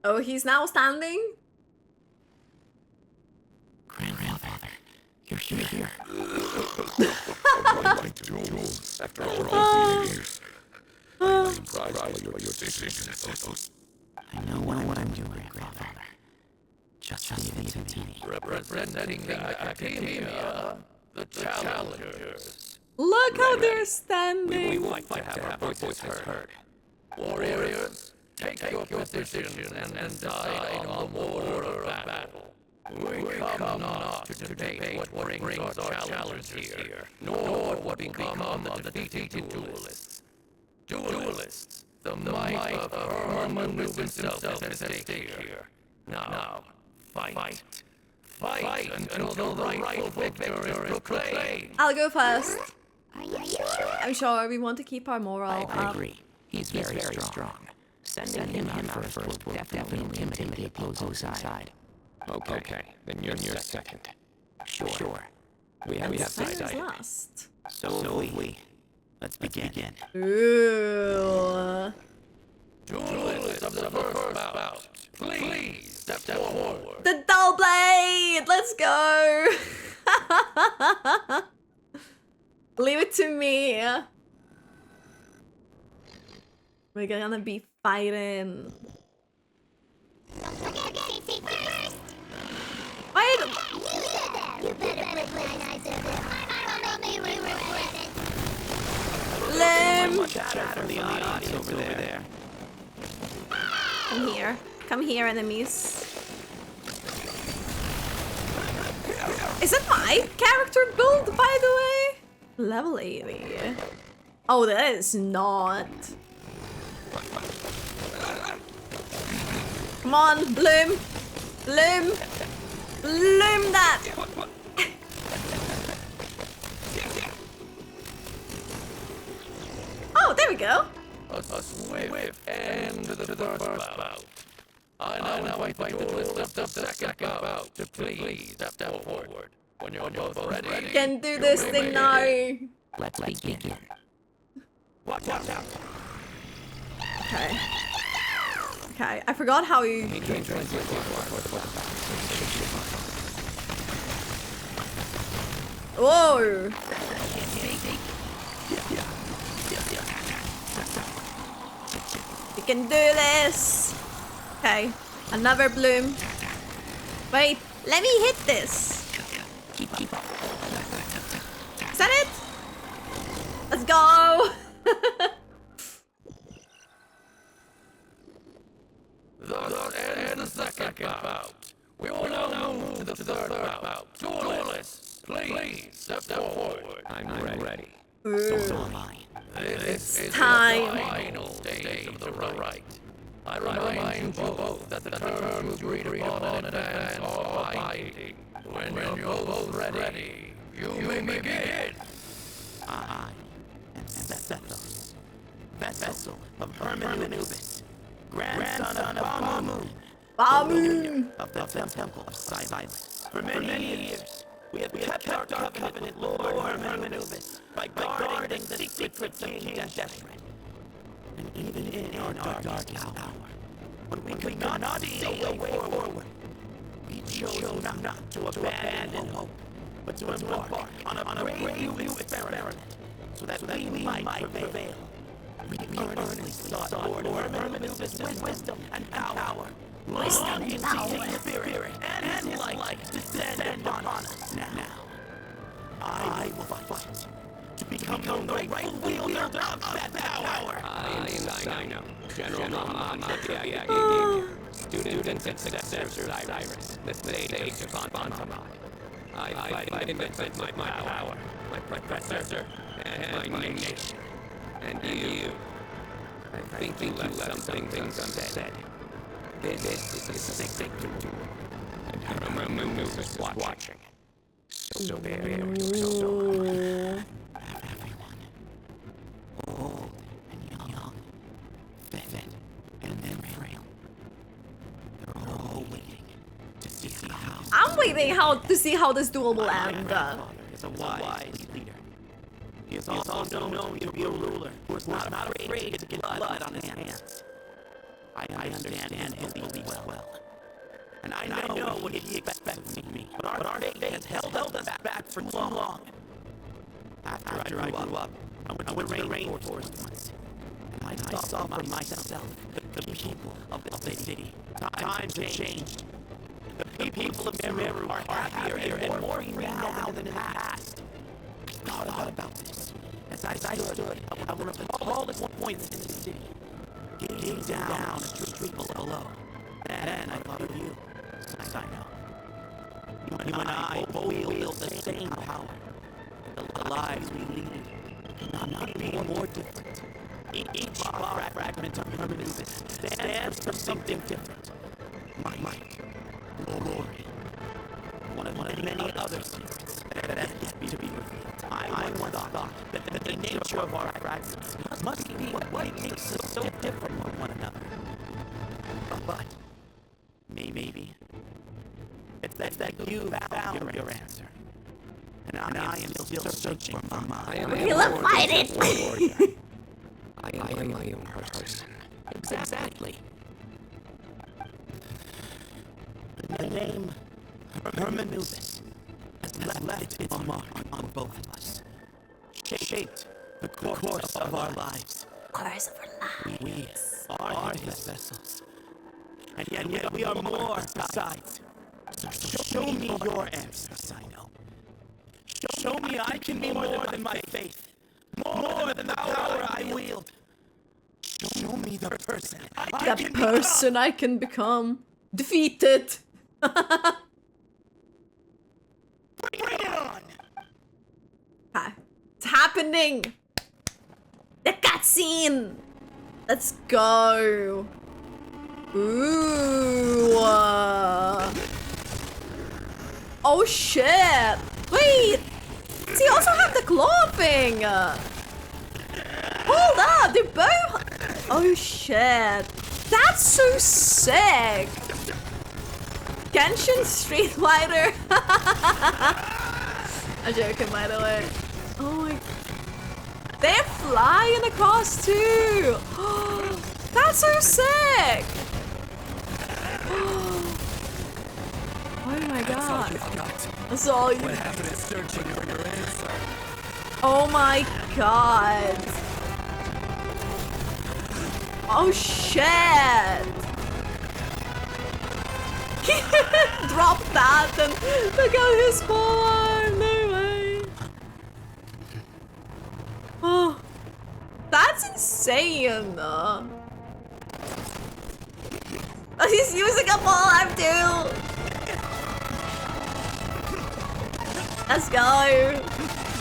Oh, he's now standing? Grandfather, you're here. After all these years, I'm proud of your decision. I know what I'm doing, grandfather. Just leave it to me. Representing the academia, the challengers. Look how they're standing. We like to have our voices heard. Warriors, take your position and die on the border of battle. We come not to debate what brings our challenge here, nor what become of the defeated duelists. Duelists, the might of Herman himself is at stake here. Now, fight. Fight until the rightful victor is proclaimed. I'll go first. Are you sure? I'm sure we want to keep our morale I up. agree. He's very strong. Sending him out first will definitely intimidate the opposing side. Okay, then you're second. Sure. We have Cyno's decided. last. So we. Let's begin. Ooh. Duelists of the first bout, please step forward. The dull blade! Let's go! Leave it to me. We're gonna be fighting. Wait! Lim! From the audience over there. Come here. Come here, enemies. Is it my character build, by the way? Level 80. Oh, that is not. Come on, Bloom. Bloom. Bloom that. Oh, there we go. A swift end to the first bout. I now invite the duelist of the second bout to please step forward. When you're both ready, Can do this thing now. Let's begin. Watch out. Okay. Okay, I forgot how you... Whoa! We can do this! Okay, another bloom. Wait, let me hit this! Is that it? Let's go! Thus ends the second bout. We will now move to the third bout. Duelists, please step forward. I'm ready. So am I. This is time. the final stage of the right. I remind you both that the terms you agreed upon in advance are binding. When you're both ready, you may begin. I am Sethos, vessel of Herman Anubis, grandson of Bamu, Bamu! of the temple of silence. For many years, we have kept our covenant, Lord Herman Anubis, by guarding the secrets of King Genshin. And even in our dark hour, when we could not see a way forward, we chose not to abandon hope, but to embark on a brave new experiment, so that we might prevail. We earnestly sought Lord Herman Anubis' wisdom and power, longing to see his spirit and light descend upon us. Now, I will fight to become the rightful wielder of that power. I am Cyno, General Mama of the Academia, student and successor of Cyrus, the sage of Fontamag. I fight in defense of my power, my professor, and my nation. And you, I think you left some things unsaid. This is a sacred duel, and Herman is watching. So very Everyone, old and young, fit and frail, they're all waiting to see how. I'm waiting to see how this duel will end. Is a wise leader. He is also known to be a ruler who is not afraid to get blood on his hands. I understand him fully well, And I know what he expects of me. But our fate has held us back for too long. After I grew up, I went to the rainforest once. And I saw for myself the people of the city. Times have changed. The people of Meru are happier and more free now than in the past. I thought about this. As I stood at one of the tallest points in the city, gazing down at the street below. Then I thought of you, Cyno. You and I both wield the same power. The lives we lead cannot be more different. Each fragment of permanence stands for something different. Might, glory, one of many other secrets that has yet to be revealed. I once thought that the nature of our fragments must be what makes us so different from one another. But maybe it's that you found your answer. And I am still searching for mine. Okay, let's fight it! I am my own person. Exactly. The name Hermanubis has left its mark on both of us. Shaped the course of our lives. Course of our lives. We are his vessels. And yet we are more besides. So show me your answer, Cyno. Show me I can be more than my faith. More than the power I wield. Show me the person I can become. Defeated. Bring it on! Okay. It's happening! The cutscene! Let's go! Ooh! Oh shit! Wait! Does he also have the claw thing? Hold up! They both... Oh shit! That's so sick! Genshin Street Fighter! I'm joking, by the way. Oh my... They're flying across too! That's so sick! Oh my god. That's all you... What happened is searching for your answer. Oh my god. Oh shit! Drop that and look at his form! No way! Oh, that's insane! Oh, he's using a ball arm too! Let's go!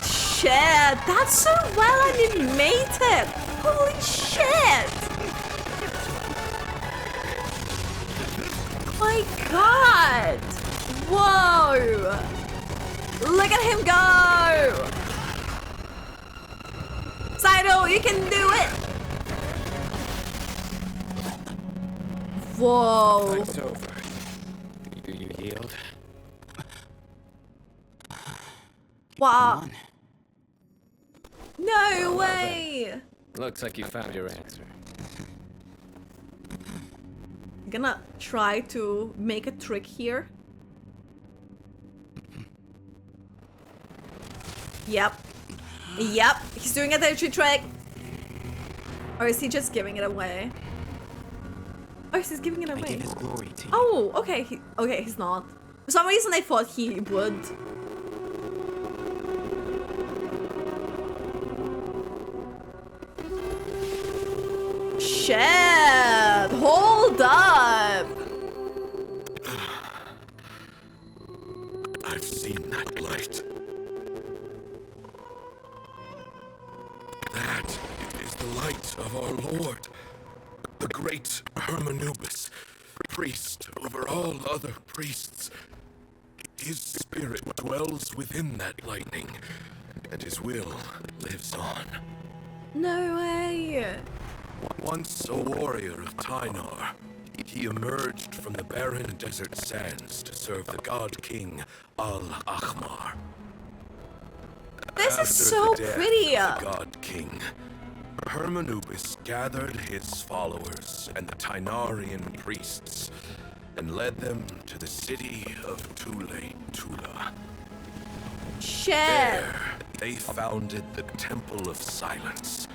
Shit, that's so well animated! Holy shit! My god! Whoa! Look at him go! Cyno, you can do it! Whoa! It's over. You healed? Wow! No way! Looks like you found your answer. I'm gonna try to make a trick here. Yep. Yep, he's doing a entry trick. Or is he just giving it away? Oh, he's giving it away. Oh, okay. Okay, he's not. For some reason I thought he would. Shit! Hold up! I've seen that light. That is the light of our Lord, the great Hermanubis, priest over all other priests. His spirit dwells within that lightning, and his will lives on. No way! Once a warrior of Tynar, he emerged from the barren desert sands to serve the god king Al-Ahmar. This is so pretty! After the god king, Hermanubis gathered his followers and the Tynarian priests and led them to the city of Tula. Shit! There, they founded the Temple of Silence.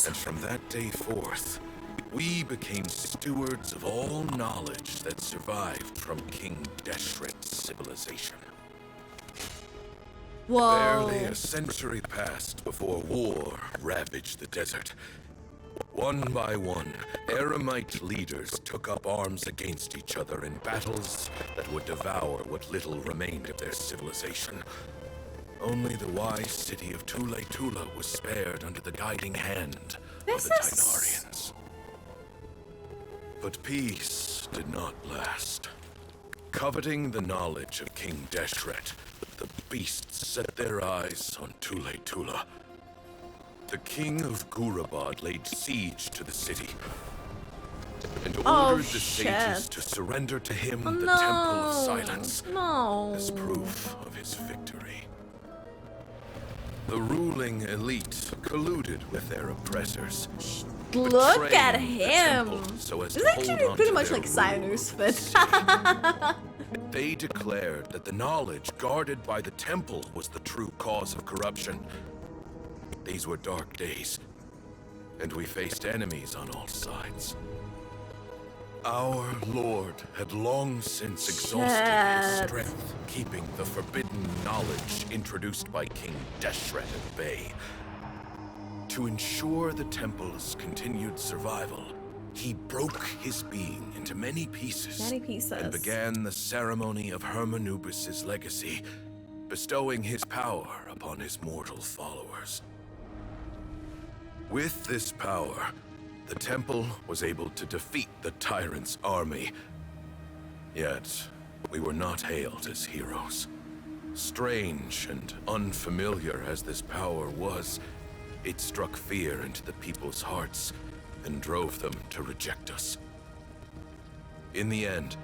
And from that day forth, we became stewards of all knowledge that survived from King Deshret's civilization. Whoa. Barely a century passed before war ravaged the desert. One by one, Eremite leaders took up arms against each other in battles that would devour what little remained of their civilization. Only the wise city of Tula was spared under the guiding hand of the Tainarians. But peace did not last. Coveting the knowledge of King Deshret, the beasts set their eyes on Tula. The king of Gurabad laid siege to the city and ordered the sages to surrender to him the Temple of Silence as proof of his victory. The ruling elite colluded with their oppressors. Look at him! So as This is to actually hold on pretty to much their like Cyno's fit. They declared that the knowledge guarded by the temple was the true cause of corruption. These were dark days, and we faced enemies on all sides. Our Lord had long since exhausted his strength, keeping the forbidden knowledge introduced by King Deshret at bay. To ensure the temple's continued survival, he broke his being into many pieces, and began the ceremony of Hermanubis' legacy, bestowing his power upon his mortal followers. With this power, the temple was able to defeat the tyrant's army. Yet, we were not hailed as heroes. Strange and unfamiliar as this power was, it struck fear into the people's hearts and drove them to reject us. In the end,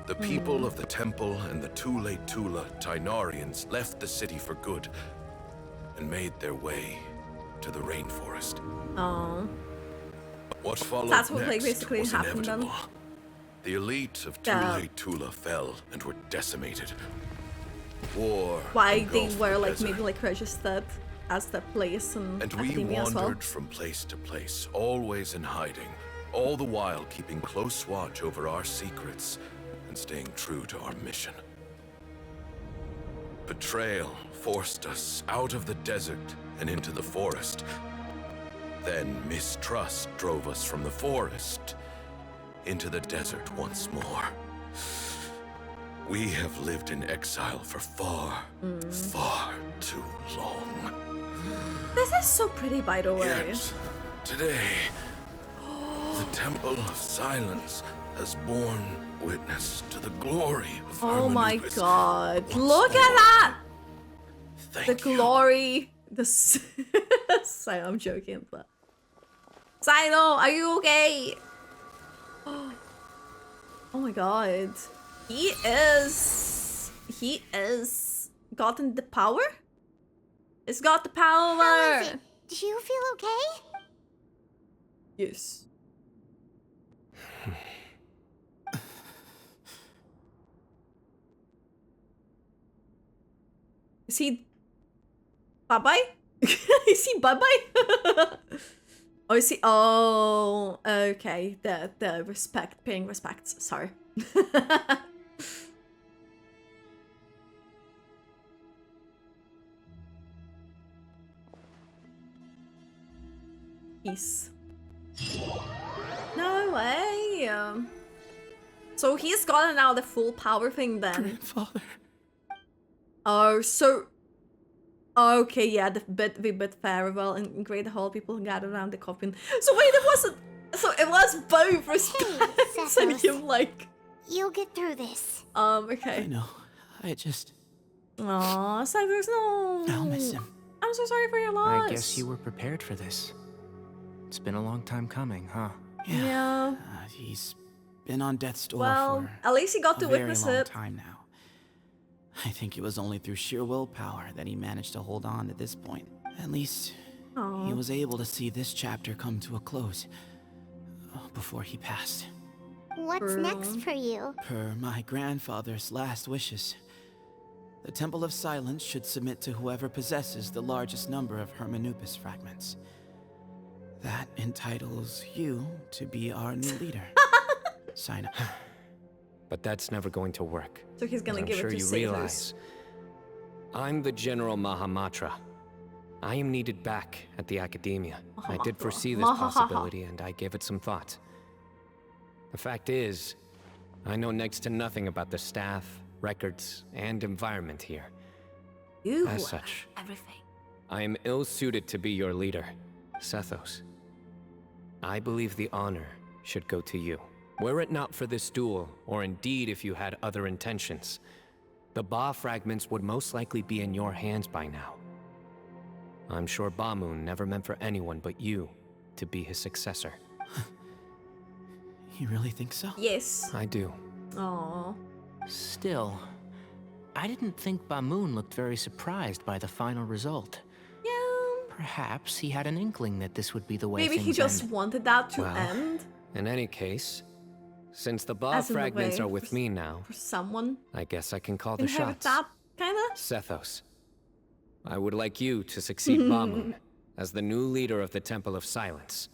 the people of the temple and the Tula Tainarians left the city for good and made their way to the rainforest. Oh. What followed That's what next basically was happened inevitable. then. The elite of Yeah. Tula fell and were decimated. War Why they engulfed were the like desert. maybe like registered as the place and And we academia as well. wandered from place to place, always in hiding, all the while keeping close watch over our secrets and staying true to our mission. Betrayal forced us out of the desert and into the forest. Then mistrust drove us from the forest into the desert once more. We have lived in exile for far, far too long. This is so pretty, by the way. Yet, today, the Temple of Silence has borne witness to the glory of Oh my Hermanubis. god. Look at that! The Thank you. glory. The Cyno, I'm joking, but Cyno, are you okay? Oh my god. He is gotten the power? It's got the power. How is it? Do you feel okay? Yes. Is he bye-bye? Is he bye-bye? Oh, is he? Oh, okay. The respect, paying respects. Sorry. Peace. No way. So he's gotten now the full power thing then. Grandfather. Oh, so. Okay, yeah, the bit farewell in Great Hall, people gathered around the coffin. So wait, it wasn't. So it was both respects and him like. You'll get through this. Okay. I know. I just. Aw, Cyber's no. I'll miss him. I'm so sorry for your loss. I guess you were prepared for this. It's been a long time coming, huh? Yeah. He's been on death's door Well, for at least he got a to very witness long it. time now. I think it was only through sheer willpower that he managed to hold on to this point. At least, he was able to see this chapter come to a close before he passed. What's next for you? Per my grandfather's last wishes, the Temple of Silence should submit to whoever possesses the largest number of Hermanupis fragments. That entitles you to be our new leader. Cyno. But that's never going to work. So he's gonna as give I'm sure it to you Sathos. realize. I'm the General Mahamatra. I am needed back at the Academia. I did foresee this possibility, and I gave it some thought. The fact is, I know next to nothing about the staff, records, and environment here. As such, everything. I am ill-suited to be your leader, Sethos. I believe the honor should go to you. Were it not for this duel, or indeed if you had other intentions, the Ba fragments would most likely be in your hands by now. I'm sure Bamoon never meant for anyone but you to be his successor. You really think so? Yes. I do. Aww. Still, I didn't think Bamoon looked very surprised by the final result. Yeah. Perhaps he had an inkling that this would be the way Maybe things he just end. wanted that to Well, end. In any case, since the Ba As in the fragments way are with me now, For someone. I guess I can call the Inherit shots. that, kinda? Sethos, I would like you to succeed Bamoon as the new leader of the Temple of Silence.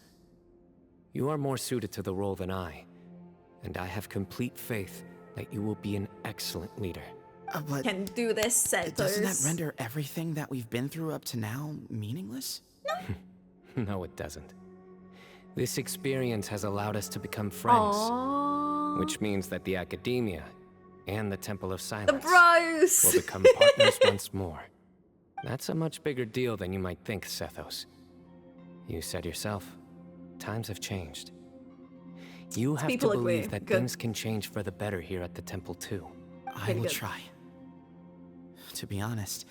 You are more suited to the role than I, and I have complete faith that you will be an excellent leader. But Can do this, Sethos. doesn't that render everything that we've been through up to now meaningless? No, it doesn't. This experience has allowed us to become friends, Aww. which means that the Academia and the Temple of The Silence bros! will become partners once more. That's a much bigger deal than you might think, Sethos. You said yourself, times have changed. You have to People agree. believe that Good. things can change for the better here at the temple too. I will try. To be honest,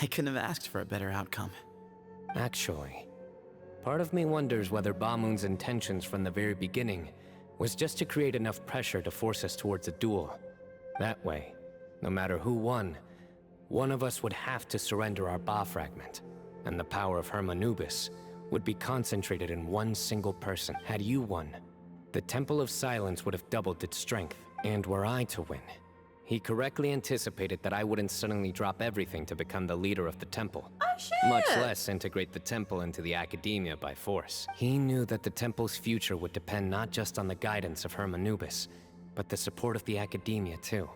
I couldn't have asked for a better outcome. Actually, part of me wonders whether Bamoon's intentions from the very beginning was just to create enough pressure to force us towards a duel. That way, no matter who won, one of us would have to surrender our Ba fragment, and the power of Hermanubis would be concentrated in one single person. Had you won, the Temple of Silence would have doubled its strength. And were I to win, he correctly anticipated that I wouldn't suddenly drop everything to become the leader of the temple. Much less integrate the temple into the Academia by force. He knew that the temple's future would depend not just on the guidance of Hermanubis, but the support of the Academia too.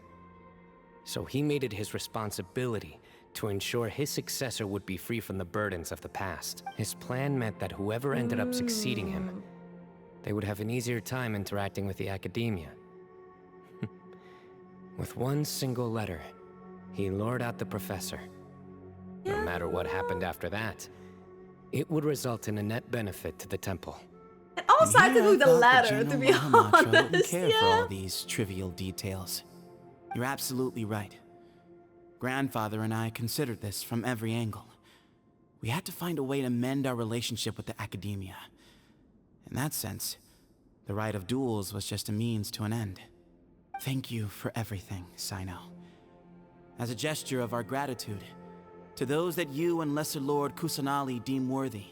So he made it his responsibility to ensure his successor would be free from the burdens of the past. His plan meant that whoever ended up succeeding him, they would have an easier time interacting with the Academia. With one single letter, he lured out the professor. No matter what happened after that, it would result in a net benefit to the temple. And also I had to do the letter, to be Mahamatra wouldn't honest. care for all these trivial details. You're absolutely right. Grandfather and I considered this from every angle. We had to find a way to mend our relationship with the Academia. In that sense, the right of duels was just a means to an end. Thank you for everything, Cyno. As a gesture of our gratitude, to those that you and Lesser Lord Kusanali deem worthy,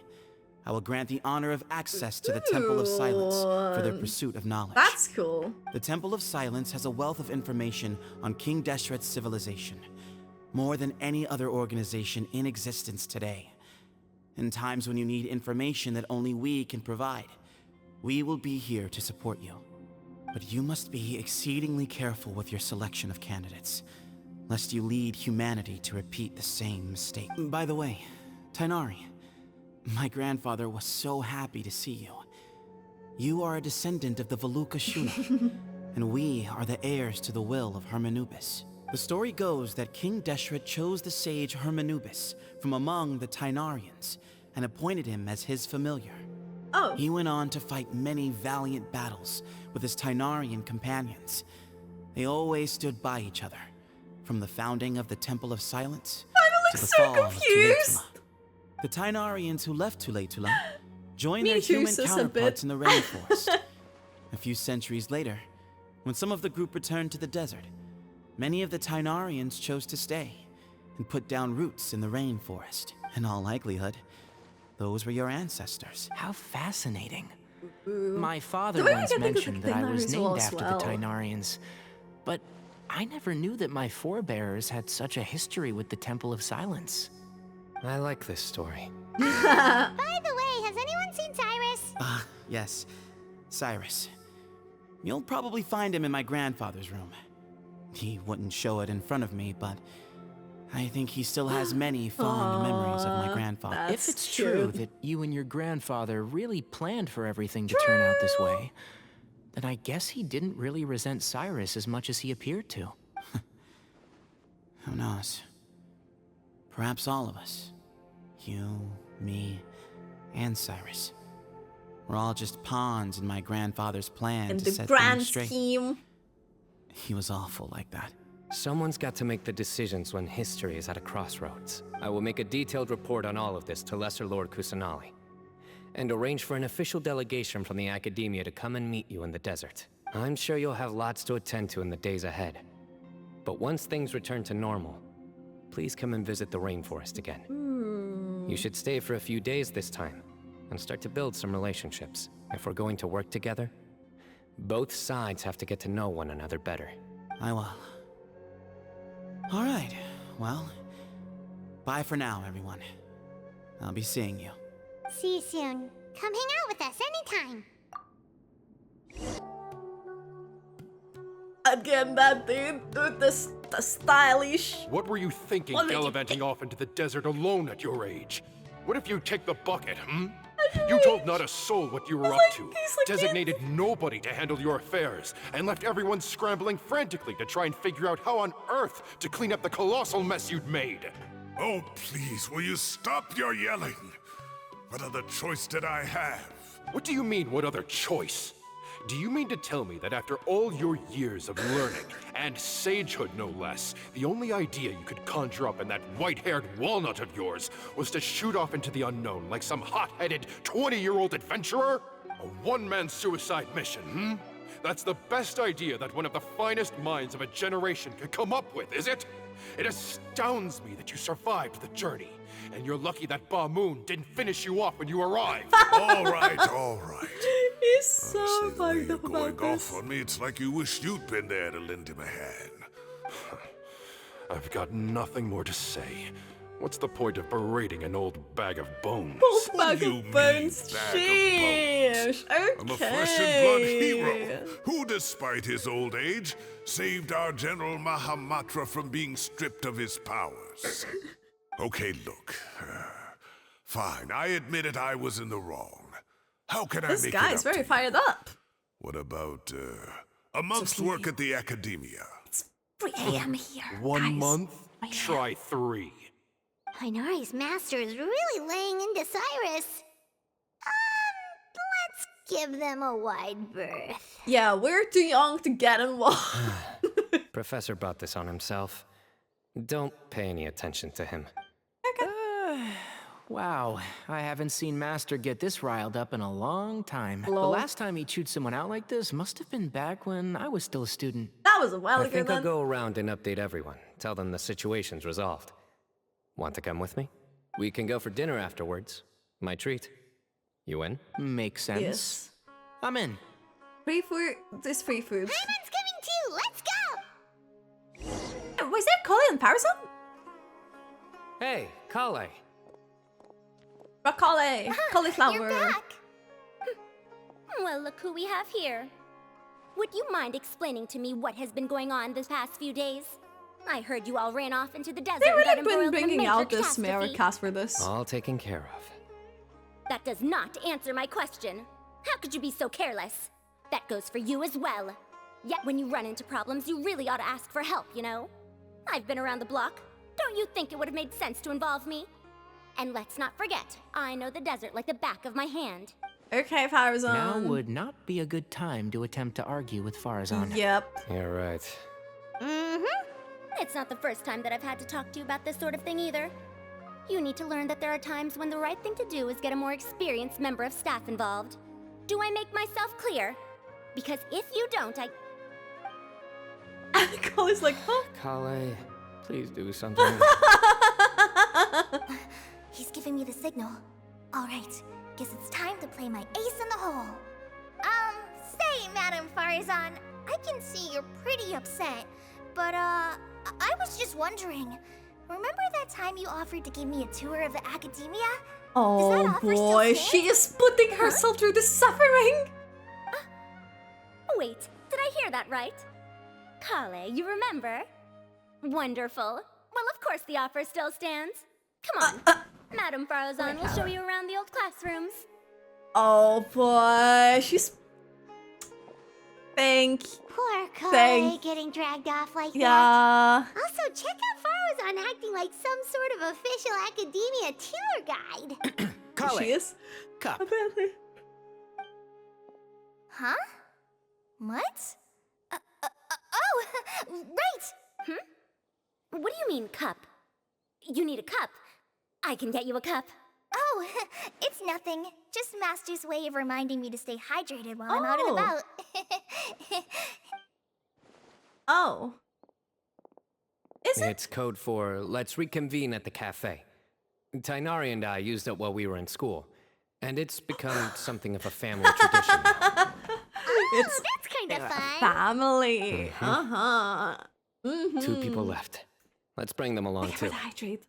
I will grant the honor of access to the Temple of Silence for their pursuit of knowledge. That's cool. The Temple of Silence has a wealth of information on King Deshret's civilization, more than any other organization in existence today. In times when you need information that only we can provide, we will be here to support you. But you must be exceedingly careful with your selection of candidates, lest you lead humanity to repeat the same mistake. By the way, Tighnari, my grandfather was so happy to see you. You are a descendant of the Veluca Shuna, and we are the heirs to the will of Hermanubis. The story goes that King Deshret chose the sage Hermanubis from among the Tighnarians and appointed him as his familiar. Oh. He went on to fight many valiant battles with his Tighnarian companions. They always stood by each other, from the founding of the Temple of Silence to the fall of Tuletula. The Tighnarians who left Tuletula joined their human counterparts in the rainforest. A few centuries later, when some of the group returned to the desert, many of the Tighnarians chose to stay and put down roots in the rainforest. In all likelihood, those were your ancestors. How fascinating. My father The way once I think of mentioned that I was Tynarians named as after well. the Tynarians, but I never knew that my forebears had such a history with the Temple of Silence. I like this story. By the way, has anyone seen Cyrus? Yes. Cyrus. You'll probably find him in my grandfather's room. He wouldn't show it in front of me, but I think he still has many fond memories of my grandfather. If it's true that you and your grandfather really planned for everything to turn out this way, then I guess he didn't really resent Cyrus as much as he appeared to. Who knows? Perhaps all of us. You, me, and Cyrus. We're all just pawns in my grandfather's plan And to the set grand things straight. scheme. He was awful like that. Someone's got to make the decisions when history is at a crossroads. I will make a detailed report on all of this to Lesser Lord Kusanali, and arrange for an official delegation from the Academia to come and meet you in the desert. I'm sure you'll have lots to attend to in the days ahead. But once things return to normal, please come and visit the rainforest again. You should stay for a few days this time, and start to build some relationships. If we're going to work together, both sides have to get to know one another better. I will. All right. Well, bye for now, everyone. I'll be seeing you. See you soon. Come hang out with us anytime. Again, that dude with the stylish. What were you thinking, gallivanting off into the desert alone at your age? What if you take the bucket, You told not a soul what you were up to, designated nobody to handle your affairs, and left everyone scrambling frantically to try and figure out how on earth to clean up the colossal mess you'd made. Oh, please, will you stop your yelling? What other choice did I have? What do you mean, what other choice? Do you mean to tell me that after all your years of learning, and sagehood no less, the only idea you could conjure up in that white-haired walnut of yours was to shoot off into the unknown like some hot-headed 20-year-old adventurer? A one-man suicide mission, That's the best idea that one of the finest minds of a generation could come up with, is it? It astounds me that you survived the journey, and you're lucky that Ba Moon didn't finish you off when you arrived. All right, all right. He's so Honestly, the way fucked you're up going about off this. on me, it's like you wish you'd been there to lend him a hand. I've got nothing more to say. What's the point of berating an old bag of bones? Old bag of bones, sheesh. Okay. I'm a flesh and blood hero who, despite his old age, saved our General Mahamatra from being stripped of his powers. Okay, look. Fine, I admit it, I was in the wrong. How can I This make guy it is up very to fired up. What about, a month's work at the Academia? 3 a.m. here. 1 month? Try 3. Hinari's master is really laying into Cyrus. Let's give them a wide berth. Yeah, we're too young to get involved. Professor brought this on himself. Don't pay any attention to him. Wow, I haven't seen Master get this riled up in a long time. The Lol. last time he chewed someone out like this must have been back when I was still a student. That was a while I ago think I'll then. go around and update everyone. Tell them the situation's resolved. Want to come with me? We can go for dinner afterwards. My treat. You in? Makes sense. Yes. I'm in. Free food. This free food. Paimon's coming too. Let's go. Was there Collie and Parasol? Hey, Kale. Broccoli. Cauliflower. You're back. Well, look who we have here. Would you mind explaining to me what has been going on this past few days? I heard you all ran off into the desert They and got really been embroiled in a bringing major out this catastrophe. Maracas for this. All taken care of. That does not answer my question. How could you be so careless? That goes for you as well. Yet when you run into problems, you really ought to ask for help, you know? I've been around the block. Don't you think it would have made sense to involve me? And let's not forget, I know the desert like the back of my hand. Okay, Farazan. Now would not be a good time to attempt to argue with Farazan. Yep. You're right. Mm-hmm. It's not the first time that I've had to talk to you about this sort of thing either. You need to learn that there are times when the right thing to do is get a more experienced member of staff involved. Do I make myself clear? Because if you don't, Collie's like, huh? Kale, please do something. He's giving me the signal. All right, guess it's time to play my ace in the hole. Farazan. I can see you're pretty upset. But, I was just wondering. Remember that time you offered to give me a tour of the academia? Oh boy, she is putting herself through the suffering! Wait, did I hear that right? Kale, you remember? Wonderful. Well, of course the offer still stands. Come on. Madam Farazan will show you around the old classrooms. Oh boy, she's... Poor Kale getting dragged off like Yeah. that. Also, check out Farazan acting like some sort of official academia tour guide. Kale. She is? Cup. Apparently. Huh? What? Oh, right! What do you mean, cup? You need a cup. I can get you a cup. Oh, it's nothing. Just Master's way of reminding me to stay hydrated while I'm out and about. Oh. Is it? It's code for let's reconvene at the cafe. Tainari and I used it while we were in school, and it's become something of a family tradition now. It's that's kind of fun. family. Mm-hmm. 2 people left. Let's bring them along too. Hydrate.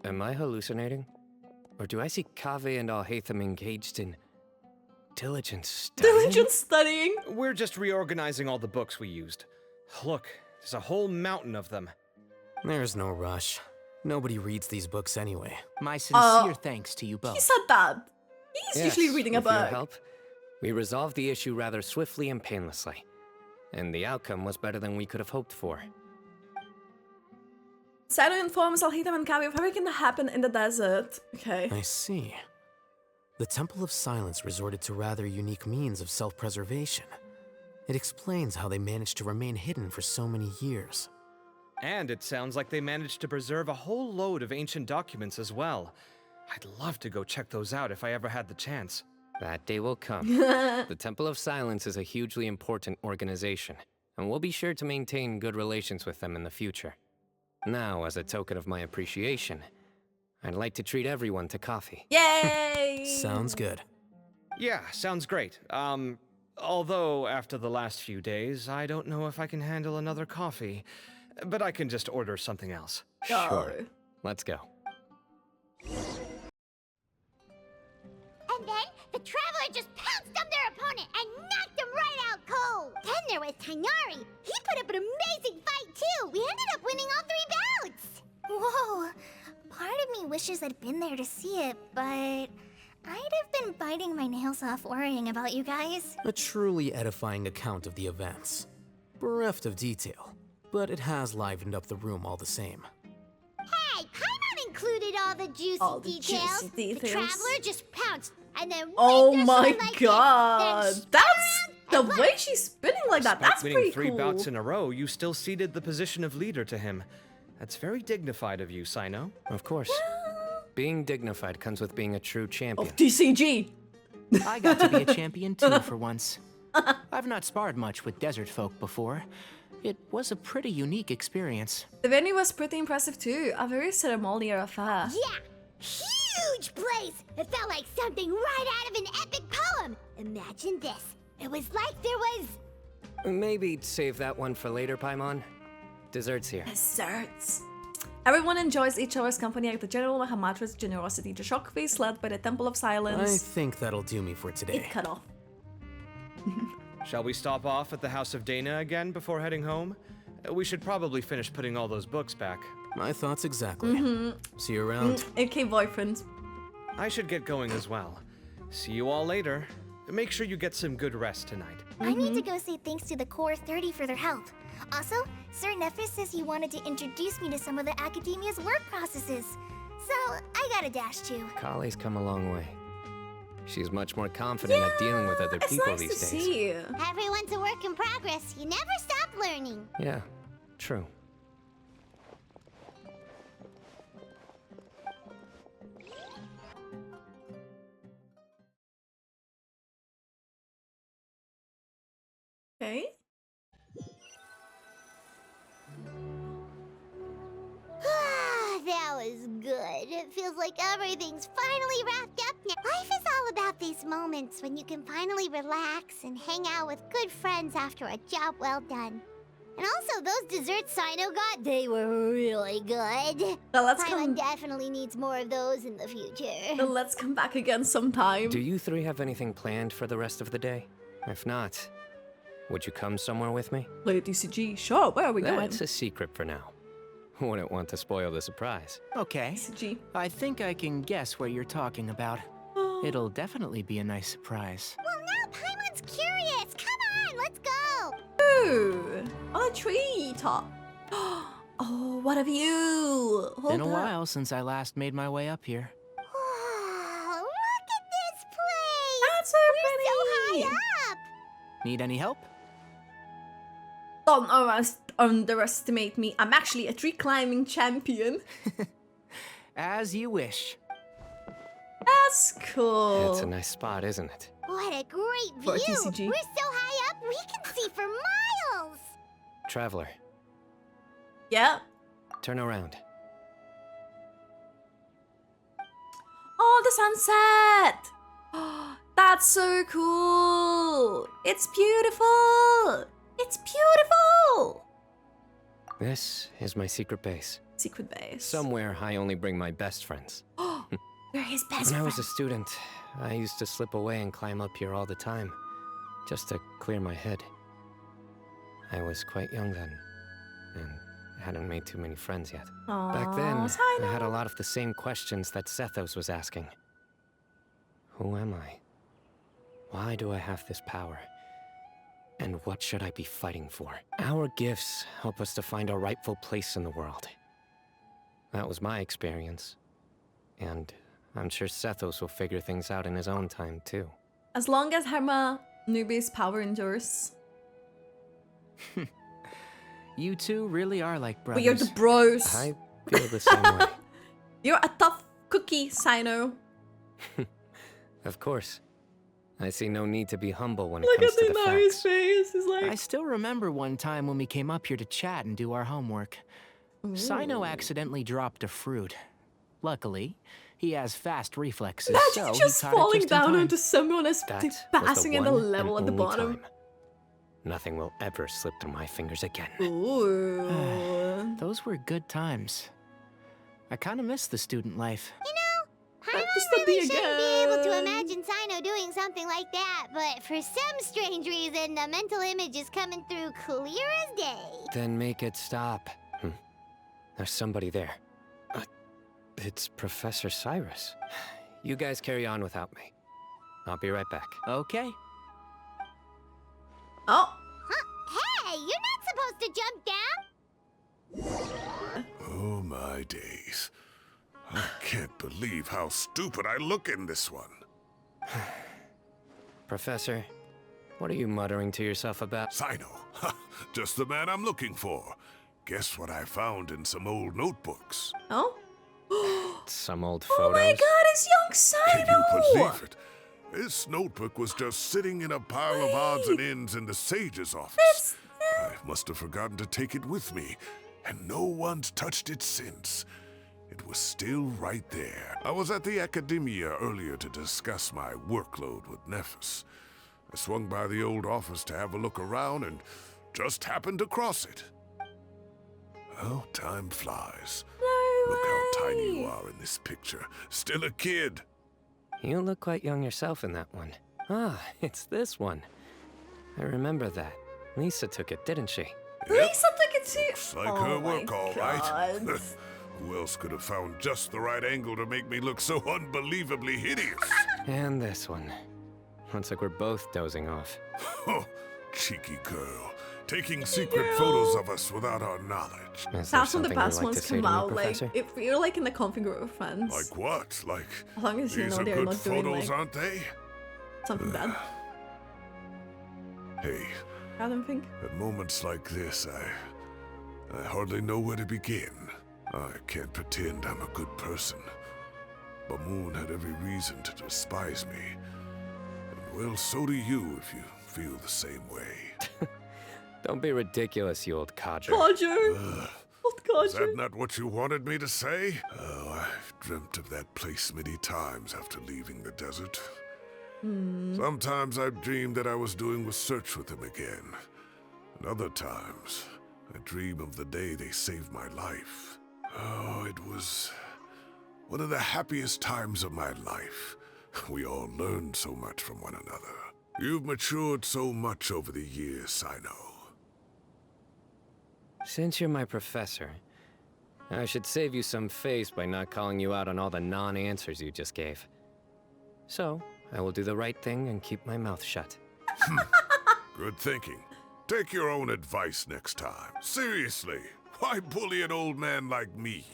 Am I hallucinating? Or do I see Kaveh and Alhaitham engaged in diligent studying? Diligent studying? We're just reorganizing all the books we used. Look, there's a whole mountain of them. There's no rush. Nobody reads these books anyway. My sincere thanks to you both. He said that. He's usually reading a with your book. help, we resolved the issue rather swiftly and painlessly. And the outcome was better than we could have hoped for. Cyno informs Alhaitham and Kaveh of everything that happened in the desert. Okay. I see. The Temple of Silence resorted to rather unique means of self-preservation. It explains how they managed to remain hidden for so many years. And it sounds like they managed to preserve a whole load of ancient documents as well. I'd love to go check those out if I ever had the chance. That day will come. The Temple of Silence is a hugely important organization, and we'll be sure to maintain good relations with them in the future. Now, as a token of my appreciation, I'd like to treat everyone to coffee. Yay! Sounds good. Yeah, sounds great. Although after the last few days, I don't know if I can handle another coffee. But I can just order something else. Sure. Let's go. And then the Traveler just pounced on their opponent and knocked him right out cold. Then there was Tainari. He put up an amazing fight too. We ended up winning all 3 bouts. Whoa. Part of me wishes I'd been there to see it, but I'd have been biting my nails off worrying about you guys. A truly edifying account of the events. Bereft of detail, but it has livened up the room all the same. Hey, Paimon included all the juicy details. The Traveler just pounced and then Oh waved us my on like god. this, then That's the way she's spinning like that. Despite That's winning pretty 3 cool. bouts in a row, you still ceded the position of leader to him. That's very dignified of you, Cyno. Of course. Being dignified comes with being a true champion. Of TCG. I got to be a champion too for once. I've not sparred much with desert folk before. It was a pretty unique experience. The venue was pretty impressive too. A very ceremonial affair. Yeah, huge place. It felt like something right out of an epic poem. Imagine this. It was like there was... Maybe save that one for later, Paimon. Dessert's here. Desserts. Everyone enjoys each other's company at the General Mahamatra's Generosity to Shock Feast led by the Temple of I Silence. think that'll do me for today. It cut off. Shall we stop off at the House of Dana again before heading home? We should probably finish putting all those books back. My thoughts exactly. See you around. Okay, boyfriend. I should get going as well. See you all later. Make sure you get some good rest tonight. I need to go say thanks to the Core 30 for their help. Also, Sir Nephis says he wanted to introduce me to some of the Academia's work processes. So, I gotta dash too. Kale's come a long way. She's much more confident at dealing with other people these days. See. Everyone's a work in progress. You never stop learning. Yeah, true. Okay. That was good. It feels like everything's finally wrapped up now. Life is all about these moments when you can finally relax and hang out with good friends after a job well done. And also, those desserts Cyno got, they were really good. Now let's Paimon definitely needs more of those in the future. Then let's come back again sometime. Do you three have anything planned for the rest of the day? If not, would you come somewhere with me? Play DCG. Sure, where are we going? That's a secret for now. Wouldn't want to spoil the surprise. Okay. DCG. I think I can guess what you're talking about. It'll definitely be a nice surprise. Well, now Paimon's curious. Come on, let's go. Ooh, on a tree top. Oh, what a view! Been a while since I last made my way up here. Wow, look at this place. That's so We're pretty. so high up. Need any help? Don't underestimate me. I'm actually a tree climbing champion. As you wish. That's cool. It's a nice spot, isn't it? What a great For a view. TCG. We're so high up, we can see for miles. Traveler, Yeah. turn around. Oh, the sunset. That's so cool. It's beautiful. It's beautiful. This is my secret base. Secret base. Somewhere I only bring my best friends. You're his best When I was friend. a student, I used to slip away and climb up here all the time, just to clear my head. I was quite young then, and hadn't made too many friends yet. Back then, Cyno. I had a lot of the same questions that Sethos was asking. Who am I? Why do I have this power? And what should I be fighting for? Our gifts help us to find our rightful place in the world. That was my experience. And I'm sure Sethos will figure things out in his own time, too. As long as Herma Newbie's power endures. You two really are like brothers. But you're the bros. I feel the same way. You're a tough cookie, Cyno. Of course. I see no need to be humble when it Look comes at to the the nice facts. face. He's like, I still remember one time when we came up here to chat and do our homework. Cyno accidentally dropped a fruit. Luckily, he has fast reflexes, so imagine he just caught it falling just in down time. onto someone as That passing was in the one level at and the only bottom. time. Nothing will ever slip through my fingers again. Ooh. Those were good times. I kind of miss the student life. You know, Paimon Just to really be shouldn't be able to again. imagine Cyno doing something like that, but for some strange reason, the mental image is coming through clear as day. Then make it stop. There's somebody there. It's Professor Cyrus. You guys carry on without me. I'll be right back. Okay. Oh. Huh? Hey, you're not supposed to jump down. Oh my days. I can't believe how stupid I look in this one. Professor, what are you muttering to yourself about? Cyno. Just the man I'm looking for. Guess what I found in some old notebooks? Oh? Some old Oh photos? my god, it's young Can you Cyno! believe it? This notebook was just sitting in a pile of odds and ends in the sage's office. That's... I must have forgotten to take it with me, and no one's touched it since. It was still right there. I was at the Academia earlier to discuss my workload with Nephis. I swung by the old office to have a look around and just happened to cross it. Oh, time flies. No Look how way. tiny you are in this picture. Still a kid. You look quite young yourself in that one. Ah, it's this one. I remember that. Lisa took it, didn't she? Lisa took it too. Looks like Oh her my work, all right. God. Who else could have found just the right angle to make me look so unbelievably hideous? And this one. Looks like we're both dozing off. Oh, cheeky girl. Taking secret photos of us without our knowledge. Is there That's when the something you'd best like ones to say come to me, out. Like, Professor? if you're like in the coffee group of friends. Like what? Like, As long as you these know are they're good not doing photos, like aren't they? something bad. Hey, I don't think. at moments like this, I hardly know where to begin. I can't pretend I'm a good person. Bamoon had every reason to despise me. And well, so do you if you feel the same way. Don't be ridiculous, you old codger. Codger! Old Is codger. that not what you wanted me to say? Oh, I've dreamt of that place many times after leaving the desert. Sometimes I dream that I was doing research with them again. And other times, I dream of the day they saved my life. Oh, it was one of the happiest times of my life. We all learned so much from one another. You've matured so much over the years, Cyno. Since you're my professor, I should save you some face by not calling you out on all the non-answers you just gave. So, I will do the right thing and keep my mouth shut. Good thinking. Take your own advice next time. Seriously, why bully an old man like me?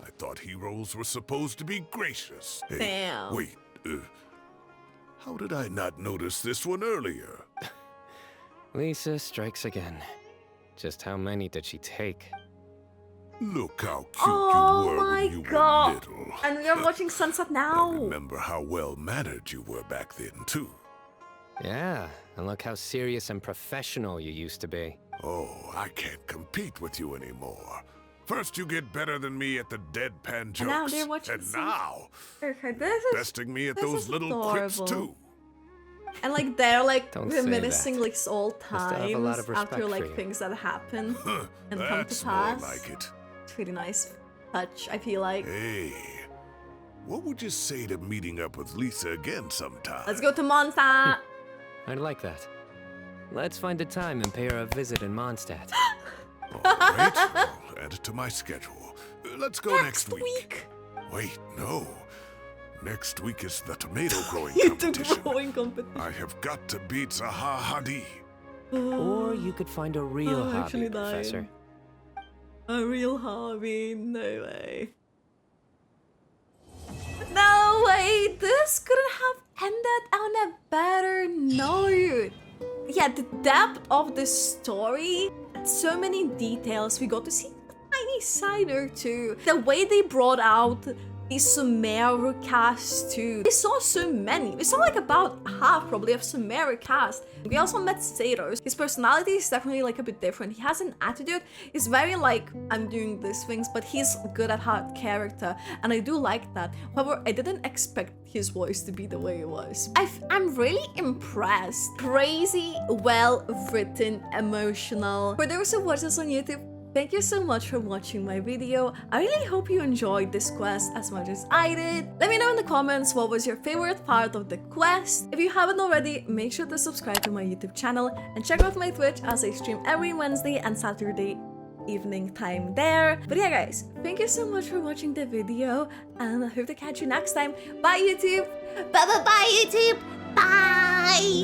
I thought heroes were supposed to be gracious. Hey, Damn. wait, how did I not notice this one earlier? Lisa strikes again. Just how many did she take? Look how cute Oh you were my when you god! were little. And we are watching Sunset now. Remember how well-mannered you were back then, too. Yeah, and look how serious and professional you used to be. Oh, I can't compete with you anymore. First you get better than me at the deadpan jokes, And now they're watching and now Okay, this is besting me at this those is little quips adorable. too. And they're Don't say reminiscing that. old I still have a lot times of respect after for you. things that happen and come to That's more pass. like it. It's really nice touch, I feel like. Hey, what would you say to meeting up with Lisa again sometime? Let's go to Mondstadt. I'd like that. Let's find a time and pay her a visit in Mondstadt. Alright, I'll add it to my schedule. Let's go next week. Wait, no. Next week is the tomato growing competition. I have got to beat Zaha Hadi. Or you could find a real I'm hobby, actually dying. Professor. A real hobby? No way. No way! This couldn't have ended on a better note. Yeah, the depth of the story, so many details. We got to see a tiny Cyno too. The way they brought out the Sumeru cast too. We saw so many. We saw about half probably of Sumeru cast. We also met Satos. His personality is definitely a bit different. He has an attitude. He's very I'm doing these things, but he's good at hard character, and I do like that. However, I didn't expect his voice to be the way it was. I'm really impressed. Crazy, well written, emotional. For those who watch this on YouTube, thank you so much for watching my video. I really hope you enjoyed this quest as much as I did. Let me know in the comments what was your favorite part of the quest. If you haven't already, make sure to subscribe to my YouTube channel and check out my Twitch as I stream every Wednesday and Saturday evening time there. But yeah guys, thank you so much for watching the video, and I hope to catch you next time. Bye YouTube! Bye YouTube! Bye!